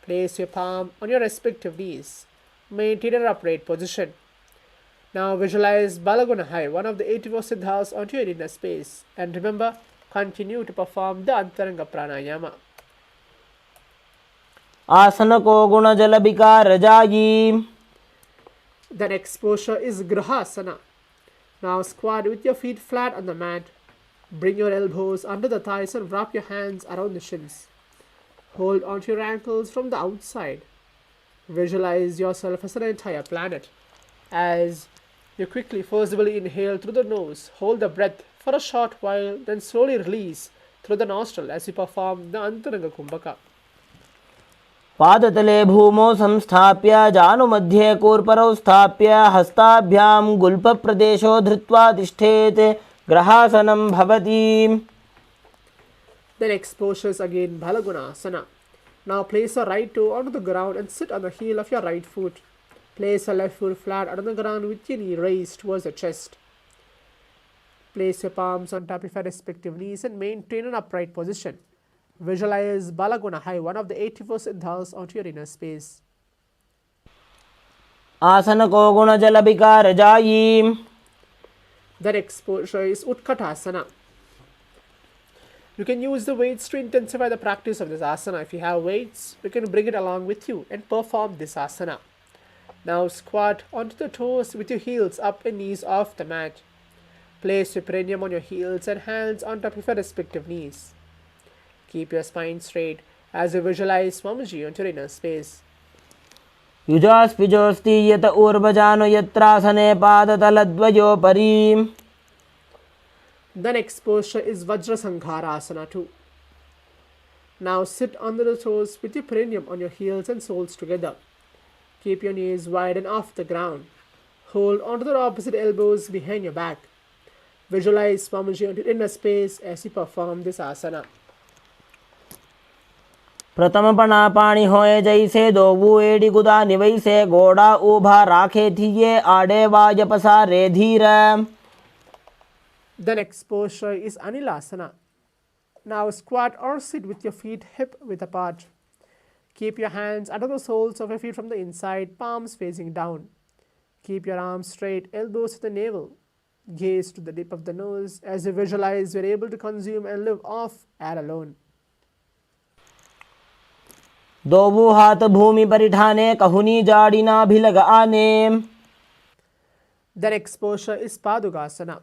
Place your palm on your respective knees. Maintain an upright position. Now visualize Balagunahai, one of the 84 siddhas, onto your inner space. And remember, continue to perform the Antaranga Pranayama. आसन को गुण जल विकार जायी. The next posture is Grihasana. Now squat with your feet flat on the mat. Bring your elbows under the thighs and wrap your hands around the shins. Hold onto your ankles from the outside. Visualize yourself as an entire planet. As you quickly, forcibly inhale through the nose, hold the breath for a short while, then slowly release through the nostril as you perform the Antaranga Kumbhaka. पादतले भूमौ संस्थाप्य जानुमध्ये कूर्परौ स्थाप्य हस्ताभ्यां गुल्फप्रदेशो धृत्वा तिष्ठेत् ग्रहासनं भवति. The next posture is again Balagunasana. Now place your right toe onto the ground and sit on the heel of your right foot. Place your left foot flat on the ground with your knee raised towards your chest. Place your palms on top of your respective knees and maintain an upright position. Visualize Balagunahai, one of the 84 siddhas, onto your inner space. आसन को गुण जल विकार जायी. The next posture is Utkatasana. You can use the weights to intensify the practice of this asana. If you have weights, you can bring it along with you and perform this asana. Now squat onto the toes with your heels up and knees off the mat. Place your perineum on your heels and hands on top of your respective knees. Keep your spine straight as you visualize Swamiji onto your inner space. युजास्पिजोस्ति यत ऊर्वजानो यत्रासने पादतलद्वयोपरि. The next posture is Vajrasanghara too. Now sit under the toes with your perineum on your heels and soles together. Keep your knees wide and off the ground. Hold onto the opposite elbows behind your back. Visualize Swamiji onto your inner space as you perform this asana. प्रथम पना पाणी होए जैसे दोबू AD गुदा निवैसे गोड़ा ऊभा राखे थिये आडे was पसारे धीर. The next posture is Anilasana. Now squat or sit with your feet hip width apart. Keep your hands under the soles of your feet from the inside, palms facing down. Keep your arms straight, elbows to the navel. Gaze to the tip of the nose as you visualize you are able to consume and live off air alone. दोबू हाथ भूमि परिठाने कहुनी जाड़िना भिलग आने. The next posture is Padugasana.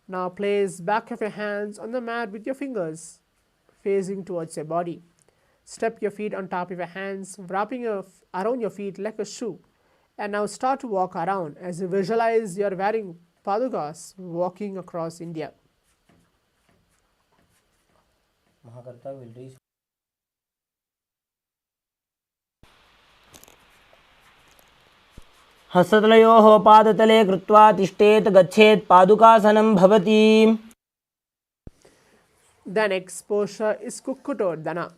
Now place back of your hands on the mat with your fingers facing towards your body. Step your feet on top of your hands, wrapping around your feet like a shoe. And now start to walk around as you visualize you are wearing padukas walking across India. हस्ततलयोः पादतले कृत्वा तिष्ठेत् गच्छेत् पादुकासनं भवति. The next posture is Kukkutodana.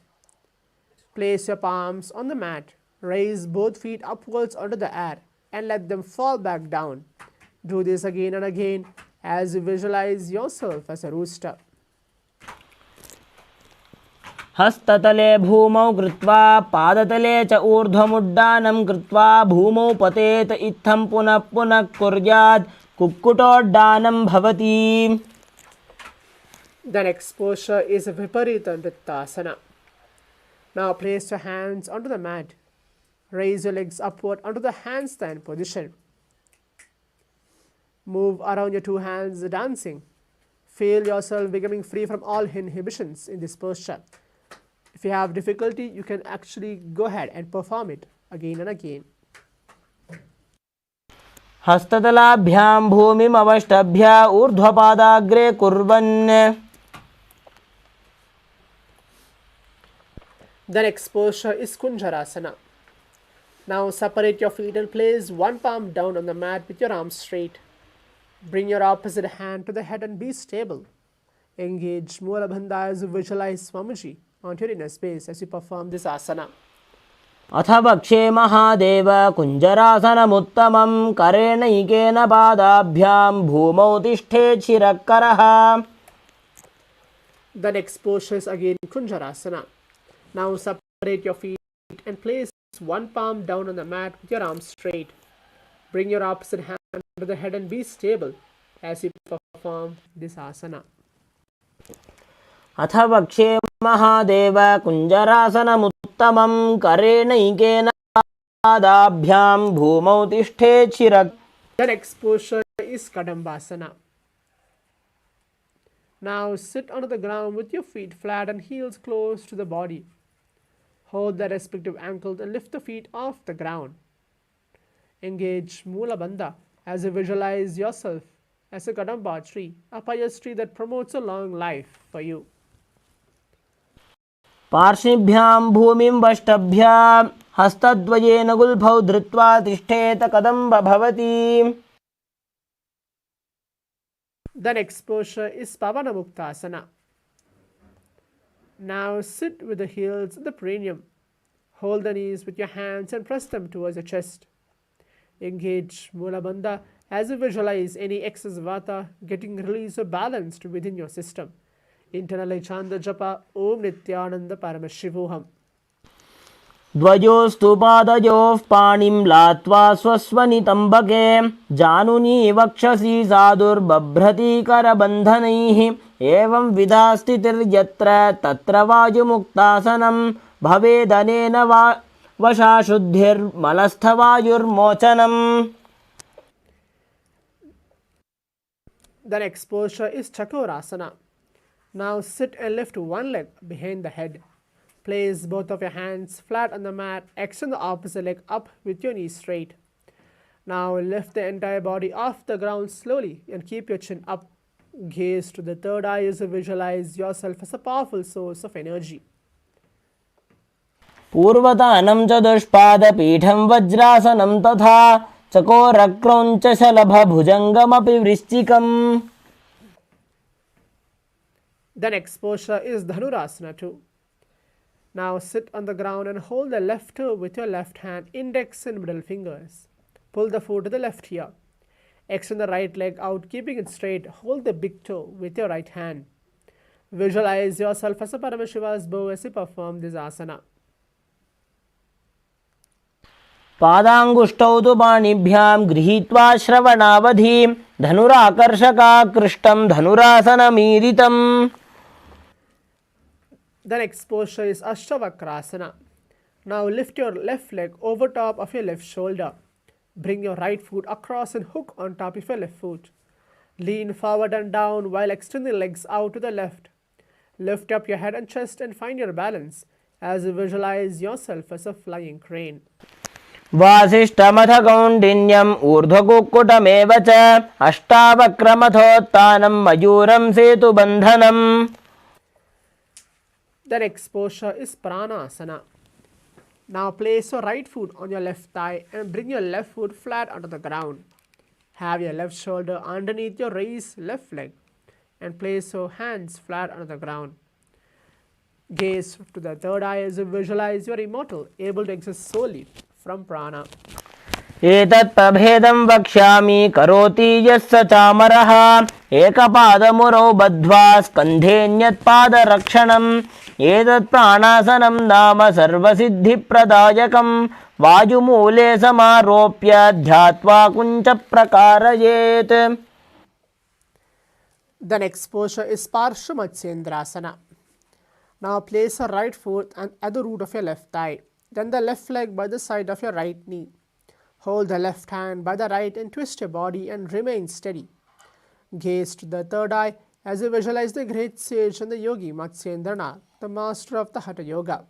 Place your palms on the mat. Raise both feet upwards onto the air and let them fall back down. Do this again and again as you visualize yourself as a rooster. हस्ततले भूमौ कृत्वा पादतले च ऊर्ध्वमुड्डानं कृत्वा भूमौ पतेत इत्थं पुनः पुनः कुर्यात् कुक्कुटोड्डानं भवति. The next posture is Viparita Nrittasana. Now place your hands onto the mat. Raise your legs upward onto the handstand position. Move around your two hands dancing. Feel yourself becoming free from all inhibitions in this posture. If you have difficulty, you can actually go ahead and perform it again and again. हस्ततलाभ्यां भूमिम् अवष्टभ्य ऊर्ध्वपादाग्रे कुर्वन्. The next posture is Kunjarasana. Now separate your feet and place one palm down on the mat with your arms straight. Bring your opposite hand to the head and be stable. Engage Mula Bandha as you visualize Swamiji onto your inner space as you perform this asana. अथ वक्षे महादेव कुञ्जरासनमुत्तमं करेणैकेन पादाभ्यां भूमौ तिष्ठेत् शिरःकरः. The next posture is again Kunjarasana. Now separate your feet and place one palm down on the mat with your arms straight. Bring your opposite hand to the head and be stable as you perform this asana. अथ वक्षे महादेव कुञ्जरासनमुत्तमं करेणैकेन पादाभ्यां भूमौ तिष्ठेत् शिरः. The next posture is Kadambasana. Now sit onto the ground with your feet flat and heels close to the body. Hold the respective ankles and lift the feet off the ground. Engage Mula Bandha as you visualize yourself as a Kadamba tree, a pious tree that promotes a long life for you. पार्श्वभ्यां भूमिं वष्टभ्यां हस्तद्वयेन गुल्फौ धृत्वा तिष्ठेत कदम्ब भवति. The next posture is Pavanamuktasana. Now sit with the heels in the perineum. Hold the knees with your hands and press them towards your chest. Engage Mula Bandha as you visualize any excess vata getting released or balanced within your system. Internally chant the japa Om Nithyananda Paramashivoham. द्वयोस्तु पादयोः पाणिं लात्वा स्वस्वनितम्बके जानुनी वक्षसि साधुर्बभ्रति करबन्धनैः. एवं विधा स्थितिर्यत्र तत्र वायुमुक्तासनं भवेदनेन वशा शुद्धिर्मलस्थवायुर्मोचनम्. The next posture is Chakorasana. Now sit and lift one leg behind the head. Place both of your hands flat on the mat. Extend the opposite leg up with your knees straight. Now lift the entire body off the ground slowly and keep your chin up. Gaze to the third eye as you visualize yourself as a powerful source of energy. पूर्वतानं चतुष्पादपीठं वज्रासनं तथा चकोरक्रौञ्चशलभभुजङ्गमपि वृश्चिकम्. The next posture is Dhanurasana too. Now sit on the ground and hold the left toe with your left hand, index and middle fingers. Pull the foot to the left here. Extend the right leg out, keeping it straight. Hold the big toe with your right hand. Visualize yourself as a Paramashiva's bow as you perform this asana. पादाङ्गुष्ठौ तु पाणिभ्यां गृहीत्वा श्रवणावधि धनुराकर्षकाकृष्टं धनुरासनमीरितम्. The next posture is Ashtavakrasana. Now lift your left leg over top of your left shoulder. Bring your right foot across and hook on top of your left foot. Lean forward and down while extending legs out to the left. Lift up your head and chest and find your balance as you visualize yourself as a flying crane. वासिष्ठमथ कौण्डिन्यम् ऊर्ध्वकुक्कुटमेव च अष्टावक्रमथोत्थानं मयूरं सेतुबन्धनम्. The next posture is Pranasana. Now place your right foot on your left thigh and bring your left foot flat onto the ground. Have your left shoulder underneath your raised left leg and place your hands flat onto the ground. Gaze to the third eye as you visualize you are immortal, able to exist solely from prana. एतत् प्रभेदं वक्ष्यामि करोति यस्य चामरः एकपादमुरौ बद्ध्वा स्कन्धेऽन्यत्पादरक्षणम्. एतत् प्राणासनं नाम सर्वसिद्धिप्रदायकं वायुमूले समारोप्य ध्यात्वा कुञ्चप्रकारयेत्. The next posture is Parshamatsendrasana. Now place your right foot at the root of your left thigh, then the left leg by the side of your right knee. Hold the left hand by the right and twist your body and remain steady. Gaze to the third eye as you visualize the great sage and the yogi Matsyendranath, the master of the Hatha Yoga.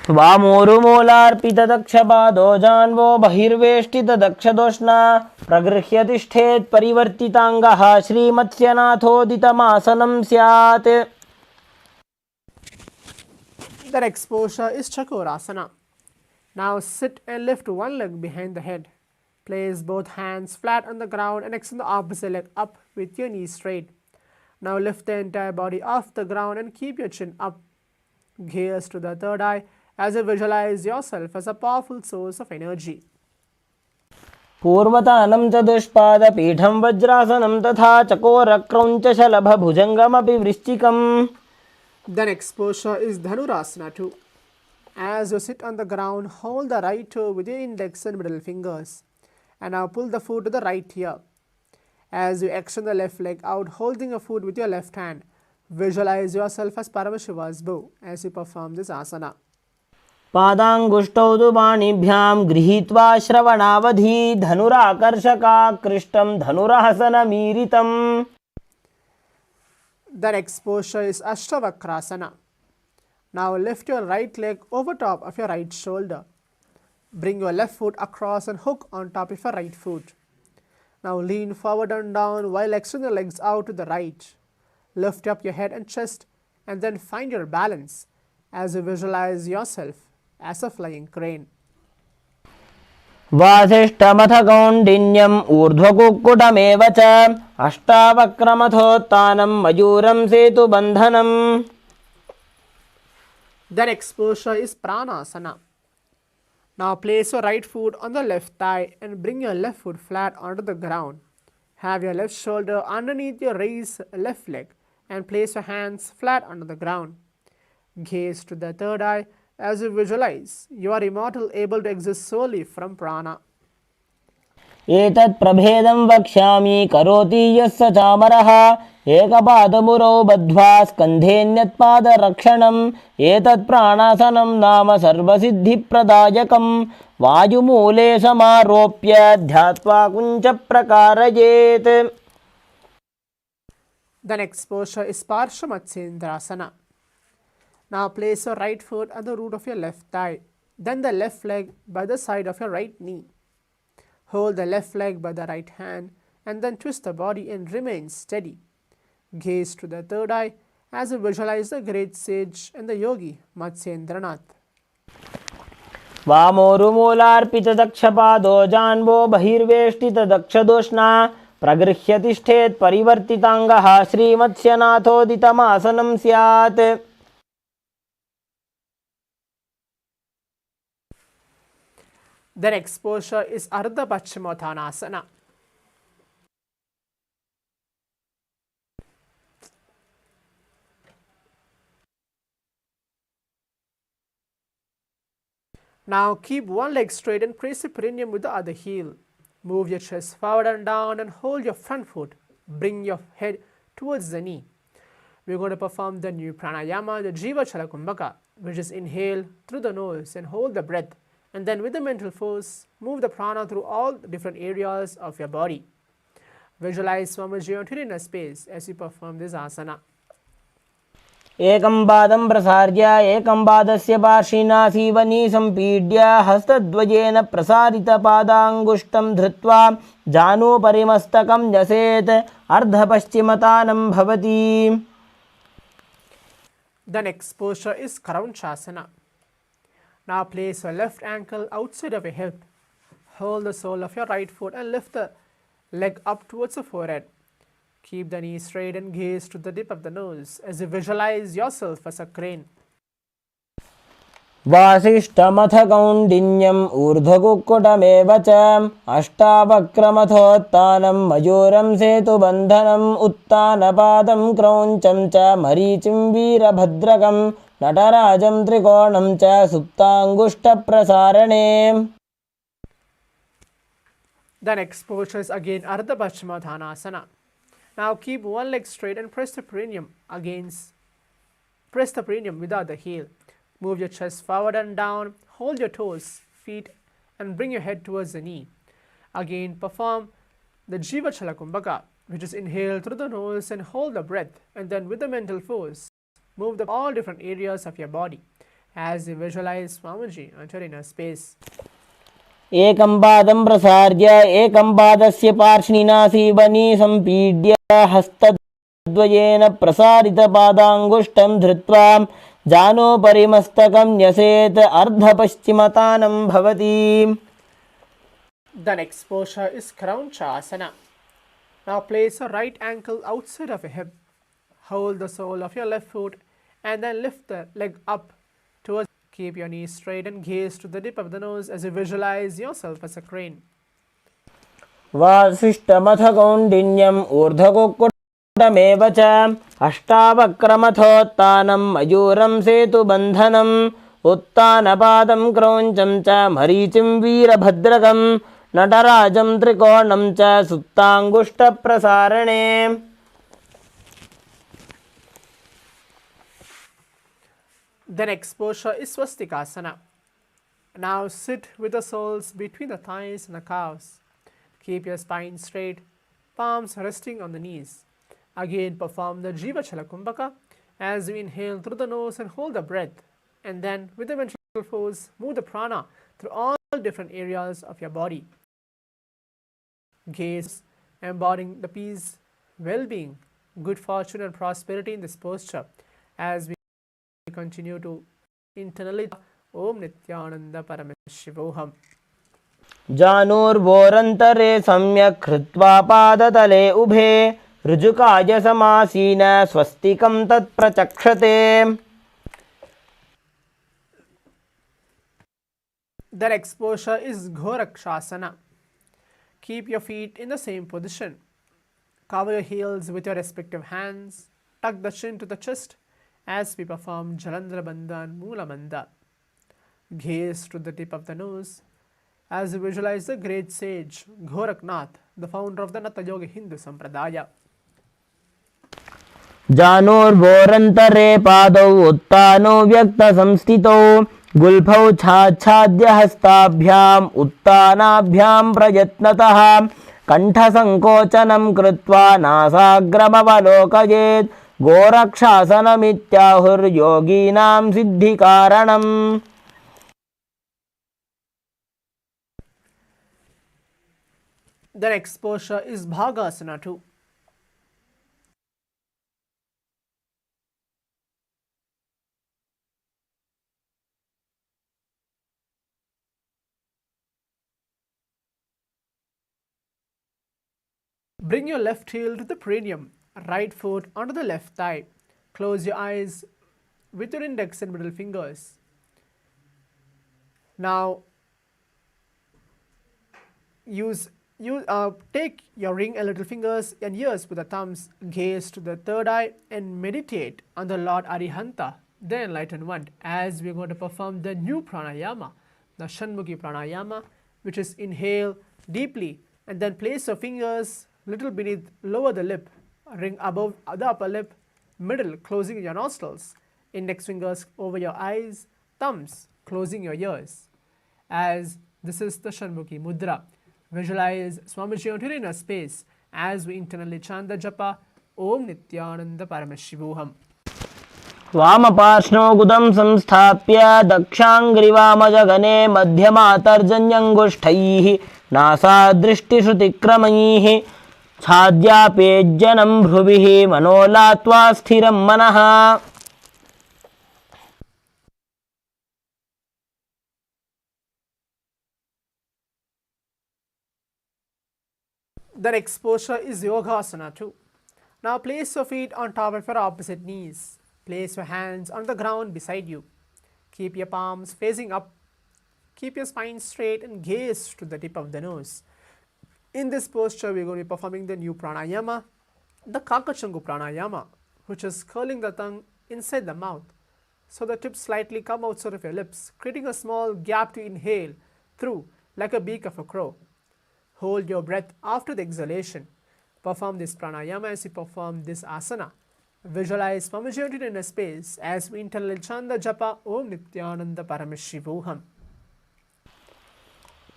वामोरुमूलार्पितदक्षपादो जान्वो बहिर्वेष्टितदक्षदोष्णा प्रगृह्य तिष्ठेत् परिवर्तिताङ्गः श्रीमत्स्यनाथोदितमासनं स्यात्. The next posture is Chakorasana. Now sit and lift one leg behind the head. Place both hands flat on the ground and extend the opposite leg up with your knees straight. Now lift the entire body off the ground and keep your chin up. Gaze to the third eye as you visualize yourself as a powerful source of energy. पूर्वतानं चतुष्पादपीठं वज्रासनं तथा चकोरक्रौञ्चशलभभुजङ्गमपि वृश्चिकम्. The next posture is Dhanurasana 2. As you sit on the ground, hold the right toe with your index and middle fingers. And now pull the foot to the right ear. As you extend the left leg out, holding a foot with your left hand, visualize yourself as Paramashiva's bow as you perform this asana. पादाङ्गुष्टौ तु पाणिभ्यां गृहीत्वा श्रवणावधि धनुराकर्षकाकृष्टं धनुरासनमीरितम्. The next posture is Ashtavakrasana. Now lift your right leg over top of your right shoulder. Bring your left foot across and hook on top of your right foot. Now lean forward and down while extending the legs out to the right. Lift up your head and chest and then find your balance as you visualize yourself as a flying crane. वासिष्ठमथ कौण्डिन्यम् ऊर्ध्वकुक्कुटमेव च अष्टावक्रमथोत्थानं मयूरं सेतुबन्धनम्. The next posture is Pranasana. Now place your right foot on the left thigh and bring your left foot flat onto the ground. Have your left shoulder underneath your raised left leg and place your hands flat onto the ground. Gaze to the third eye as you visualize you are immortal, able to exist solely from prana. एतत् प्रभेदं वक्ष्यामि करोति यस्य चामरः एकपादमुरौ बद्ध्वा स्कन्धेऽन्यत्पादरक्षणम्. एतत् प्राणासनं नाम सर्वसिद्धिप्रदायकं वायुमूले समारोप्य ध्यात्वा कुञ्चप्रकारयेत्. The next posture is Parshamatsendrasana. Now place your right foot at the root of your left thigh, then the left leg by the side of your right knee. Hold the left leg by the right hand and then twist the body and remain steady. Gaze to the third eye as you visualize the great sage and the yogi Matsyendranath. वामोरुमूलार्पितदक्षपादो जान्वो बहिर्वेष्टितदक्षदोष्णा प्रगृह्य तिष्ठेत् परिवर्तिताङ्गः श्रीमत्स्यनाथोदितमासनं स्यात्. The next posture is Ardha Paschimottanasana. Now keep one leg straight and press the perineum with the other heel. Move your chest forward and down and hold your front foot. Bring your head towards the knee. We're going to perform the new pranayama, the Jiva Chalakumbhaka, which is inhale through the nose and hold the breath. And then with the mental force, move the prana through all the different areas of your body. Visualize Swamiji on Tiredness space as you perform this asana. एकं पादं प्रसार्य एकं पादस्य पार्श्विना सीवनी सम्पीड्य हस्तद्वयेन प्रसारितपादाङ्गुष्ठं धृत्वा जानुपरिमस्तकं न्यसेत् अर्धपश्चिमतानं भवति. The next posture is Karanchasana. Now place your left ankle outside of your hip. Hold the sole of your right foot and lift the leg up towards the forehead. Keep the knee straight and gaze to the tip of the nose as you visualize yourself as a crane. वासिष्ठमथ कौण्डिन्यम् ऊर्ध्वकुक्कुटमेव च अष्टावक्रमथोत्थानं मयूरं सेतुबन्धनम् उत्तानपादं क्रौञ्चं च मरीचिं वीरभद्रकं नटराजं त्रिकोणं च सुप्ताङ्गुष्ठप्रसारणे. The next posture is again Ardha Paschimottanasana. Now keep one leg straight and press the perineum without the heel. Move your chest forward and down, hold your toes, feet and bring your head towards the knee. Again perform the Jiva Chalakumbhaka, which is inhale through the nose and hold the breath, and then with the mental force, move the all different areas of your body as you visualize Swamiji enter in a space. एकं पादं प्रसार्य एकं पादस्य पार्श्विना सीवनी सम्पीड्य हस्तद्वयेन प्रसारितपादाङ्गुष्ठं धृत्वा जानुपरिमस्तकं न्यसेत् अर्धपश्चिमतानं भवति. The next posture is Krauncha Asana. Now place your right ankle outside of your hip. Hold the sole of your left foot and then lift the leg up towards. Keep your knees straight and gaze to the tip of the nose as you visualize yourself as a crane. वासिष्ठमथ कौण्डिन्यम् ऊर्ध्वकुक्कुटमेव च अष्टावक्रमथोत्तानं मयूरं सेतुबन्धनम् उत्तानपादं क्रौञ्चं च मरीचिं वीरभद्रकं नटराजं त्रिकोणं च सुप्ताङ्गुष्ठप्रसारणे. The next posture is Swastikasana. Now sit with the soles between the thighs and the calves. Keep your spine straight, palms resting on the knees. Again perform the Jiva Chala Kumbhaka as you inhale through the nose and hold the breath. And then with the ventral force, move the prana through all different areas of your body. Gaze, embodying the peace, well-being, good fortune and prosperity in this posture as we continue to internally Om Nithyananda Paramashivoham. जानुर्वोरन्तरे सम्यक् कृत्वा पादतले उभे ऋजुकाय समासीन स्वस्तिकं तत्प्रचक्षते. The next posture is Ghorakshasana. Keep your feet in the same position. Cover your heels with your respective hands. Tuck the chin to the chest as we perform Jalandhara Bandha and Moola Bandha. Gaze to the tip of the nose as you visualize the great sage Goraknath, the founder of the Natha Yoga Hindu Sampradaya. जानुर्वोरन्तरे पादौ उत्तानो व्यक्तसंस्थितौ गुल्फौ छाच्छाद्य हस्ताभ्याम् उत्तानाभ्यां प्रयत्नतः कण्ठसङ्कोचनं कृत्वा नासाग्रमवलोकयेत् गोरक्षासनमित्याहुर्योगीनां सिद्धिकारणम्. The next posture is Bhagasana 2. Bring your left heel to the perineum, right foot onto the left thigh. Close your eyes with your index and middle fingers. Now, take your ring and little fingers and ears with the thumbs, gaze to the third eye and meditate on the Lord Arihanta, the enlightened one, as we are going to perform the new pranayama, the Shanmukhi pranayama, which is inhale deeply and then place your fingers little beneath, lower the lip, ring above the upper lip, middle closing your nostrils, index fingers over your eyes, thumbs closing your ears. As this is the Shanmukhi mudra. Visualize Swamiji on your inner space as we internally chant the japa Om Nithyananda Paramashivoham. वामपार्श्वो गुदं संस्थाप्य दक्षाङ्ग्रिवामजगने मध्यमातर्जन्यङ्गुष्ठैः नासादृष्टिश्रुतिक्रमैः छाद्यापेज्जनं भ्रुभिः मनोलात्वा स्थिरं मनः. The next posture is Yogasana 2. Now place your feet on top of your opposite knees. Place your hands on the ground beside you. Keep your palms facing up. Keep your spine straight and gaze to the tip of the nose. In this posture, we are going to be performing the new pranayama, the Kakachangu pranayama, which is curling the tongue inside the mouth. So the tips slightly come outside of your lips, creating a small gap to inhale through like a beak of a crow. Hold your breath after the exhalation. Perform this pranayama as you perform this asana. Visualize Swamiji in a space as we internally chant the japa Om Nithyananda Paramashivoham.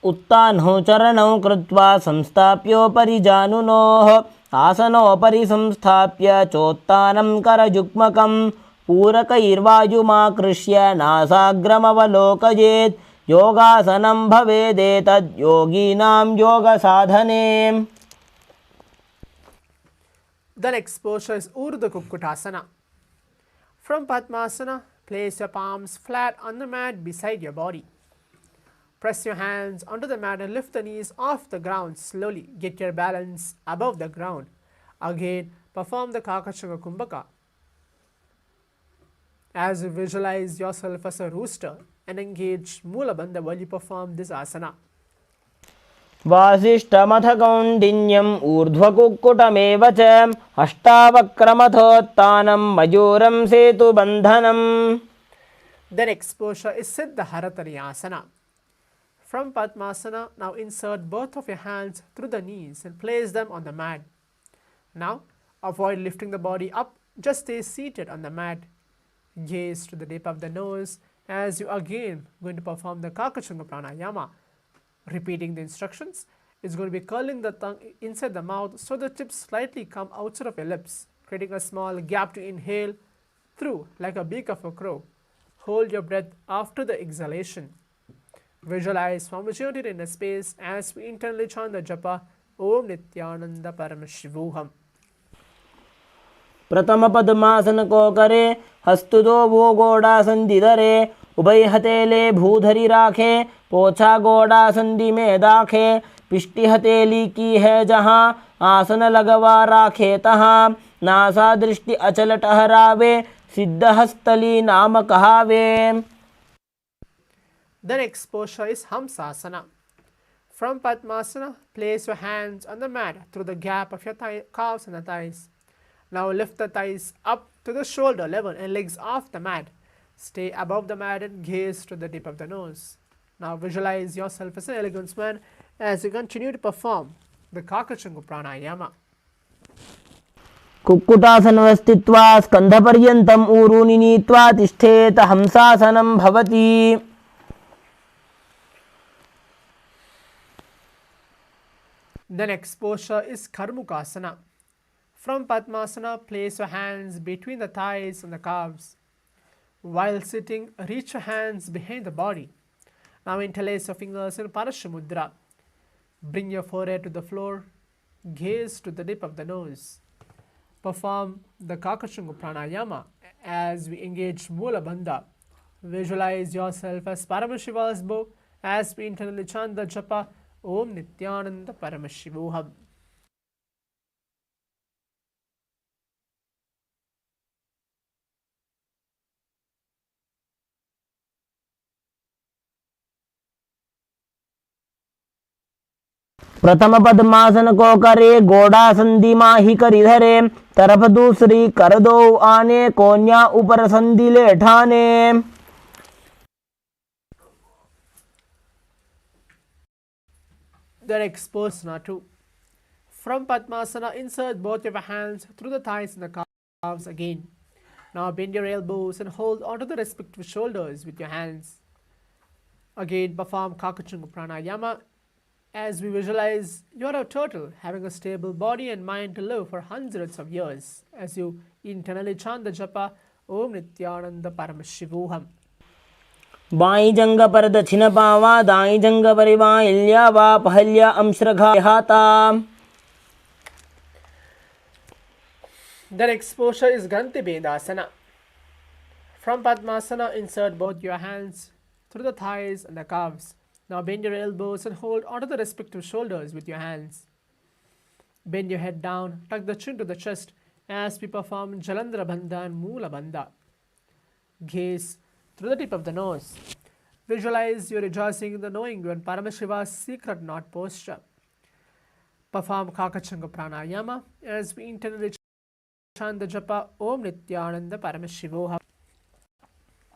उत्तानौ चरणौ कृत्वा संस्थाप्योपरि जानुनोः आसनोपरि संस्थाप्य चोत्तानं करयुग्मकं पूरकैर्वायुमाकृष्य नासाग्रमवलोकयेत् योगासनं भवेदेतद् योगिनां योगसाधने. The next posture is Urdhva Kukkutasana. From Padmasana, place your palms flat on the mat beside your body. Press your hands onto the mat and lift the knees off the ground slowly. Get your balance above the ground. Again, perform the Kakachanga Kumbhaka. As you visualize yourself as a rooster and engage Mula Bandha while you perform this asana. वासिष्ठमथ कौण्डिन्यम् ऊर्ध्वकुक्कुटमेव च अष्टावक्रमथोत्थानं मयूरं सेतुबन्धनम्. The next posture is Siddha Haratanyasana. From Padmasana, now insert both of your hands through the knees and place them on the mat. Now, avoid lifting the body up, just stay seated on the mat. Gaze to the tip of the nose as you again going to perform the Kakachanga Pranayama. Repeating the instructions, it's going to be curling the tongue inside the mouth so the tips slightly come outside of your lips, creating a small gap to inhale through like a beak of a crow. Hold your breath after the exhalation. Visualize homogeneity in a space as we internally chant the japa Om Nithyananda Paramashivoham. प्रथम पद्मासन को करे हस्तुदो वो गोड़ासन दिधरे उभय हथेले भूधरी राखे पोछा गोड़ासन दी में दाखे पिष्टि हथेली की है जहाँ आसन लगवा राखे तहाँ नासा दृष्टि अचल टहरावे सिद्ध हस्तली नाम कहावे. The next posture is Hamsasana. From Padmasana, place your hands on the mat through the gap of your calves and the thighs. Now lift the thighs up to the shoulder level and legs off the mat. Stay above the mat and gaze to the tip of the nose. Now visualize yourself as an elegant man as you continue to perform the Kakachanga Pranayama. कुक्कुटासनं स्थित्वा स्कन्धपर्यन्तम् ऊरूनि नीत्वा तिष्ठेत हंसासनं भवति. The next posture is Karmukasana. From Padmasana, place your hands between the thighs and the calves. While sitting, reach your hands behind the body. Now interlace your fingers in Parashamudra. Bring your forehead to the floor. Gaze to the tip of the nose. Perform the Kakachanga Pranayama as we engage Mula Bandha. Visualize yourself as Paramashiva's bow as we internally chant the japa Om Nithyananda Paramashivoham. प्रथम पद्मासन को करे गोड़ा संधि माही करी धरे तरफ दूसरी कर दो आने कोन्या ऊपर संधि ले ठाने. The next posture 2. From Padmasana, insert both of your hands through the thighs and the calves again. Now bend your elbows and hold onto the respective shoulders with your hands. Again perform Kakachanga Pranayama as we visualize you're a turtle having a stable body and mind to live for hundreds of years as you internally chant the japa Om Nithyananda Paramashivoham. By जंग पर दक्षिण पावा दाई जंग परिवाइल्या वा पहल्या अंश्रघा हाता. The next posture is Granthi Bedasana. From Padmasana, insert both your hands through the thighs and the calves. Now bend your elbows and hold onto the respective shoulders with your hands. Bend your head down, tuck the chin to the chest as we perform Jalandhara Bandha and Mula Bandha. Gaze through the tip of the nose. Visualize you rejoicing in the knowing you and Paramashiva's secret knot posture. Perform Kakachanga Pranayama as we internally chant the japa Om Nithyananda Paramashivoham.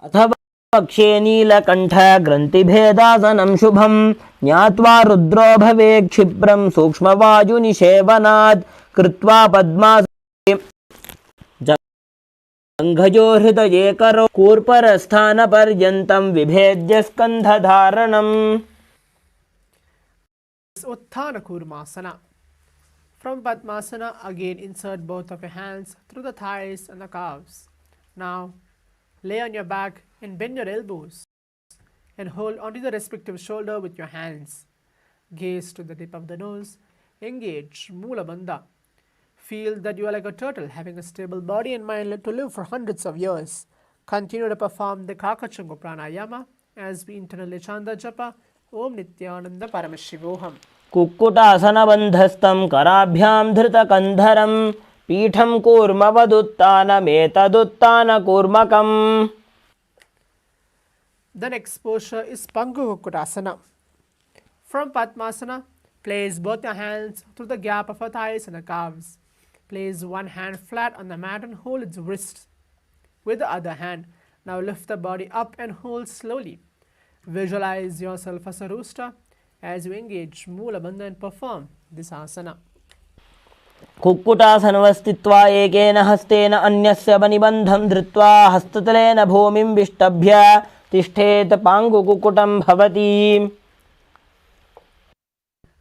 अथवा पक्षे नीलकंठ ग्रंथिभेदासनं शुभं ज्ञात्वा रुद्रो भवे क्षिप्रं सूक्ष्मवायुनिषेवनात् कृत्वा पद्मासने जङ्घयो हृदये करो कूर्परस्थानपर्यन्तं विभेद्य स्कन्धधारणम्. Utthana Kurmasana. From Padmasana, again insert both of your hands through the thighs and the calves. Now lay on your back and bend your elbows and hold onto the respective shoulder with your hands. Gaze to the tip of the nose. Engage Mula Bandha. Feel that you are like a turtle having a stable body and mind to live for hundreds of years. Continue to perform the Kakachanga Pranayama as we internally chant the japa Om Nithyananda Paramashivoham. कुक्कुटासनबन्धस्थं कराभ्यां धृतकन्धरं पीठं कूर्मवदुत्तानमेतदुत्तानकूर्मकम्. The next posture is Pangu Kukkutasana. From Padmasana, place both your hands through the gap of your thighs and the calves. Place one hand flat on the mat and hold its wrists. With the other hand, now lift the body up and hold slowly. Visualize yourself as a rooster as you engage Moola Bandha and perform this asana. कुक्कुटासनवस्थित्वा एकेन हस्तेन अन्यस्य बनिबन्धं धृत्वा हस्ततलेन भूमिं विष्टभ्य तिष्ठेत पाङ्गुकुक्कुटं भवति.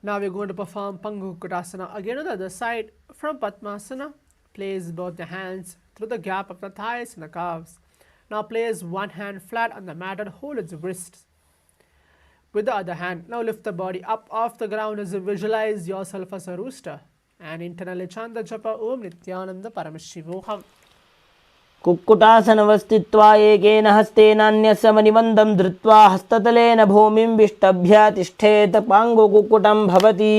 Now we're going to perform Pangu Kukkutasana again on the other side. From Padmasana, place both the hands through the gap of the thighs and the calves. Now place one hand flat on the mat and hold its wrists. With the other hand, now lift the body up off the ground as you visualize yourself as a rooster and internally chant the japa Om Nithyananda Paramashivoham. कुक्कुटासनवस्थित्वा एकेन हस्तेन अन्यस्य बनिबन्धं धृत्वा हस्ततलेन भूमिं विष्टभ्य तिष्ठेत पाङ्गुकुक्कुटं भवति.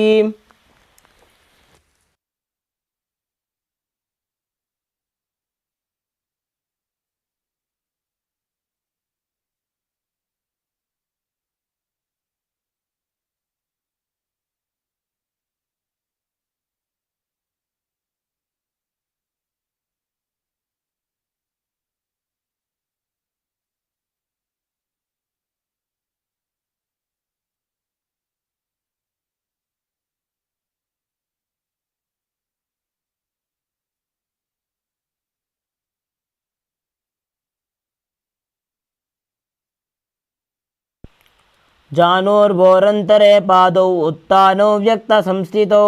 जानोर्वोरन्तरे पादौ उत्तानौ व्यक्तसंस्थितौ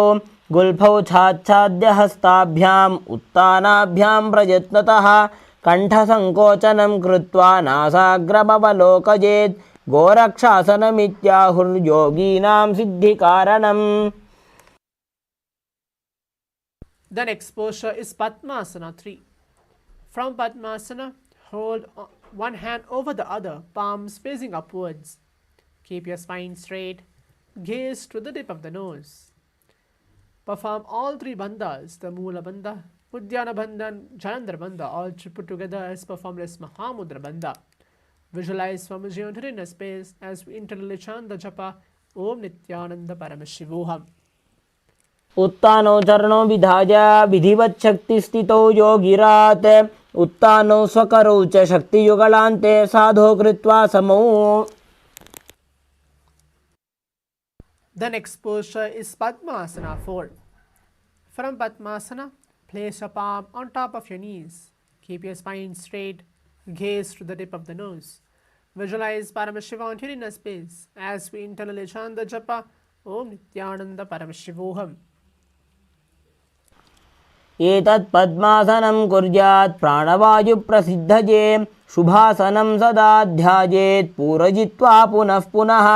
गुल्फौ छाच्छाद्य हस्ताभ्याम् उत्तानाभ्यां प्रयत्नतः कण्ठसङ्कोचनं कृत्वा नासाग्रमवलोकयेत् गोरक्षासनमित्याहुर्योगीनां सिद्धिकारणम्. The next posture is Padmasana 3. From Padmasana, hold one hand over the other, palms facing upwards. Keep your spine straight, gaze to the tip of the nose. Perform all three bandhas, the Moola Bandha, Uddiyana Bandha and Jalandhar Bandha, all put together as performed as Mahamudra Bandha. Visualize Swamiji entering in a space as we internally chant the japa Om Nithyananda Paramashivoham. उत्तानौ चरणौ विधाय विधिवत् शक्तिस्थितौ योगिरात् उत्तानौ स्वकरौ च शक्तियुगलान्ते साधो कृत्वा समौ. The next posture is Padmasana 4. From Padmasana, place your palm on top of your knees. Keep your spine straight, gaze to the tip of the nose. Visualize Paramashivam entering in a space as we internally chant the japa Om Nithyananda Paramashivoham. एतत् पद्मासनं कुर्यात् प्राणवायुप्रसिद्धये शुभासनं सदा ध्यायेत् पूरयित्वा पुनः पुनः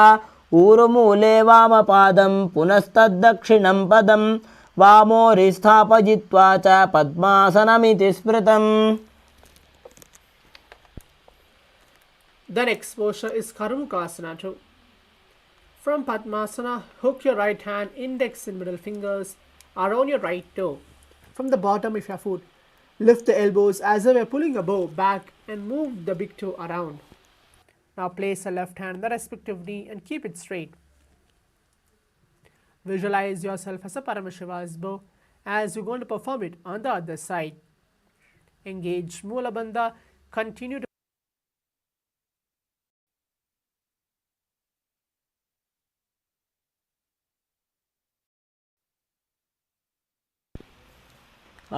ऊरुमूले वामपादं पुनस्तद्दक्षिणं पदं वामोरिस्थापयित्वा च पद्मासनमिति स्मृतम्. The next posture is Karmukasana 2. From Padmasana, hook your right hand, index and middle fingers around your right toe. From the bottom of your foot, lift the elbows as if you're pulling a bow back and move the big toe around. Now place the left hand on the respective knee and keep it straight. Visualize yourself as a Paramashiva's bow as you're going to perform it on the other side. Engage Moola Bandha, continue to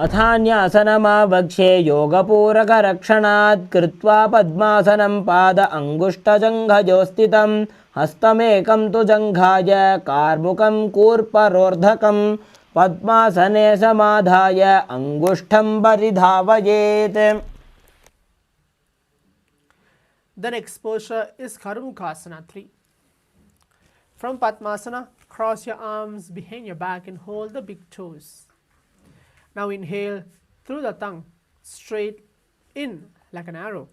अथान्यासनमावक्ष्ये योगपूरकरक्षणात् कृत्वा पद्मासनं पाद अङ्गुष्ठजङ्घयोस्थितं हस्तमेकं तु जङ्घाय कार्मुकं कूर्परोर्धकं पद्मासने समाधाय अङ्गुष्ठं परिधावयेत्. The next posture is Karmukasana 3. From Padmasana, cross your arms behind your back and hold the big toes. Now inhale through the tongue, straight in like an arrow.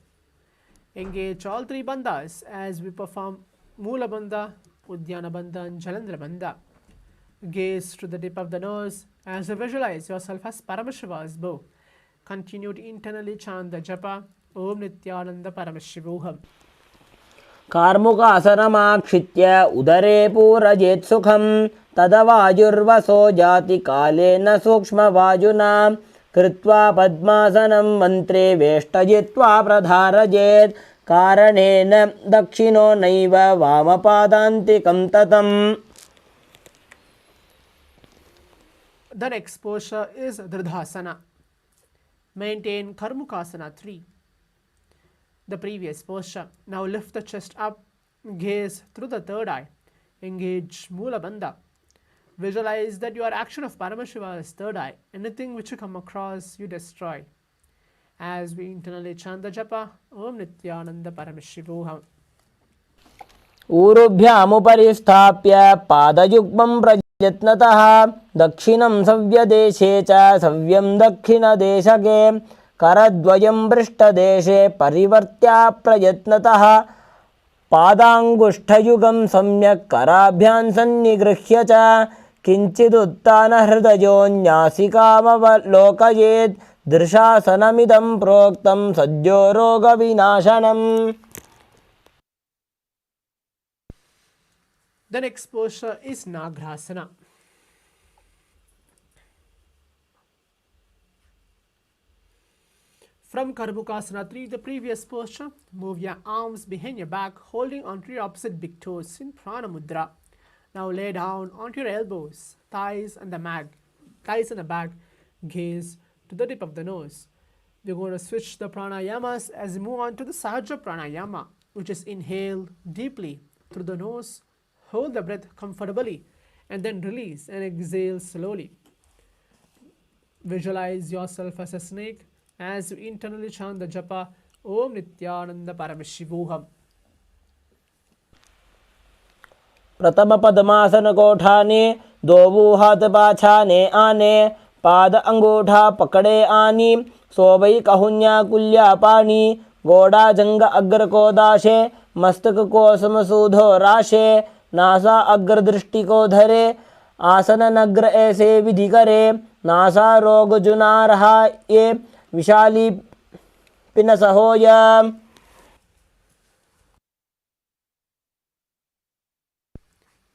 Engage all three bandhas as we perform Moola Bandha, Udyana Bandha and Jalandhara Bandha. Gaze to the tip of the nose as you visualize yourself as Paramashiva's bow. Continue to internally chant the japa Om Nithyananda Paramashivoham. कार्मुकासनमाक्षित्य उदरे पूरयेत् सुखं तदवायुर्वसो जाति कालेन सूक्ष्मवायुना कृत्वा पद्मासनं मन्त्रे वेष्टयित्वा प्रधारयेत् कारणेन दक्षिणो नैव वामपादान्तिकं ततम्. The next posture is Dridhasana. Maintain Karmukasana 3. The previous posture. Now lift the chest up, gaze through the third eye, engage Mula Bandha. Visualize that your action of Paramashiva's third eye, anything which you come across, you destroy. As we internally chant the japa, Om Nithyananda Paramashivoham. ऊरुभ्यामुपरि स्थाप्य पादयुग्मं प्रयत्नतः दक्षिणं सव्यदेशे च सव्यं दक्षिणदेशके करद्वयं पृष्ठदेशे परिवर्त्य प्रयत्नतः पादाङ्गुष्ठयुगं सम्यक् कराभ्यां सन्निगृह्य च किञ्चिदुत्थानहृदयोन्यासिकामवलोकयेत् दृशासनमिदं प्रोक्तं सद्यो रोगविनाशनम्. The next posture is Nagrasana. From Karmukasana 3, the previous posture, move your arms behind your back, holding onto your opposite big toes in Prana Mudra. Now lay down onto your elbows, thighs and the back, gaze to the tip of the nose. We're going to switch the pranayamas as we move on to the Sahaja Pranayama, which is inhale deeply through the nose, hold the breath comfortably, and then release and exhale slowly. Visualize yourself as a snake as you internally chant the japa Om Nithyananda Paramashivoham. प्रथम पद्मासन कोठाने दो हाथ पाछाने आने पाद अंगूठा पकड़े आनी सोबई कहुन्या कुल्या पानी गोड़ा जंग अग्र को दाशे मस्तक को समसूधो राशे नासा अग्र दृष्टि को धरे आसन नग्र ऐसे विधि करे नासा रोग जुना रहा ये विशाली पिनस होय.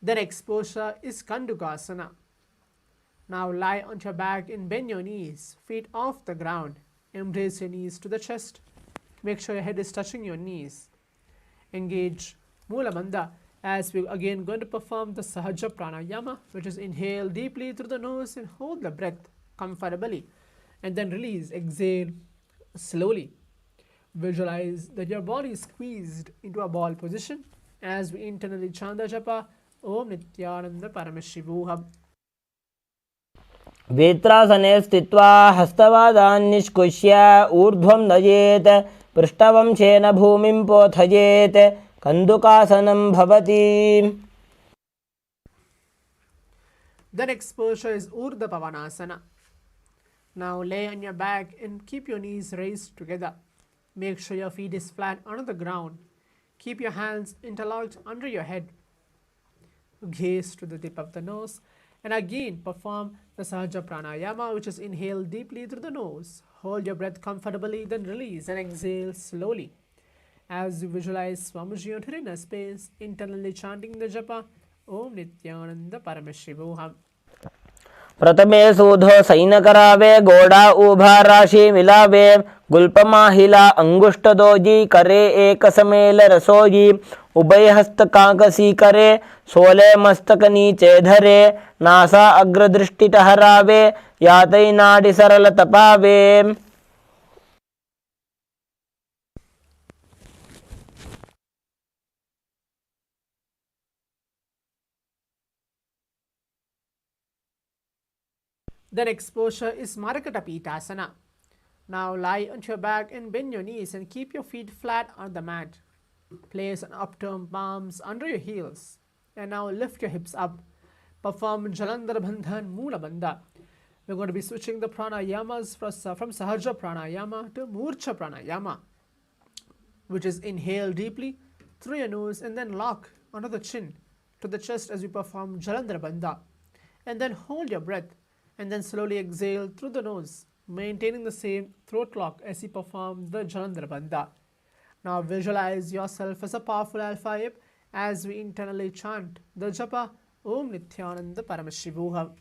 The next posture is Kandukasana. Now lie on your back and bend your knees, feet off the ground. Embrace your knees to the chest. Make sure your head is touching your knees. Engage Mula Bandha as we're again going to perform the Sahaja Pranayama, which is inhale deeply through the nose and hold the breath comfortably. And then release, exhale slowly. Visualize that your body is squeezed into a ball position as we internally chant the japa Om Nithyananda Paramashivoham. वेत्रासने स्थित्वा हस्तवादान् निष्कुष्य ऊर्ध्वं नयेत् पृष्ठवंशेन भूमिं पोथयेत् कन्दुकासनं भवति. The next posture is Urdhva Pavanasana. Now lay on your back and keep your knees raised together. Make sure your feet is flat on the ground. Keep your hands interlocked under your head. Gaze to the tip of the nose and again perform the Sahaja Pranayama, which is inhale deeply through the nose. Hold your breath comfortably, then release and exhale slowly. As you visualize Swamiji on inner space, internally chanting the japa Om Nithyananda Paramashivoham. प्रथमे सूधो सैनकरावे गोड़ा ऊभा राशि मिलावे गुल्पमाहिला अंगुष्ठदोजी करे एक समेल रसोई उभय हस्त कांकसी करे सोले मस्तक नीचे धरे नासा अग्रदृष्टि टहरावे यातई नाडि सरल तपावे. The next posture is Marakatapitasana. Now lie on your back and bend your knees and keep your feet flat on the mat. Place an upturned palms under your heels. And now lift your hips up. Perform Jalandhara Bandha and Mula Bandha. We're going to be switching the pranayamas from Sahaja Pranayama to Murcha Pranayama, which is inhale deeply through your nose and then lock under the chin to the chest as you perform Jalandhara Bandha. And then hold your breath and then slowly exhale through the nose, maintaining the same throat lock as you perform the Jalandhara Bandha. Now visualize yourself as a powerful alpha ape as we internally chant the japa Om Nithyananda Paramashivoham.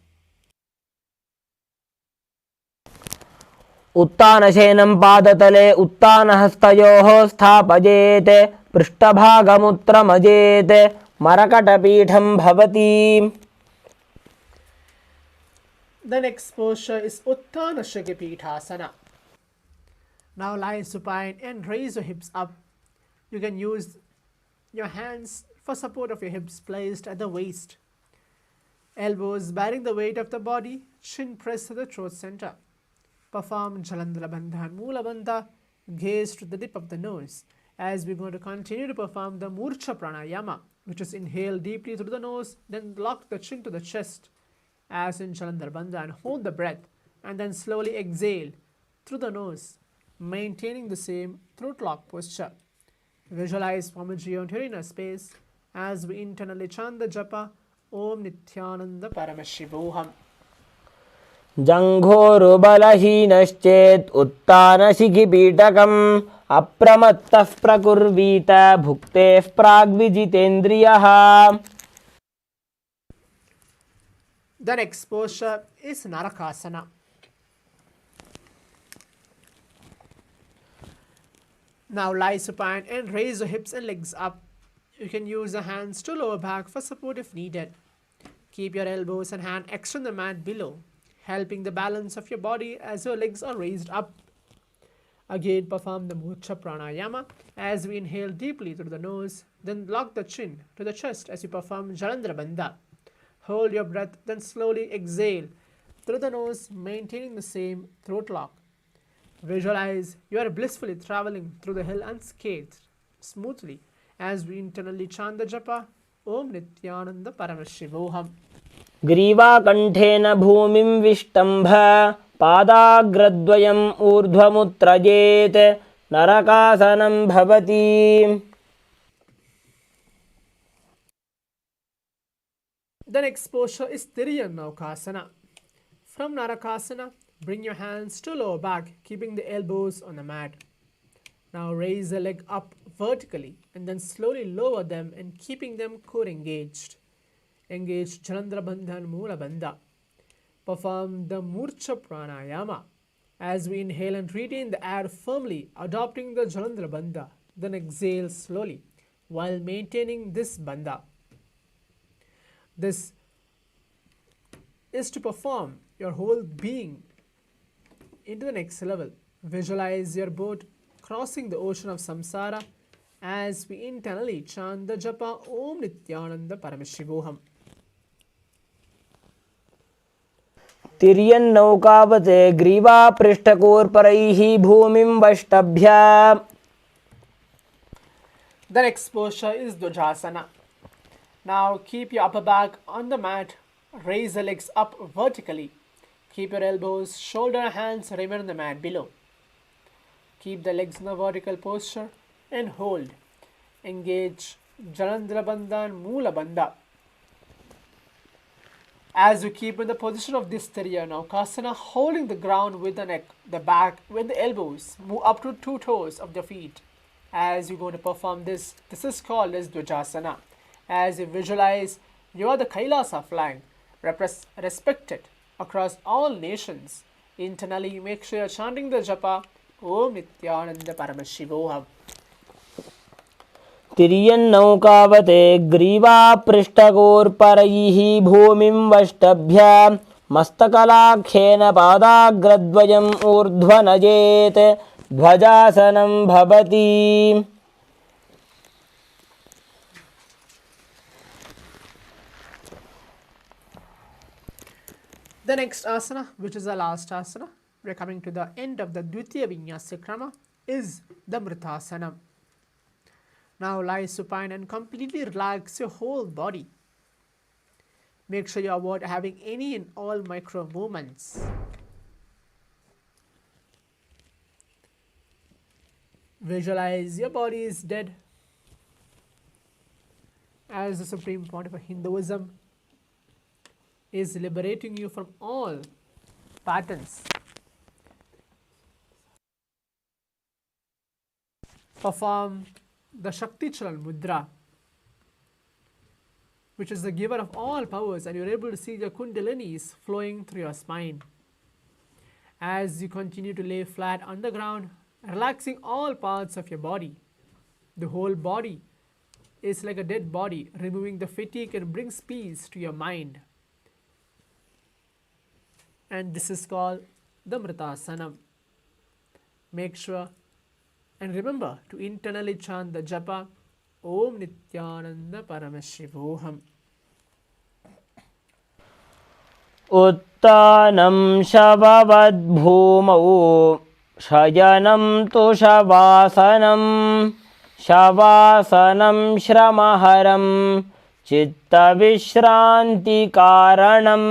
उत्तानशयनं पादतले उत्तानहस्तयोः स्थापयेत् पृष्ठभागमुत्रमजेत् मरकटपीठं भवति. The next posture is Uttana Shakipithasana. Now lie supine and raise your hips up. You can use your hands for support of your hips placed at the waist. Elbows bearing the weight of the body, chin pressed to the throat center. Perform Jalandhara Bandha and Moola Bandha, gaze to the tip of the nose. As we're going to continue to perform the Murcha Pranayama, which is inhale deeply through the nose, then lock the chin to the chest, as in Jalandhara Bandha, and hold the breath, and then slowly exhale through the nose, maintaining the same throat lock posture. Visualize Swamiji on your inner space as we internally chant the japa Om Nithyananda Paramashivoham. जङ्घोरुबलहीनश्चेत् उत्तानशिखिपीठकम् अप्रमत्तः प्रकुर्वीत भुक्तेः प्राग्विजितेन्द्रियः. The next posture is Narakasana. Now lie supine and raise your hips and legs up. You can use the hands to lower back for support if needed. Keep your elbows and hand extend the mat below, helping the balance of your body as your legs are raised up. Again perform the Murcha Pranayama as we inhale deeply through the nose, then lock the chin to the chest as you perform Jalandhara Bandha. Hold your breath, then slowly exhale through the nose, maintaining the same throat lock. Visualize you are blissfully traveling through the hill unscathed, smoothly, as we internally chant the japa Om Nithyananda Paramashivoham. ग्रीवाकण्ठेन भूमिं विष्टम्भ पादाग्रद्वयम् ऊर्ध्वमुत्रजेत् नरकासनं भवति. The next posture is Tiryannaukasana. From Narakasana, bring your hands to lower back, keeping the elbows on the mat. Now raise the leg up vertically and then slowly lower them and keeping them core engaged. Engage Jalandhara Bandha and Moola Bandha. Perform the Murcha Pranayama as we inhale and retain the air firmly, adopting the Jalandhara Bandha. Then exhale slowly while maintaining this Bandha. This is to perform your whole being into the next level. Visualize your boat crossing the ocean of samsara as we internally chant the japa Om Nithyananda Paramashivoham. तिर्यन्नौकावते ग्रीवापृष्ठकोर्परैः भूमिं वष्टभ्य. The next posture is Dvajasana. Now keep your upper back on the mat, raise the legs up vertically. Keep your elbows, shoulder and hands remain on the mat below. Keep the legs in a vertical posture and hold. Engage Jalandhara Bandha and Moola Bandha. As you keep in the position of this Tiryannaukasana, holding the ground with the neck, the back, with the elbows, move up to 2 toes of the feet. As you're going to perform this is called as Dvajasana. As you visualize, you are the Kailasa flag, respected across all nations. Internally, make sure you're chanting the japa Om Nithyananda Paramashivoham. तिर्यन्नौकावते ग्रीवापृष्ठकोर्परैः भूमिं वष्टभ्य मस्तकलाख्येन पादाग्रद्वयम् ऊर्ध्वनजेत् ध्वजासनं भवति. The next asana, which is the last asana, we're coming to the end of the Dvitiya Vinyasa Krama, is the Mritasana. Now lie supine and completely relax your whole body. Make sure you avoid having any and all micro movements. Visualize your body is dead as the Supreme Pontiff of Hinduism is liberating you from all patterns. Perform the Shakti Charan Mudra, which is the giver of all powers, and you're able to see your kundalinis flowing through your spine. As you continue to lay flat on the ground, relaxing all parts of your body. The whole body is like a dead body, removing the fatigue and brings peace to your mind. And this is called the Mritasanam. Make sure and remember to internally chant the japa Om Nithyananda Paramashivoham. उत्तानं शववद्भूमौ शयनं तु शवासनं शवासनं श्रमहरं चित्तविश्रान्तिकारणम्.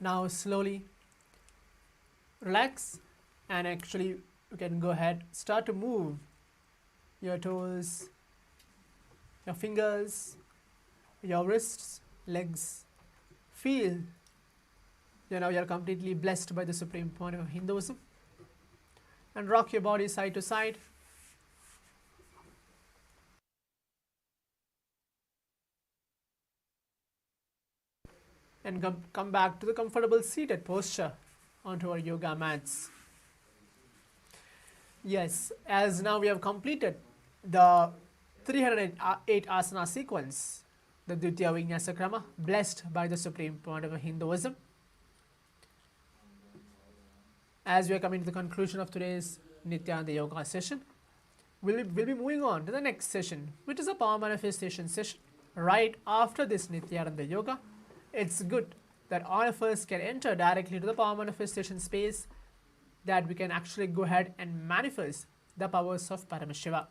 Now slowly relax, and actually you can go ahead, start to move your toes, your fingers, your wrists, legs. Feel now you're completely blessed by the Supreme Pontiff of Hinduism, and rock your body side to side. And come back to the comfortable seated posture onto our yoga mats. Yes, as now we have completed the 308 asana sequence, the Dvitiya Vinyasa Krama, blessed by the Supreme Pontiff of Hinduism. As we are coming to the conclusion of today's Nithyananda Yoga session, we'll be moving on to the next session, which is a power manifestation session. Right after this Nithyananda Yoga, it's good that all of us can enter directly to the power manifestation space, that we can actually go ahead and manifest the powers of Paramashiva.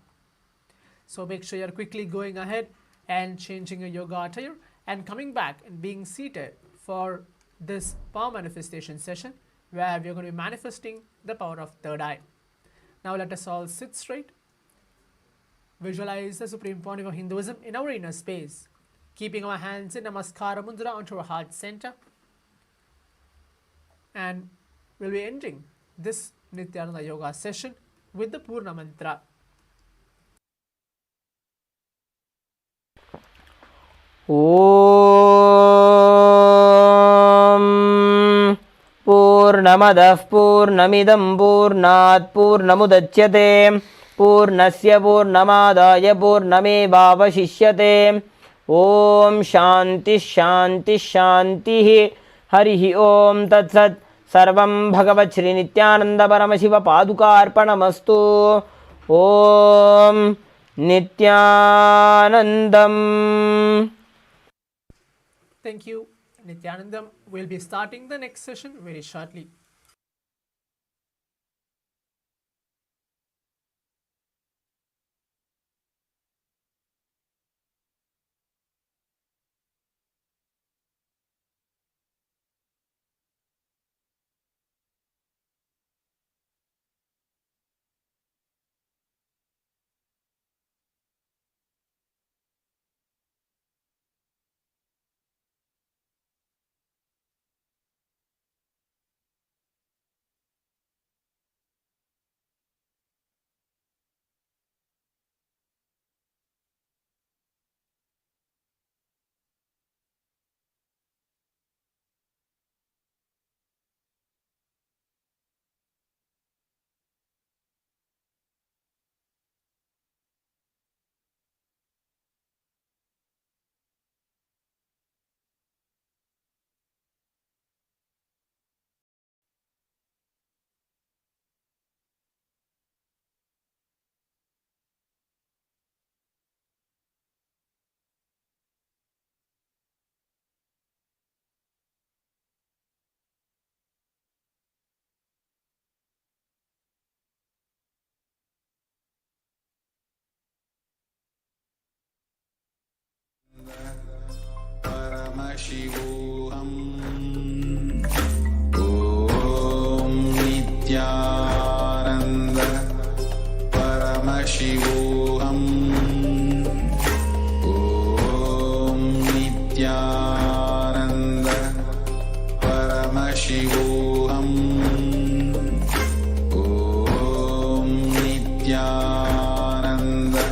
So make sure you're quickly going ahead and changing your yoga attire and coming back and being seated for this power manifestation session, where we're going to be manifesting the power of third eye. Now let us all sit straight, Visualize the Supreme Pontiff of Hinduism in our inner space, keeping our hands in Namaskara Mudra onto our heart center. And we'll be ending this Nithyananda Yoga session with the Purna Mantra. ॐ पूर्णमदः पूर्णमिदं पूर्णात् पूर्णमुदच्यते पूर्णस्य पूर्णमादाय पूर्णमेवावशिष्यते ॐ शान्तिः शान्तिः शान्तिः हरिः ॐ तत्सत् सर्वं भगवत् श्री नित्यानंद परमशिव पादुकार्पणमस्तु ॐ नित्यानन्दम्. Thank you, Nithyanandam. We'll be starting the next session very shortly. Paramashivoham. Om Nithyananda Paramashivoham. Om Nithyananda Paramashivoham. Om Nithyananda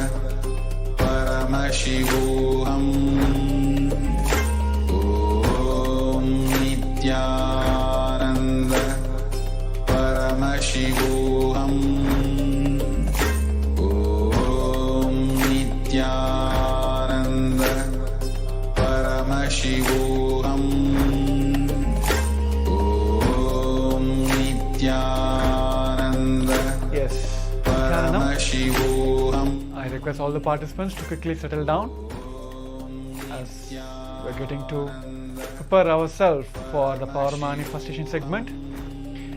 Paramashivoham. Nithyananda Paramashivoham. Om Nithyananda Paramashivoham. Om Nithyananda Paramashivoham. I request all the participants to quickly settle down as we're getting to prepare ourselves for the power manifestation segment.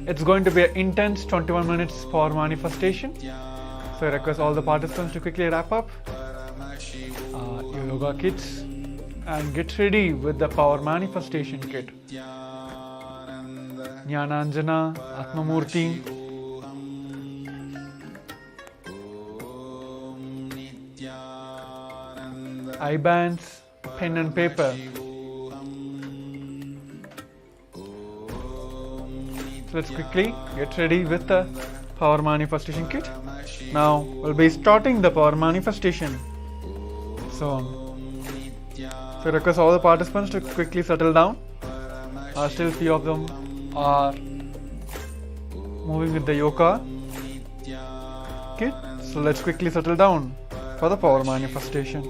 It's going to be an intense 21 minutes power manifestation. So I request all the participants to quickly wrap up your yoga kits and get ready with the power manifestation kit. Jnananjana, Atmamurti, eye bands, pen and paper. So let's quickly get ready with the power manifestation kit. Now we'll be starting the power manifestation soon. So I request all the participants to quickly settle down. Still few of them are moving with the yoga kit. So let's quickly settle down for the power manifestation.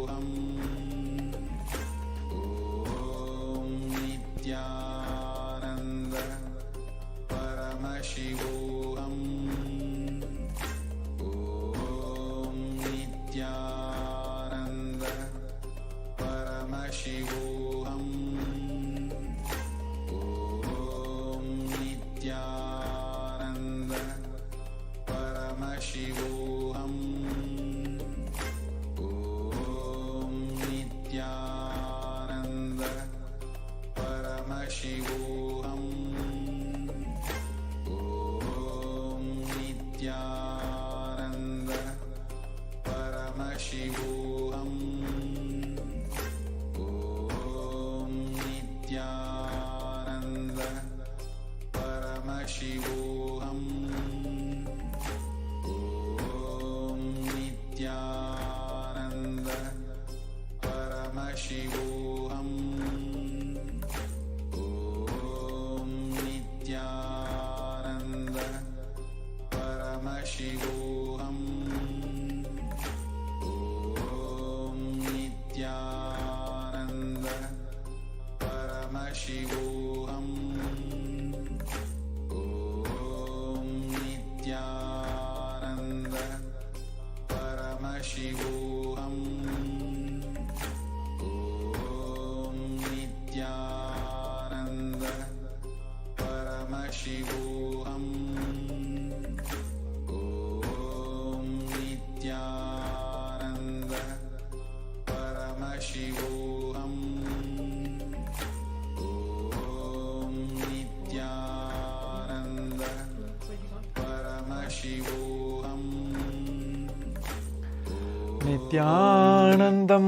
Paramashivoham. Om Nithyananda Paramashivoham. Om Nithyananda Paramashivoham. Om Nithyananda Paramashivoham. Om Nithyananda Paramashivoham. Om Nithyananda Paramashivoham. Nithyanandam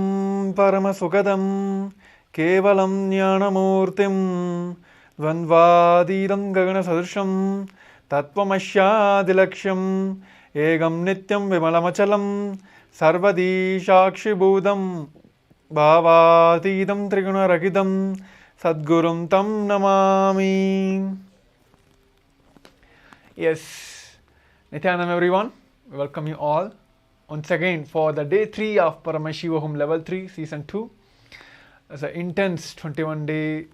Paramasukadam Kevalam Jnanamurtim Dvandvadidam Gagana Sadrisham Tattvamashadilaksham Egam Nityam Vimalamachalam Sarvadi Shakshibhudam Bhavadidam Trigunarakidam Sadgurum Tam Namami. Yes, Nithyanam everyone, we welcome you all once again for the day 3 of Paramashivoham level 3 season 2. It's an intense 21-day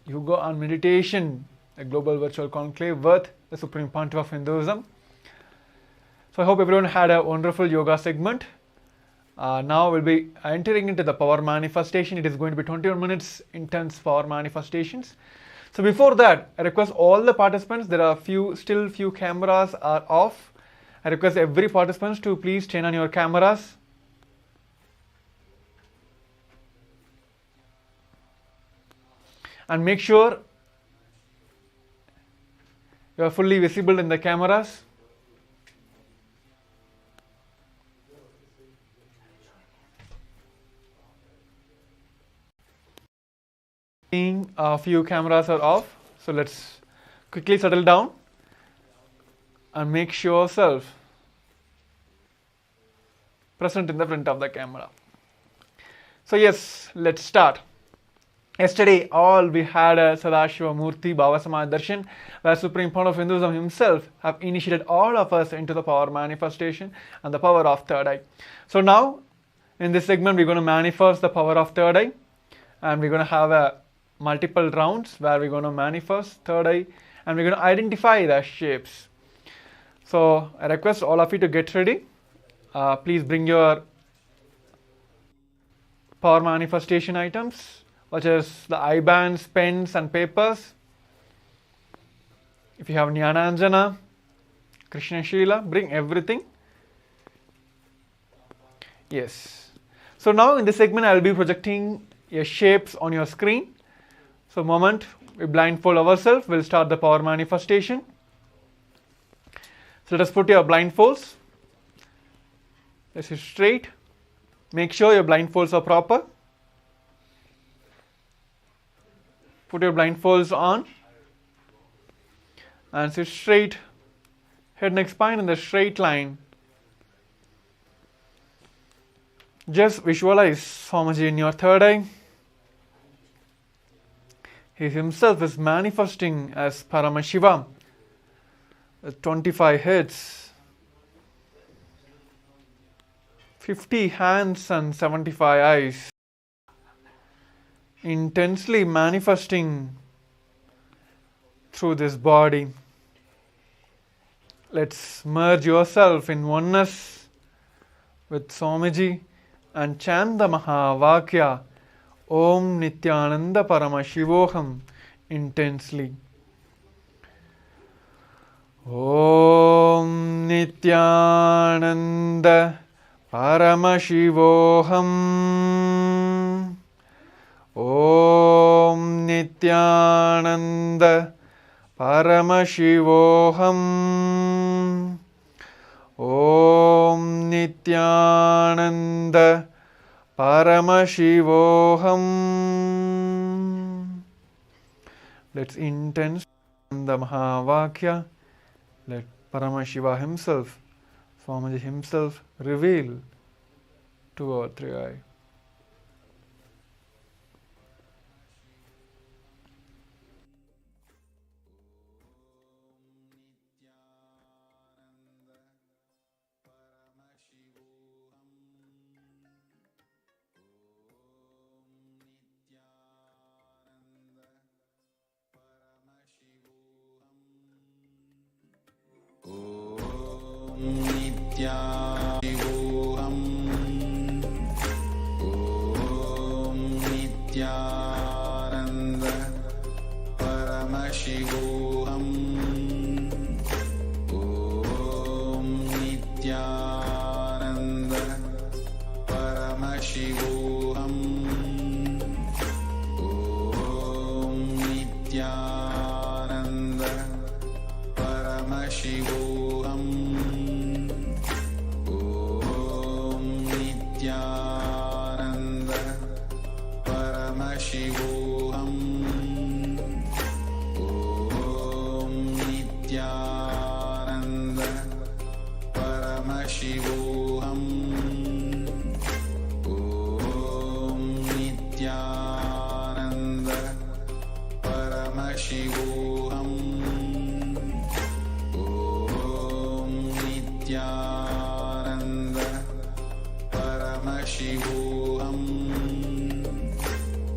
yoga and meditation, a global virtual conclave with the Supreme Pontiff of Hinduism. So I hope everyone had a wonderful yoga segment. Now we'll be entering into the power manifestation. It is going to be 21 minutes intense power manifestations. So before that, I request all the participants, there are few cameras are off. I request every participant to please turn on your cameras. And make sure you are fully visible in the cameras. A few cameras are off, so let's quickly settle down and make sure yourself present in the front of the camera. So yes, let's start. Yesterday, all we had a Sadashiva Murti Bhava Samaj Darshan, where Supreme Pontiff of Hinduism himself have initiated all of us into the power manifestation and the power of third eye. So now, in this segment, we're going to manifest the power of third eye, and we're going to have a multiple rounds where we're going to manifest third eye, and we're going to identify the shapes. So I request all of you to get ready. Please bring your power manifestation items, such as the eye bands, pens and papers. If you have Jnananjana, Krishna Shila, bring everything. Yes. So now in this segment, I will be projecting your shapes on your screen. So moment we blindfold ourselves, we'll start the power manifestation. So let us put your blindfolds. Let's sit straight. Make sure your blindfolds are proper. Put your blindfolds on and sit straight, head, neck, spine in the straight line. Just visualize Swamiji in your third eye. He himself is manifesting as Paramashivam with 25 heads, 50 hands and 75 eyes, intensely manifesting through this body. Let's merge yourself in oneness with Swamiji and chant the Mahavakya Om Nithyananda Paramashivoham intensely. Om Nithyananda Paramashivoham. Om Nithyananda Paramashivoham. Om Nithyananda Paramashivoham. Let's intense the Mahavakya. Let Paramashiva himself, Swamiji himself, reveal to our three eye. Nithyananda Paramashivoham. Om Nithyananda Paramashivoham. Om Nithyananda Paramashivoham. Om Nithyananda Paramashivoham. Om Nithyananda Paramashivoham. Om Nithyananda Paramashivoham. Om Nithyananda Paramashivoham. Om Nithyananda Paramashivoham.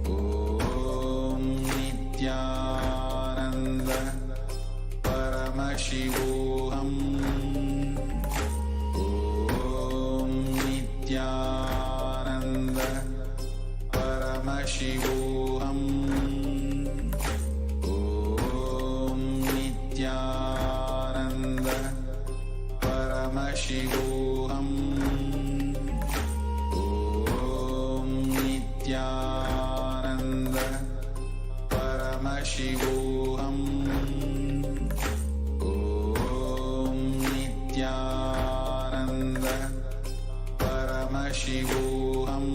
Om Nithyananda Paramashivoham. Om Nithyananda Paramashivoham. Om Nithyananda Paramashivoham. Om Nithyananda Paramashivoham.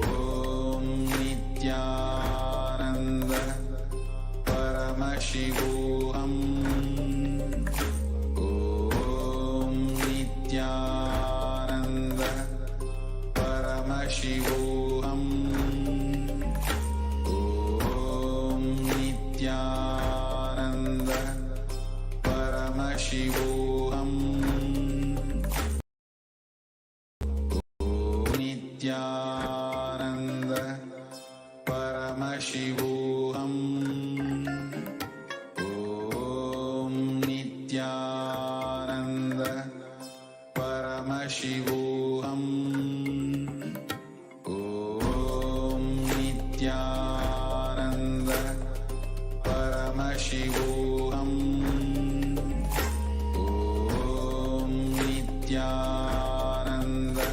Om Nithyananda Paramashivoham. Om Nithyananda Paramashivoham. Om Nithyananda Paramashivoham. Nithyananda Paramashivoham. Om Nithyananda Paramashivoham. Om Nithyananda Paramashivoham. Om Nithyananda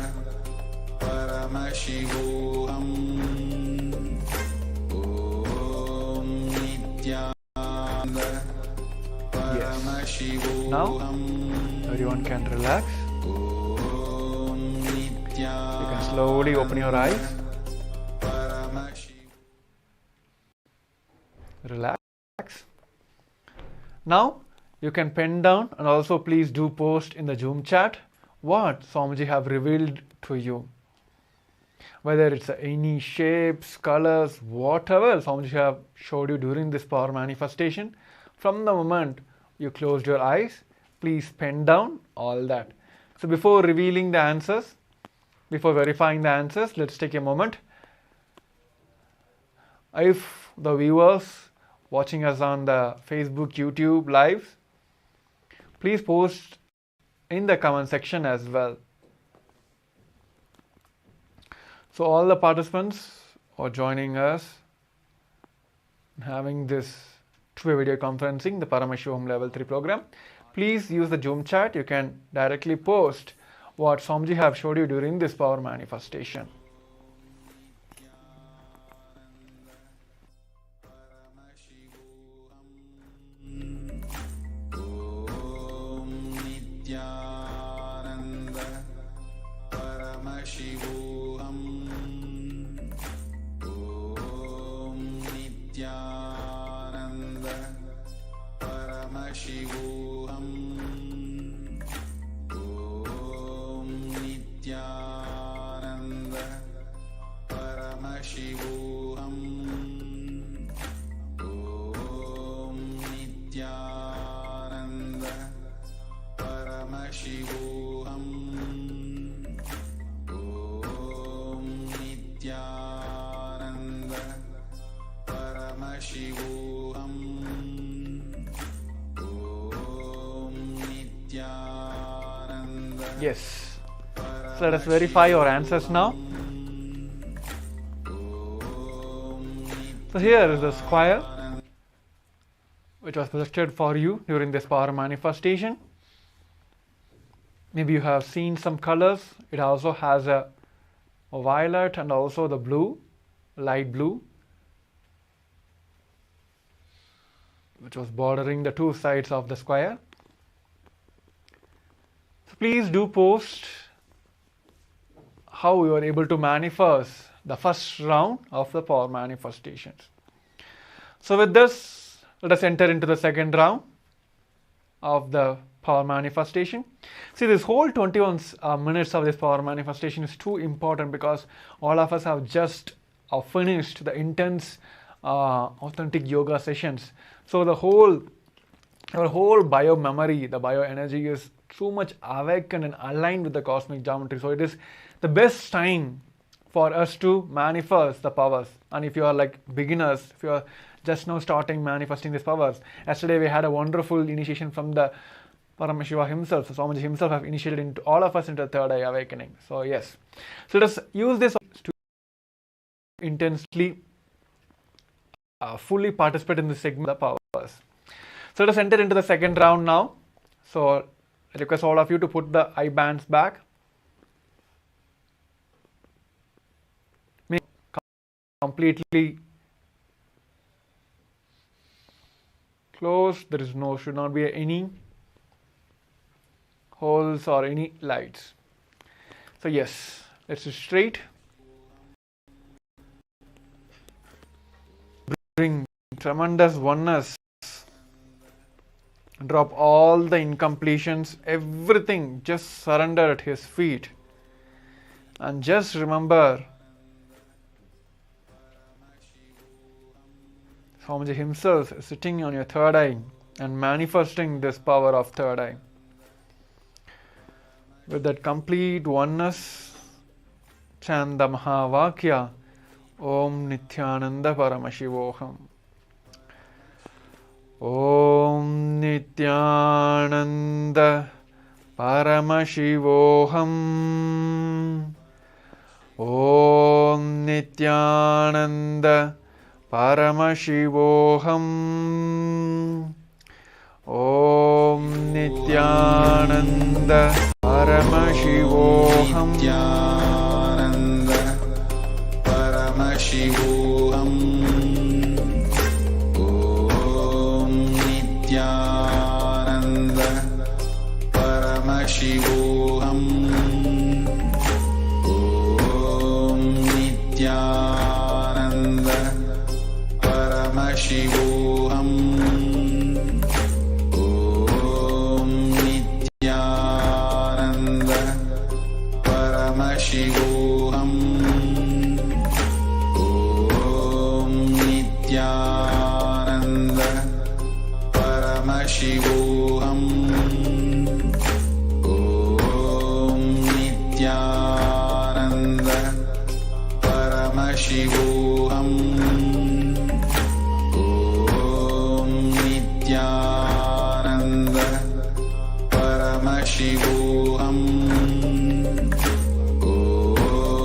Paramashivoham. Om Nithyananda Paramashivoham. Now, everyone can relax. Om Nithyananda You can slowly open your eyes. Paramashivoham. Relax. Now, you can pen down and also please do post in the Zoom chat what Swamiji have revealed to you. Whether it's any shapes, colors, whatever Swamiji have showed you during this power manifestation, from the moment you closed your eyes, please pen down all that. So before revealing the answers, before verifying the answers, let's take a moment. If the viewers watching us on the Facebook, YouTube live, please post in the comment section as well. So all the participants are joining us having this two-way video conferencing, the Paramashivoham Level 3 program. Please use the Zoom chat. You can directly post what Swamiji have showed you during this power manifestation. Om Nithyananda Paramashivoham. Om Nithyananda Paramashivoham. Om Nithyananda Paramashivoham. Om Nithyananda Paramashivoham. Om Nithyananda Paramashivoham. Om Nithyananda Yes. So let us verify your answers now. So here is the square which was projected for you during this power manifestation. Maybe you have seen some colors. It also has a violet and also the blue, light blue, which was bordering the two sides of the square. So please do post how you are able to manifest the first round of the power manifestations. So with this, let us enter into the second round of the power manifestation. See, this whole 21 minutes of this power manifestation is too important because all of us have just finished the intense authentic yoga sessions. So our whole bio memory, the bio energy is too much awakened and aligned with the cosmic geometry. So it is the best time for us to manifest the powers. And if you are like beginners, if you are just now starting manifesting these powers, yesterday we had a wonderful initiation from the Paramashiva himself. So Swamiji himself have initiated into all of us into the third eye awakening. So yes, so let us use this to intensely fully participate in this segment of the powers. So let us enter into the second round now. So I request all of you to put the eye bands back. Completely closed. There is should not be any holes or any lights. So yes, let's sit straight. Bring tremendous oneness. Drop all the incompletions, everything, just surrender at his feet. And just remember, Swamiji himself is sitting on your third eye and manifesting this power of third eye. With that complete oneness, chant the Mahavakya, Om Nithyananda Paramashivoham. Om Nithyananda Paramashivoham. Om Nithyananda Paramashivoham. Om Nithyananda Paramashivoham. Nithyananda Paramashivoham. Om Nithyananda Paramashivoham. Om Nithyananda Paramashivoham. Om Nithyananda Paramashivoham. Om Nithyananda Paramashivoham. Om Nithyananda Paramashivoham. Om Nithyananda Paramashivoham. Om Nithyananda Paramashivoham. Om Nithyananda Paramashivoham.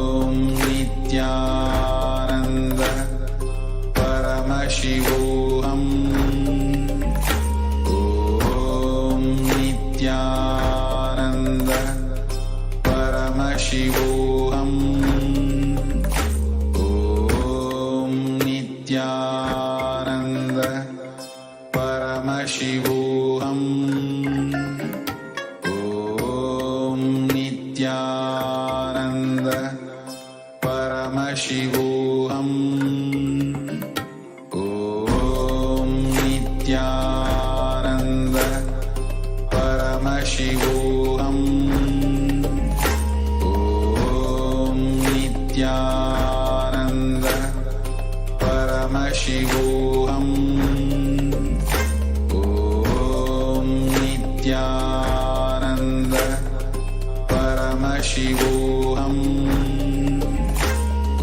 Om Nithyananda Paramashivoham. Om Nithyananda Paramashivoham. Om Nithyananda Paramashivoham. Om Nithyananda Paramashivoham. Om Nithyananda Paramashivoham.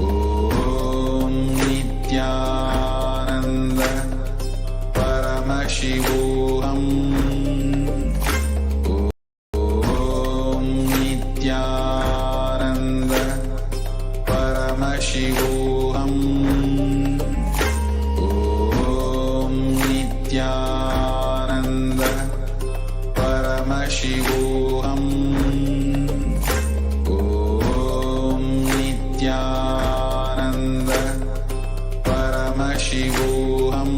Om Nithyananda Paramashivoham. Om Paramashivoham. Om Nithyananda Paramashivoham.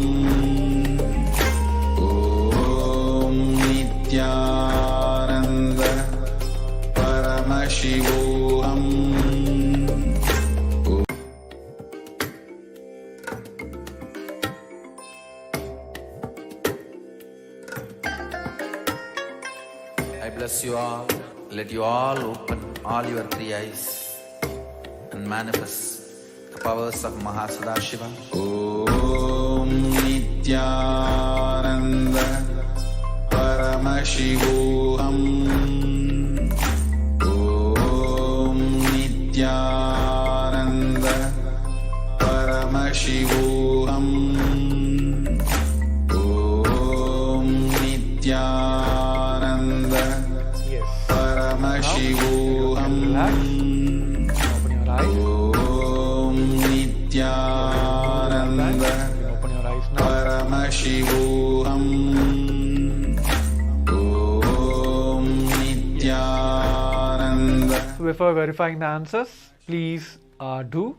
Om Nithyananda Paramashivoham. I bless you all. Let you all open all your three eyes and manifest the powers of Mahasadashiva. Om Nithyananda Paramashivoham. Om Nithyananda Paramashivoham. Om Nithyananda Yes. Paramashivoham. Relax. Open your eyes. Om Nithyananda Open your eyes now. Paramashivoham. Om Nithyananda. So before verifying the answers, please do.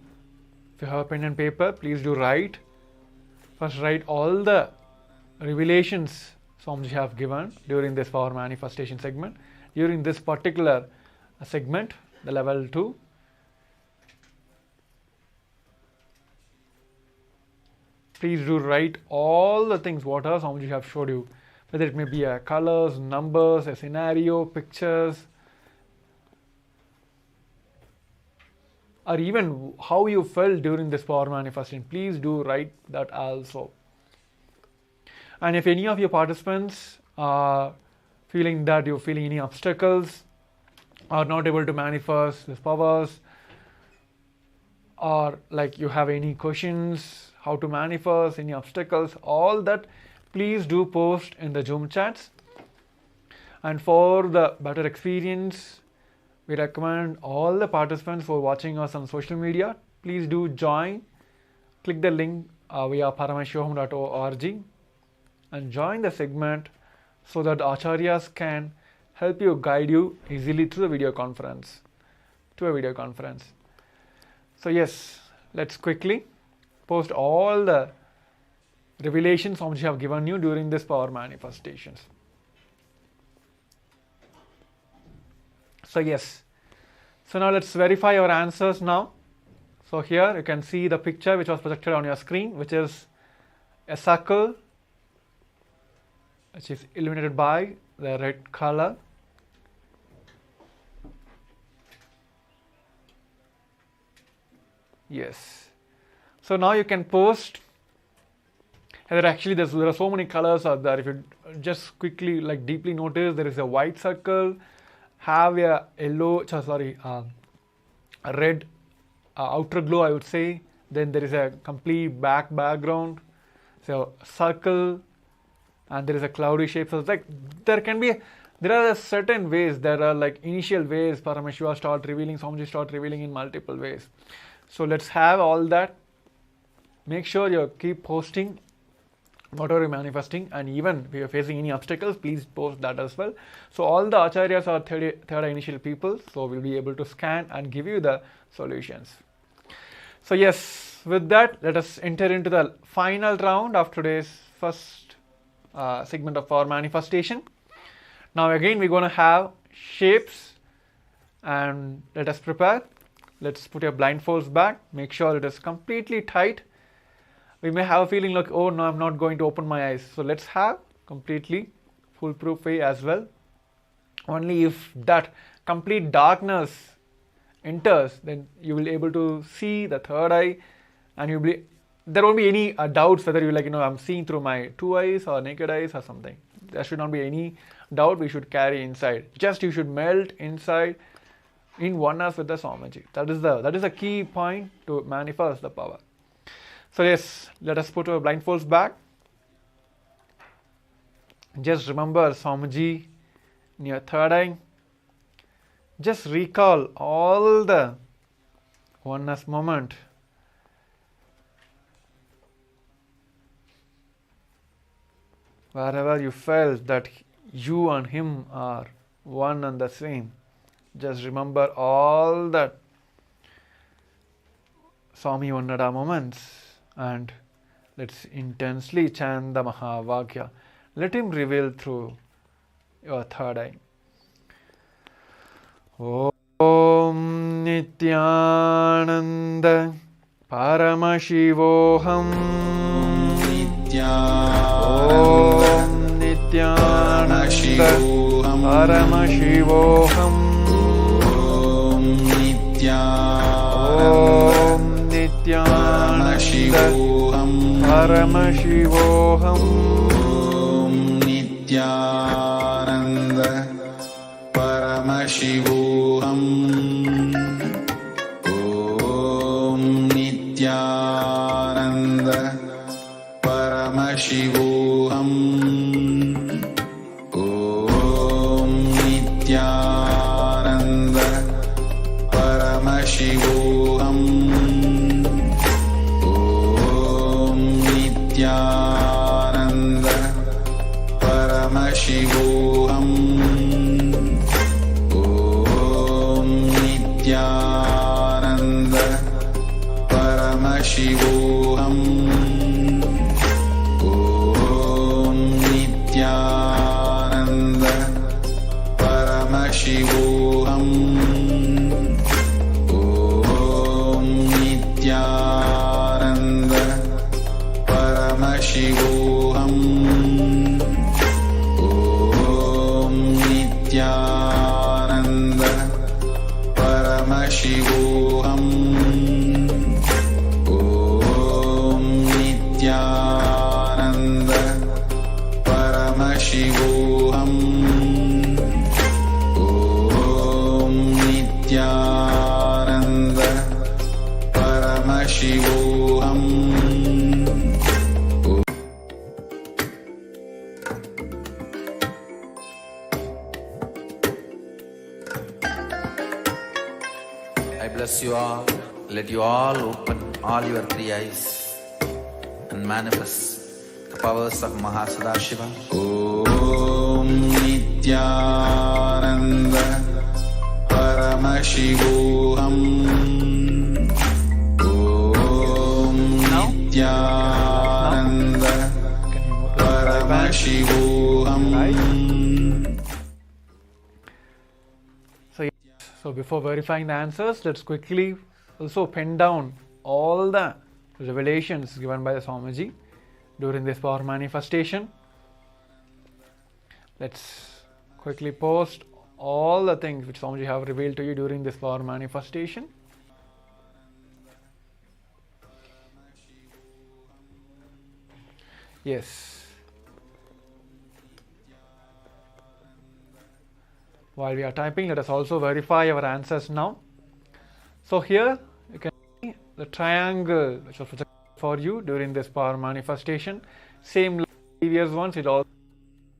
If you have a pen and paper, please do write. First, write all the revelations Swamiji have given during this power manifestation segment. During this particular segment, the level 2. Please do write all the things whatever Swamiji have showed you, whether it may be colors, numbers, a scenario, pictures, or even how you felt during this power manifestation. Please do write that also. And if any of your participants are feeling that you're feeling any obstacles, are not able to manifest these powers, or like you have any questions, how to manifest, any obstacles, all that, please do post in the Zoom chats. And for the better experience, we recommend all the participants who are watching us on social media, please do join. Click the link via paramashivoham.org and join the segment so that acharyas can help you, guide you easily through the video conference, to a video conference. So yes, let's quickly post all the revelations which I have given you during this power manifestations. So yes, so now let's verify your answers now. So here you can see the picture which was projected on your screen, which is a circle which is illuminated by the red color. Yes. So now you can post. There are so many colors out there. If you just quickly deeply notice, there is a white circle, have a yellow, a red outer glow, I would say. Then there is a complete background. So circle, and there is a cloudy shape. So it's there are certain ways. There are initial ways Paramashiva start revealing, Swamiji start revealing in multiple ways. So let's have all that. Make sure you keep posting whatever you're manifesting, and even if you're facing any obstacles, please post that as well. So all the acharyas are third eye initial people, so we'll be able to scan and give you the solutions. So yes, with that, let us enter into the final round of today's first segment of power manifestation. Now again, we're going to have shapes, and let us prepare. Let's put your blindfolds back. Make sure it is completely tight. We may have a feeling like, oh no, I'm not going to open my eyes. So let's have completely foolproof way as well. Only if that complete darkness enters, then you will be able to see the third eye, and there won't be any doubts whether I'm seeing through my two eyes or naked eyes or something. There should not be any doubt we should carry inside. Just you should melt inside in oneness with the Swamiji. That is the key point to manifest the power. So yes, let us put our blindfolds back. Just remember Swamiji in your third eye. Just recall all the oneness moment. Wherever you felt that you and him are one and the same. Just remember all that Swami Vannada moments and let's intensely chant the Mahavakya. Let him reveal through your third eye. Om Nithyananda Paramashivoham. Om Nithyananda Paramashivoham. Om Nithyananda Paramashivoham. Om Nithyananda Paramashivoham. Om Nithyananda Paramashivoham. Om Nithyananda Paramashivoham. Om Nithyananda Paramashivoham. Om Nithyananda Paramashivoham. Om Nithyananda Paramashivoham. Om Nithyananda Paramashivoham. Om Nithyananda Paramashivoham. Om Nithyananda Paramashivoham. Om Nithyananda Paramashivoham. I bless you all. Let you all open all your three eyes and manifest the powers of Mahasadashiva. Om Nithyananda Paramashivoham. Om Nithyananda Paramashivoham. So before verifying the answers, let's quickly also pen down all the revelations given by the Swamiji during this power manifestation. Let's quickly post all the things which Swamiji have revealed to you during this power manifestation. Yes. While we are typing, let us also verify our answers now. So here you can see the triangle which was projected for you during this power manifestation. Same like previous ones, it all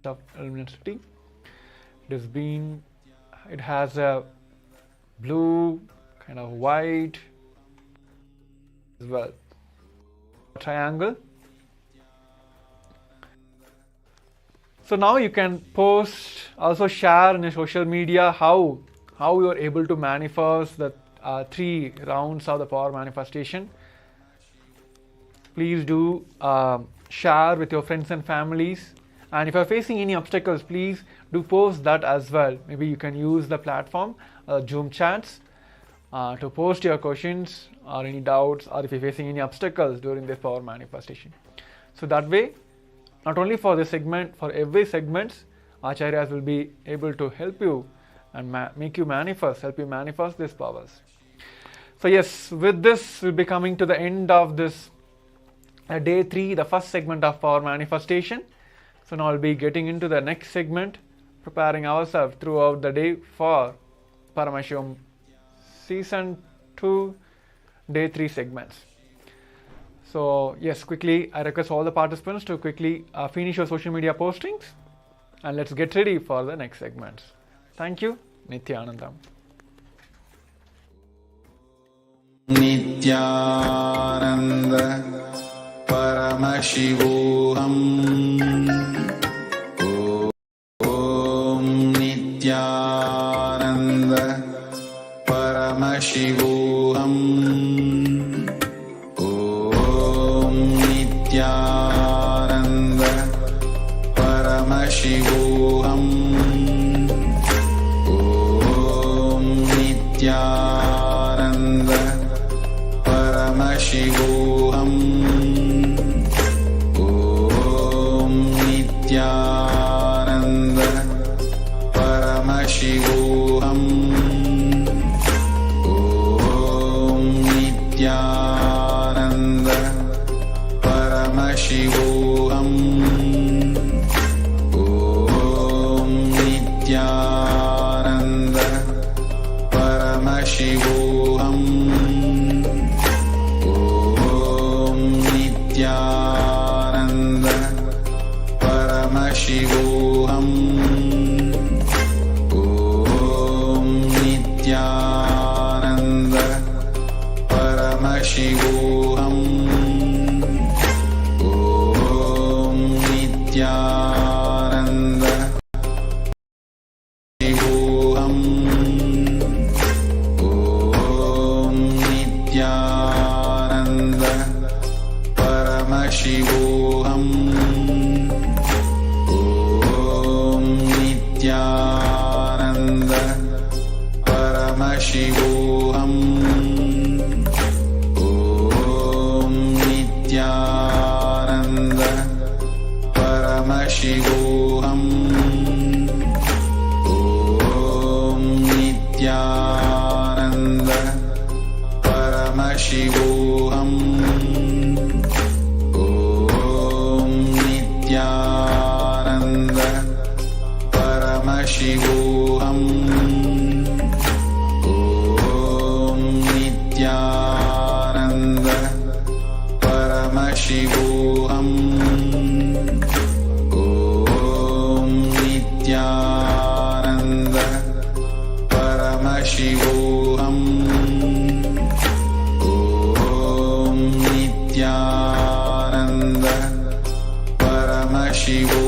of luminosity. It has a blue, kind of white as well. Triangle. So now you can post, also share in your social media how you are able to manifest the 3 rounds of the power manifestation. Please do share with your friends and families. And if you are facing any obstacles, please do post that as well. Maybe you can use the platform, Zoom chats, to post your questions or any doubts, or if you're facing any obstacles during this power manifestation. So that way, not only for this segment, for every segment, Acharyas will be able to help you and make you manifest, help you manifest these powers. So yes, with this we'll be coming to the end of this day 3, the first segment of power manifestation. So now we'll be getting into the next segment, preparing ourselves throughout the day for Paramashivam Season 2, Day 3 segments. So yes, quickly I request all the participants to quickly finish your social media postings and let's get ready for the next segments. Thank you. Nithyanandam. Nithyananda Paramashivoham. Om Nithyananda Nithyananda Paramashivoham. Om Nithyananda Paramashivoham. Om Nithyananda Paramashivoham. Om Nithyananda Paramashivoham. Om Nithyananda Paramashivoham. Om Nithyananda Paramashivoham. Om Nithyananda Paramashivoham. Om Nithyananda Paramashivoham. Om Nithyananda Shivoham. Om Nithyananda Paramashivoham. Om Nithyananda Paramashivoham. Om Nithyananda Paramashivoham. Om Nithyananda Paramashivoham. Om Nithyananda Paramashivoham. Om Nithyananda Paramashivoham. Om Nithyananda Paramashivoham. Om Nithyananda Paramashivoham.